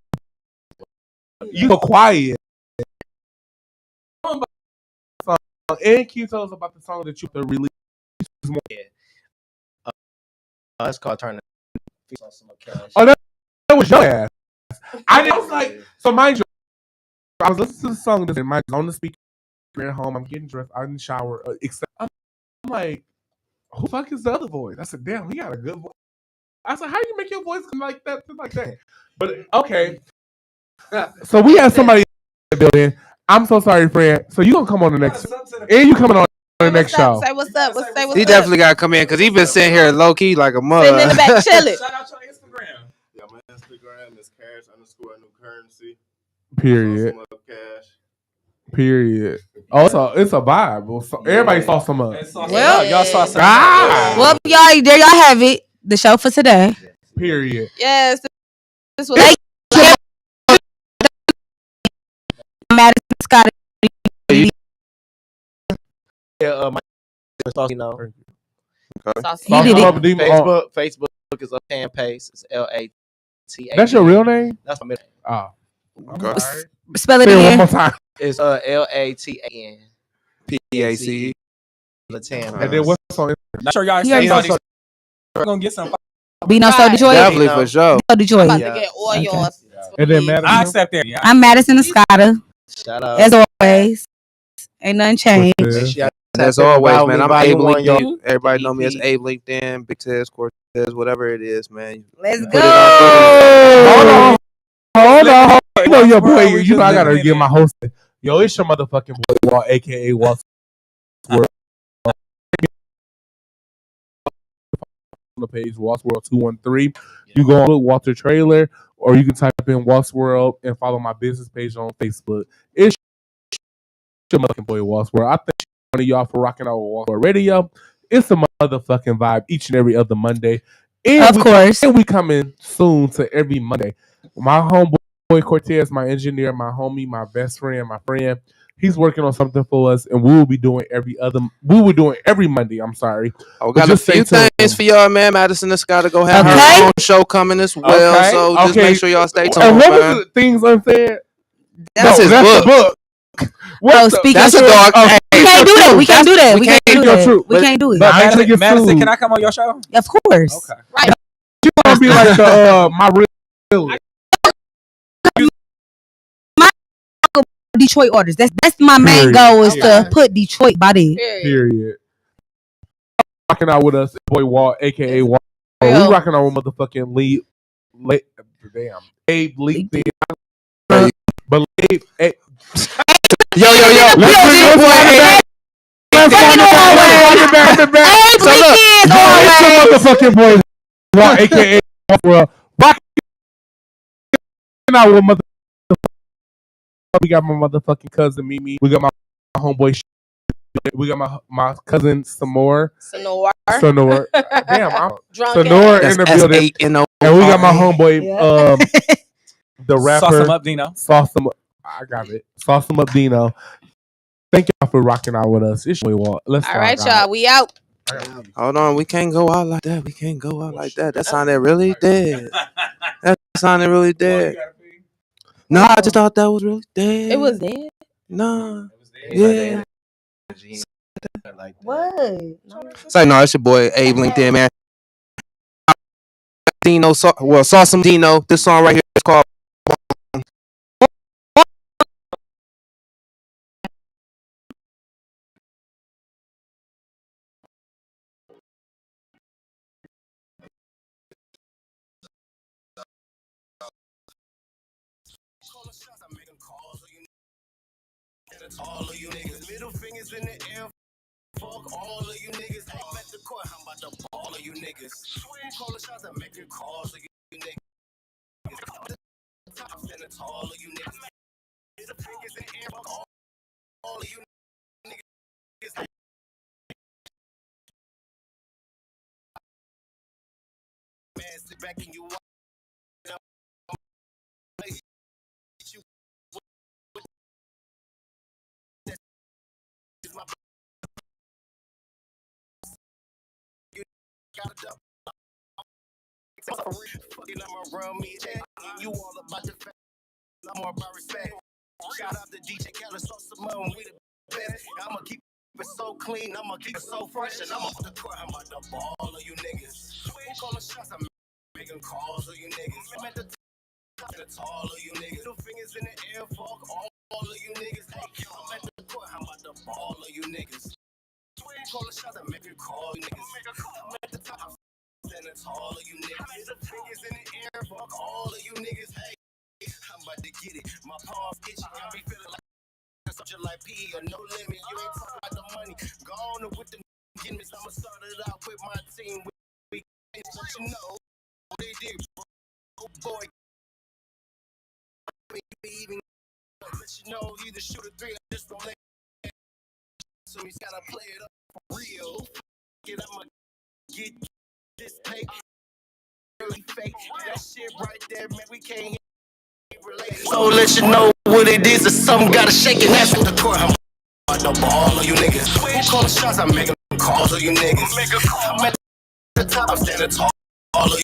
You go quiet. And can you tell us about the song that you released? It's called Turn. Oh, that was your ass. I was like, so mind you, I was listening to the song and mind on the speaker at home. I'm getting dressed. I'm in the shower. Except I'm like, who the fuck is the other voice? I said, damn, he got a good voice. I said, how do you make your voice come like that? But okay. So we had somebody in the building. I'm so sorry, friend. So you gonna come on the next, and you coming on the next show. Say what's up. He definitely gotta come in because he been sitting here low key like a mother. Sitting in the back chilling. Shout out your Instagram. Yeah, my Instagram is cash_new_currency. Period. Period. Oh, it's a vibe. So everybody saw some of it. Well, y'all saw some. Well, y'all, there y'all have it. The show for today. Period. Yes. This was MadisonEscada. Yeah, my you know. Facebook is a Tan Pace. It's LATA. That's your real name? That's my middle name. Oh. Spell it again. one more time. It's LATAN PAC. Latan. And then what's on? Not sure y'all say we're gonna get some. Be no so Detroit. Definitely for sure. So Detroit. about to get all yours. And then Madison. I accept that. I'm MadisonEscada. Shout out. As always. Ain't nothing changed. as always, man, I'm Abe LinkedIn. Everybody know me as Abe LinkedIn, Big Tez, Cortez, whatever it is, man. Let's Put go. Hold on. You know your boy. You know I gotta get my host. Yo, it's your motherfucking boy Walt, aka Walt. On the page Walt's World 213. You go on Walter Trailer, or you can type in Walt's World and follow my business page on Facebook. It's your motherfucking boy Walt's World. I thank one of y'all for rocking out with Walt's World Radio. It's a motherfucking vibe each and every other Monday. And we coming soon to every Monday. My homeboy Cortez, my engineer, my homie, my best friend, my friend. He's working on something for us, and we will be doing every Monday. I'm sorry. We got a few things for y'all, man. MadisonEscada go have her own show coming as well, so just make sure y'all stay tuned. And what was the things unsaid? That's his book. That's a dog. We can't do that. We can't do that. We can't do that. We can't do it. Madison, can I come on your show? Of course. Okay. Right. You want to be like my real Detroit orders. That's my main goal is to put Detroit by there. Period. Rocking out with us, boy Walt, aka Walt. We rocking out with motherfucking Abe Leak. But Abe. Yo. Let's bring this boy back. It's your motherfucking boy Walt, aka Walt. Rocking out with motherfucking. We got my motherfucking cousin Mimi. We got my homeboy. We got my cousin Sonor. Damn, I'm Sonor in the building. And we got my homeboy, the rapper. Sauce him up, Dino. I got it. Sauce him up, Dino. Thank y'all for rocking out with us. It's your boy Walt. All right, y'all. We out. Hold on, we can't go out like that. That sounded really dead. No, I just thought that was really dead. It was dead? No. Yeah. What? It's like, no, it's your boy Abe LinkedIn, man. Dino, Sauce Him Dino. This song right here is called all of you niggas. Middle fingers in the air. Fuck all of you niggas. I'm at the court. I'm about to ball of you niggas. Swing calling shots. I'm making calls of you niggas. Top standing tall of you niggas. Middle fingers in the air. Fuck all of you niggas. Man, sit back and you watch. Fucking I'm around me, you all about the fact, I'm more about respect. Shout out to DJ Khaled, Sauce Him Up, we the best. I'ma keep it so clean, I'ma keep it so fresh, and I'm on the court, I'm about to ball of you niggas. Swing calling shots, I'm making calls of you niggas. I'm at the top and it's all of you niggas. Two fingers in the air, fuck all of you niggas. Hey, I'm at the court, I'm about to ball of you niggas. Swing calling shots, I'm making calls of you niggas. I'm at the top. Standing tall of you niggas. The fingers in the air, fuck all of you niggas. Hey, I'm about to get it. My palms itchy, got me feeling like something like P or no limit. You ain't talking about the money. Go on with the gimmicks. I'ma start it out with my team. We can't let you know they did. Oh boy, even let you know either shoot a three or just don't let. So he's gotta play it up for real. I'ma get. This tape really fake. That shit right there, man, we can't relate. So let you know what it is. Or something gotta shake it. That's what the court. I'm about to ball of you niggas. Who call the shots? I'm making calls of you niggas. I'm at the top. I'm standing tall. All of you.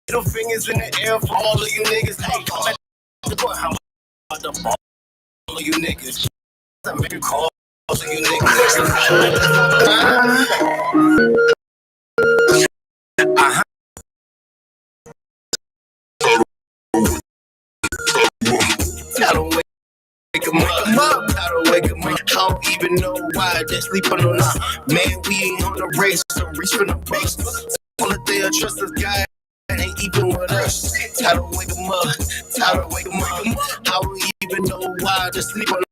Middle fingers in the air for all of you niggas. Hey, I'm at the court. I'm about to ball of you niggas. I'm making calls of you niggas. Gotta wake 'em up. Gotta wake 'em up. even know why they're sleeping on us. Man, we ain't on the race, so reach for the base. Only they'll trust us, God. Ain't even with us. Tired of wake 'em up. Tired of wake 'em up. How we even know why they're sleeping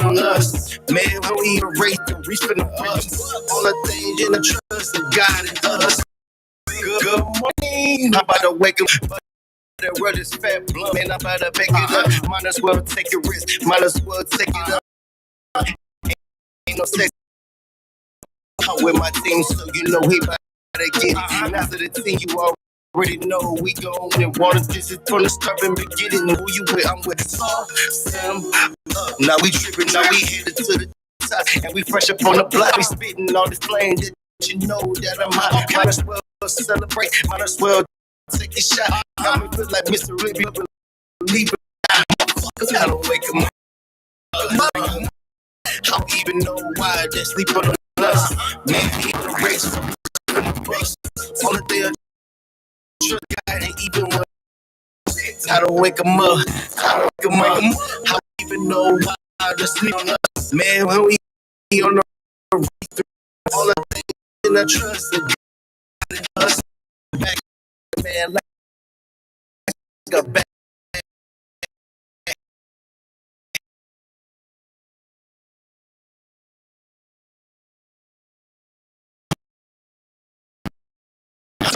on us. Man, when we erase and reach for the us. All the things in the trust of God and us. Good morning. I'm about to wake 'em up. The world is fat blunt, man. I'm about to pick it up. Might as well take a risk. Might as well take it up. Ain't no sex. I'm with my team, so you know we about to get it. And after the team, you already know we gon' win. Water, this is from the start and beginning. Who you with? I'm with Sam. Now we tripping, now we headed to the top. And we fresh up on the block. We spitting all this flame that you know that I'm hot. Might as well celebrate. Might as well take a shot. Got me feel like Mr. Ribby. Leave it. I don't wake 'em up. I don't even know why they're sleeping on us. Man, we in the race. All the day, trust God ain't even with. I don't wake 'em up. I don't wake 'em up. I don't even know why they're sleeping on us. Man, when we on the race, all the things in the trust of God and us. Back, man, like a back.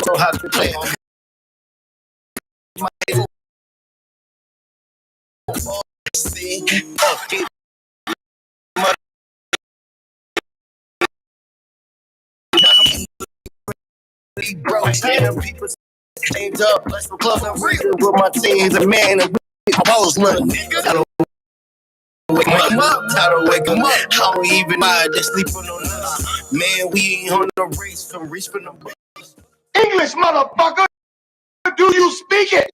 So how to play on my see, bro, and people changed up. Let's go club and read with my teams and man and balls, little nigga. I don't wake 'em up. I don't wake 'em up. I don't even mind they sleeping on us. Man, we ain't on the race from reach for the English, motherfucker. Do you speak it?